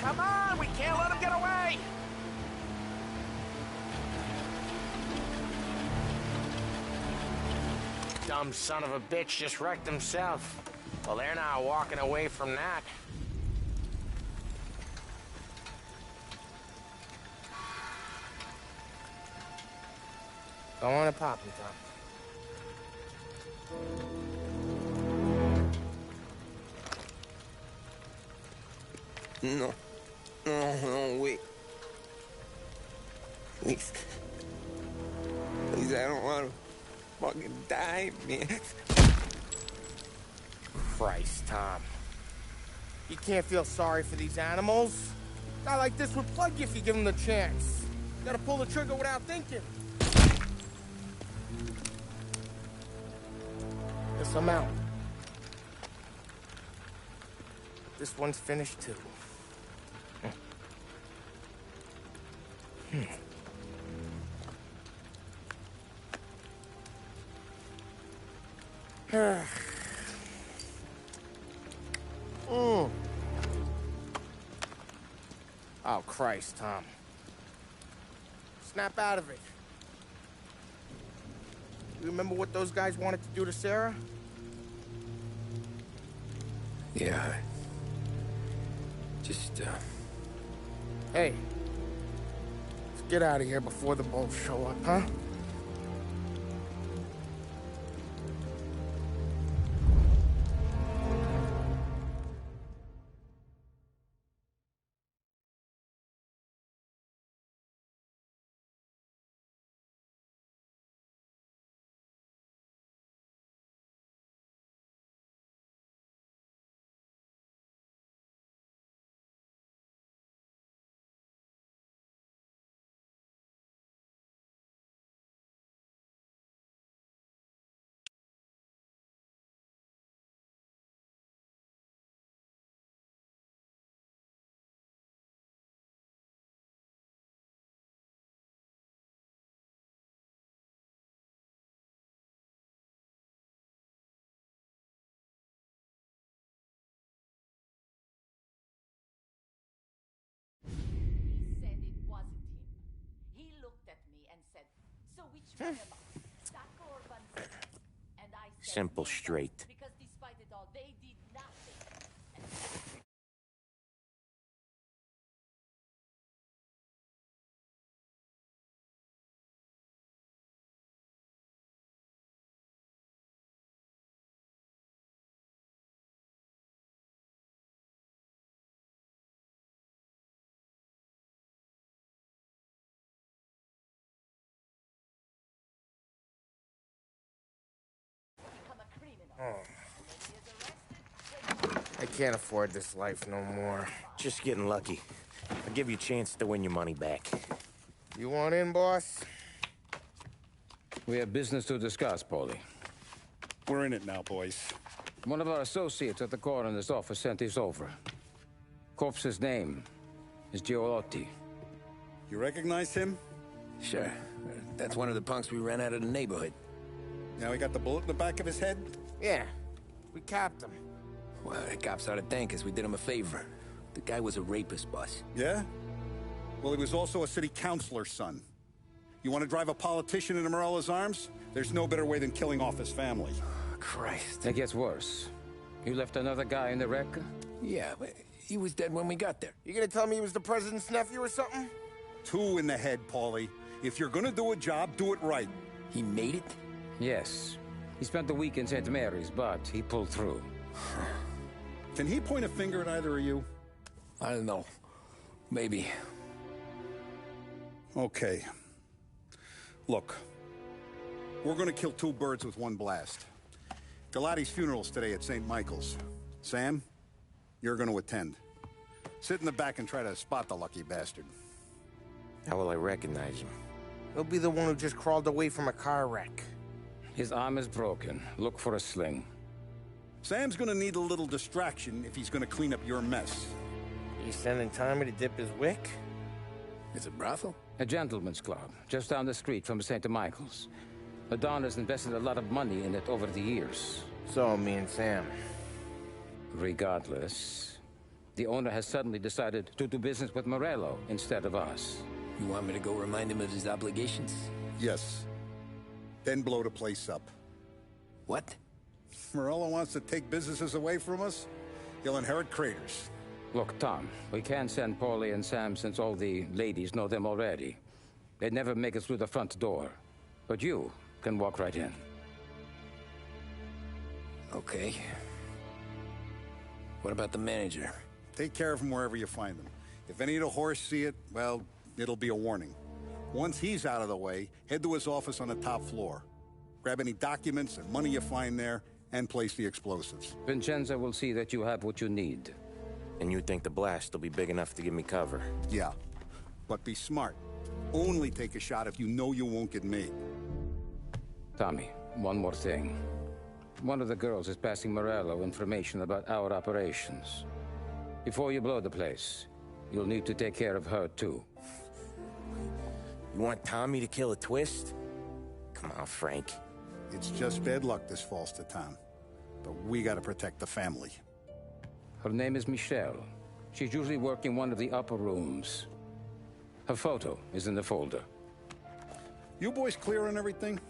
Come on, we can't let them get away. Dumb son of a bitch just wrecked himself. Well, they're not walking away from that. Go on and pop him, Tom. No. No, wait. Please. Please, I don't want to fucking die, man. Christ, Tom. You can't feel sorry for these animals. A guy like this would plug you if you give him the chance. You gotta pull the trigger without thinking. Guess I'm out. This one's finished too. Oh, Christ, Tom. Snap out of it. You remember what those guys wanted to do to Sarah? Yeah. Just, Hey. Let's get out of here before the bulls show up, huh? So which one am I? Sacco or Bunsen? And I said, Simple, straight. because despite it all, they did nothing. I can't afford this life no more. Just getting lucky. I'll give you a chance to win your money back. You want in, boss? We have business to discuss, Paulie. We're in it now, boys. One of our associates at the coroner's office sent this over. Corpse's name is Giolotti. You recognize him? Sure. That's one of the punks we ran out of the neighborhood. Now he got the bullet in the back of his head? Yeah. We capped him. Well, the cops ought to thank us. We did him a favor. The guy was a rapist, boss. Yeah? Well, he was also a city councilor's son. You want to drive a politician into Morella's arms? There's no better way than killing off his family. Christ. It gets worse. You left another guy in the wreck? Yeah, but he was dead when we got there. You gonna tell me he was the president's nephew or something? 2 in the head, Paulie. If you're gonna do a job, do it right. He made it? Yes. He spent the week in St. Mary's, but he pulled through. Can he point a finger at either of you? I don't know. Maybe. Okay. Look. We're gonna kill 2 birds with 1 blast. Galati's funeral's today at St. Michael's. Sam, you're gonna attend. Sit in the back and try to spot the lucky bastard. How will I recognize him? He'll be the one who just crawled away from a car wreck. His arm is broken. Look for a sling. Sam's gonna need a little distraction if he's gonna clean up your mess. You sending Tommy to dip his wick? It's a brothel? A gentleman's club, just down the street from St. Michael's. The Don has invested a lot of money in it over the years. So, me and Sam. Regardless, the owner has suddenly decided to do business with Morello instead of us. You want me to go remind him of his obligations? Yes. Then blow the place up. What? Morello wants to take businesses away from us? He'll inherit craters. Look, Tom, we can't send Paulie and Sam since all the ladies know them already. They'd never make it through the front door. But you can walk right in. Okay. What about the manager? Take care of him wherever you find him. If any of the horse see it, well, it'll be a warning. Once he's out of the way, head to his office on the top floor. Grab any documents and money you find there, and place the explosives. Vincenzo will see that you have what you need. And you think the blast will be big enough to give me cover? Yeah. But be smart. Only take a shot if you know you won't get made. Tommy, one more thing. One of the girls is passing Morello information about our operations. Before you blow the place, you'll need to take care of her, too. You want Tommy to kill a twist? Come on, Frank. It's just bad luck this falls to Tom. But we gotta protect the family. Her name is Michelle. She's usually working one of the upper rooms. Her photo is in the folder. You boys clear on everything?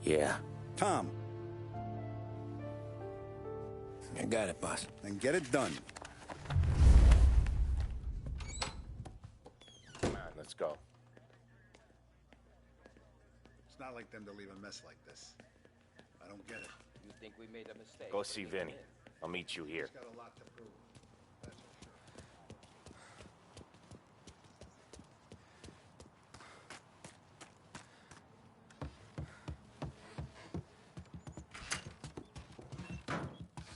Yeah. Tom. I got it, boss. Then get it done. Come on, let's go. It's not like them to leave a mess like this. I don't get it. You think we made a mistake? Go see Vinny. I'll meet you here. He's got a lot to prove. That's for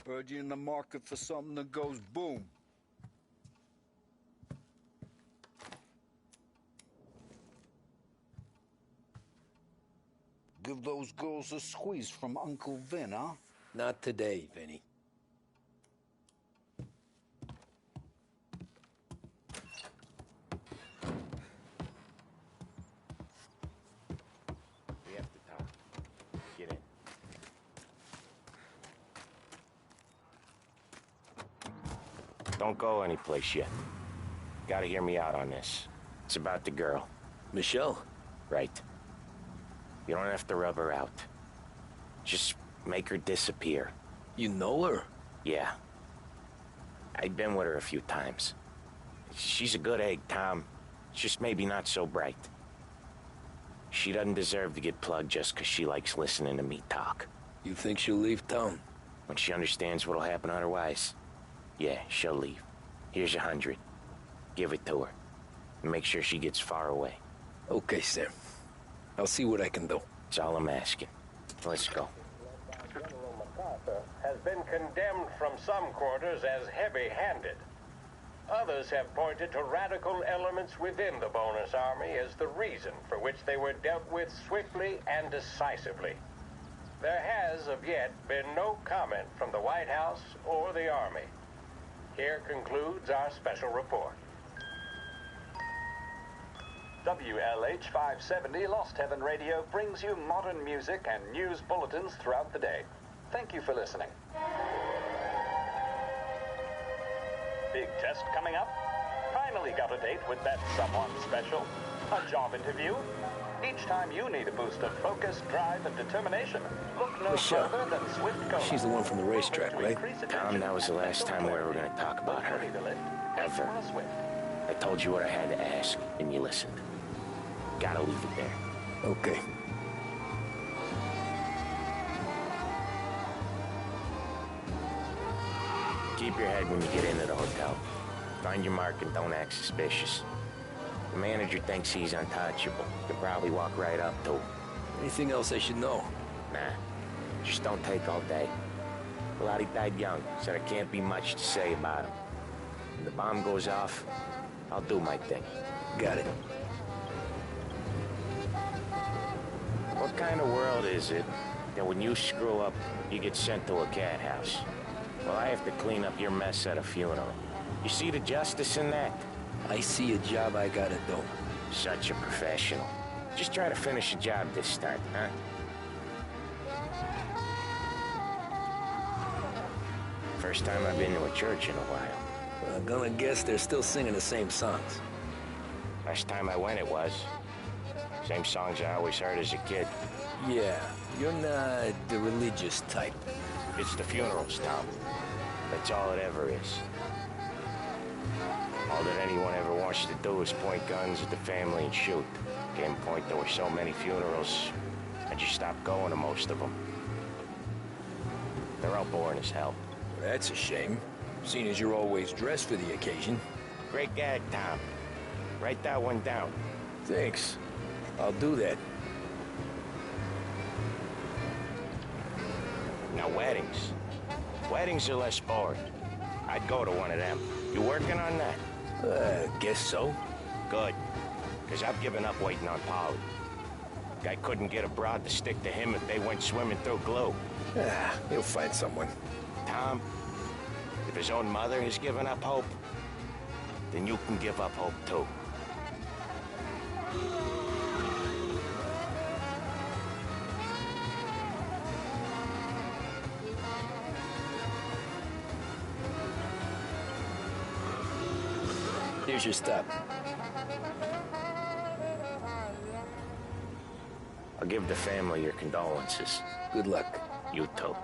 sure. Heard you in the market for something that goes boom. Give those girls a squeeze from Uncle Vin, huh? Not today, Vinny. We have to talk. Get in. Don't go anyplace yet. Gotta hear me out on this. It's about the girl. Michelle? Right. You don't have to rub her out. Just make her disappear. You know her? Yeah. I've been with her a few times. She's a good egg, Tom. Just maybe not so bright. She doesn't deserve to get plugged just 'cause she likes listening to me talk. You think she'll leave town? When she understands what'll happen otherwise, yeah, she'll leave. Here's 100. Give it to her. And make sure she gets far away. Okay, Sam. I'll see what I can do. That's all I'm asking. Let's go. General MacArthur has been condemned from some quarters as heavy-handed. Others have pointed to radical elements within the Bonus Army as the reason for which they were dealt with swiftly and decisively. There has, of yet, been no comment from the White House or the Army. Here concludes our special report. WLH 570 Lost Heaven Radio brings you modern music and news bulletins throughout the day. Thank you for listening. Big test coming up. Finally got a date with that someone special. A job interview. Each time you need a boost of focus, drive, and determination, look no Michelle. further than Swift Coma. She's the one from the racetrack, right? Tom, that was the last time we were going to talk about her. Ever. I told you what I had to ask, and you listened. Gotta leave it there. Okay. Keep your head when you get into the hotel. Find your mark and don't act suspicious. The manager thinks he's untouchable. Can probably walk right up to him. Anything else I should know? Nah. Just don't take all day. Pilati died young, so there can't be much to say about him. When the bomb goes off, I'll do my thing. Got it. What kind of world is it that when you screw up, you get sent to a cat house? Well, I have to clean up your mess at a funeral. You see the justice in that? I see a job I gotta do. Such a professional. Just try to finish the job this time, huh? First time I've been to a church in a while. I'm gonna guess they're still singing the same songs. Last time I went, it was. Same songs I always heard as a kid. Yeah, you're not the religious type. It's the funerals, Tom. That's all it ever is. All that anyone ever wants to do is point guns at the family and shoot. Came a point there were so many funerals, I just stopped going to most of them. They're all boring as hell. Well, that's a shame, seeing as you're always dressed for the occasion. Great gag, Tom. Write that one down. Thanks. I'll do that. Now, weddings. Weddings are less boring. I'd go to one of them. You working on that? Guess so. Good. Because I've given up waiting on Polly. Guy couldn't get a broad to stick to him if they went swimming through glue. He'll find someone. Tom, if his own mother has given up hope, then you can give up hope too. Here's your stop. I'll give the family your condolences. Good luck. You too.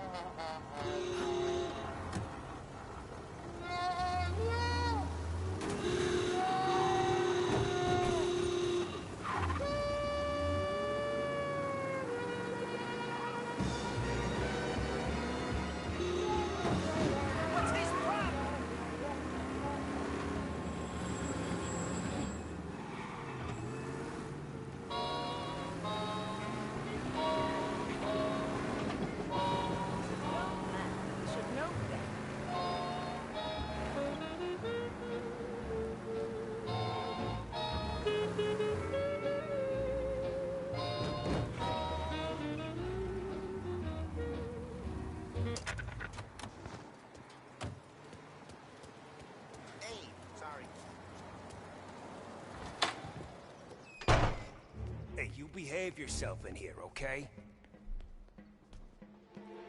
Hey, you behave yourself in here, okay?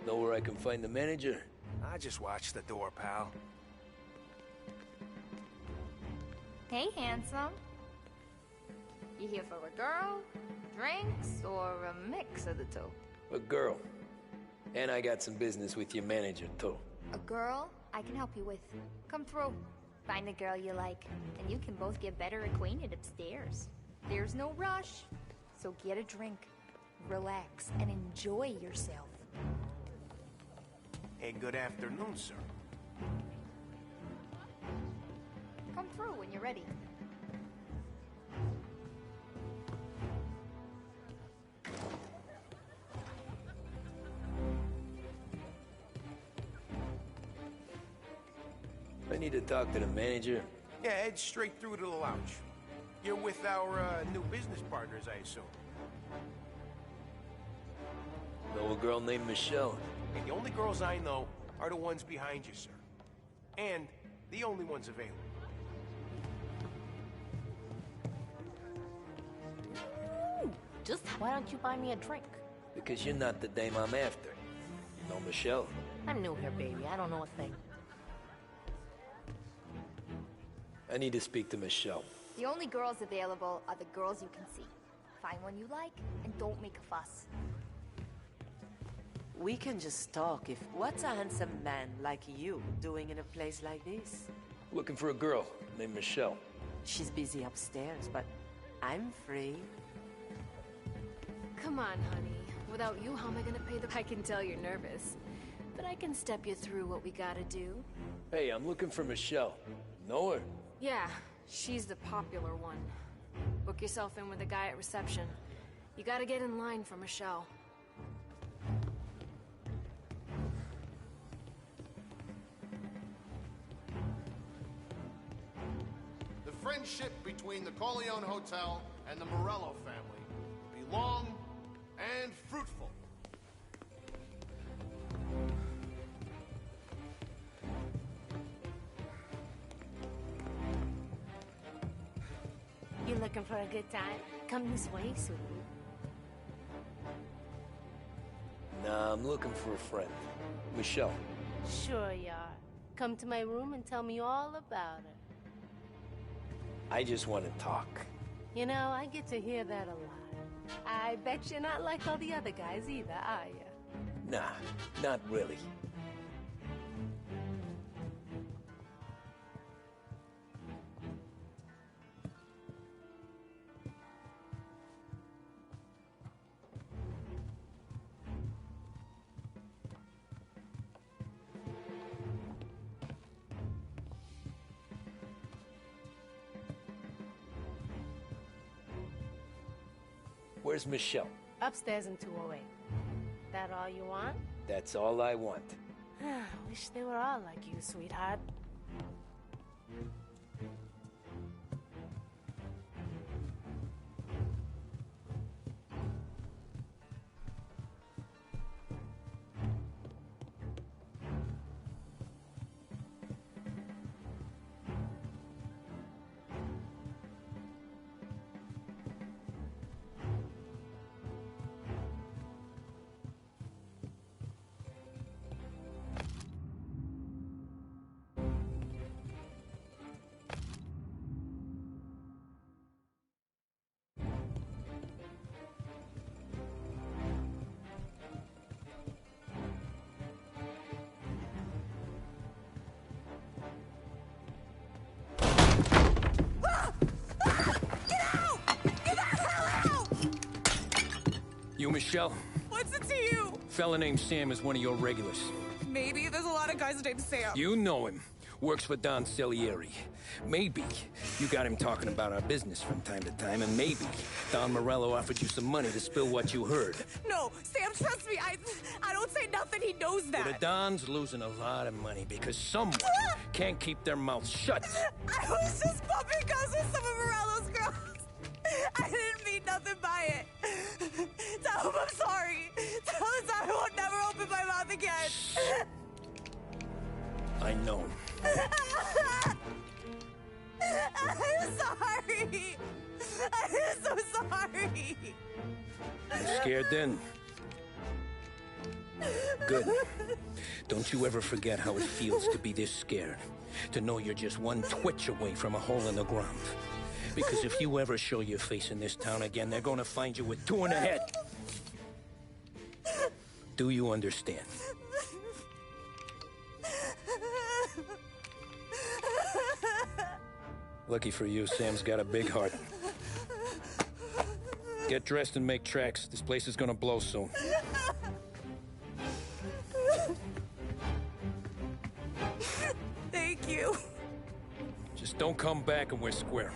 Know where I can find the manager? I just watched the door, pal. Hey, handsome. You here for a girl, drinks, or a mix of the two? A girl. And I got some business with your manager, too. A girl I can help you with. Come through. Find the girl you like, and you can both get better acquainted upstairs. There's no rush, so get a drink, relax, and enjoy yourself. Hey, good afternoon, sir. Come through when you're ready. I need to talk to the manager. Yeah, head straight through to the lounge. You're with our new business partners, I assume. Know a girl named Michelle? And the only girls I know are the ones behind you, sir. And the only ones available. Just why don't you buy me a drink? Because you're not the dame I'm after. You know Michelle? I'm new here, baby. I don't know a thing. I need to speak to Michelle. The only girls available are the girls you can see. Find one you like, and don't make a fuss. We can just talk if... What's a handsome man like you doing in a place like this? Looking for a girl named Michelle. She's busy upstairs, but I'm free. Come on, honey. Without you, how am I gonna pay the... I can tell you're nervous. But I can step you through what we gotta do. Hey, I'm looking for Michelle. Know her? Yeah, she's the popular one. Book yourself in with the guy at reception. You gotta get in line for Michelle. The friendship between the Corleone Hotel and the Morello family be long and fruitful. You looking for a good time? Come this way, sweetie. Nah, I'm looking for a friend. Michelle. Sure you are. Come to my room and tell me all about her. I just want to talk. You know, I get to hear that a lot. I bet you're not like all the other guys either, are you? Nah, not really. Where's Michelle? Upstairs in 208. That all you want? That's all I want. Wish they were all like you, sweetheart. You Michelle? What's it to you? Fella named Sam is one of your regulars. Maybe there's a lot of guys named Sam. You know him. Works for Don Salieri. Maybe you got him talking about our business from time to time, and maybe Don Morello offered you some money to spill what you heard. No, Sam, trust me. I don't say nothing. He knows that. Well, the Don's losing a lot of money because someone can't keep their mouths shut. I was just bumping guns with some of Morello's girls. I didn't mean nothing by it. Tell him I'm sorry. Tell him I won't never open my mouth again. I know. I'm sorry. I'm so sorry. You scared then? Good. Don't you ever forget how it feels to be this scared. To know you're just one twitch away from a hole in the ground. Because if you ever show your face in this town again, they're gonna find you with two in the head. Do you understand? Lucky for you, Sam's got a big heart. Get dressed and make tracks. This place is gonna blow soon. Thank you. Just don't come back and we're square.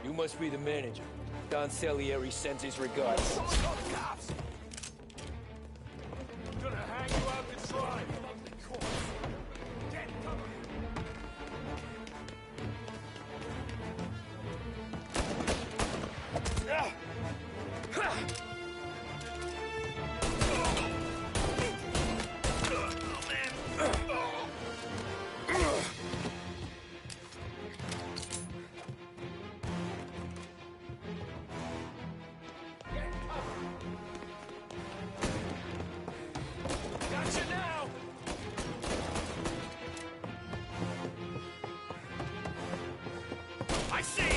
You must be the manager. Don Salieri sends his regards. Cops! Gonna hang you out to dry. Get cover! Gotcha now! I see!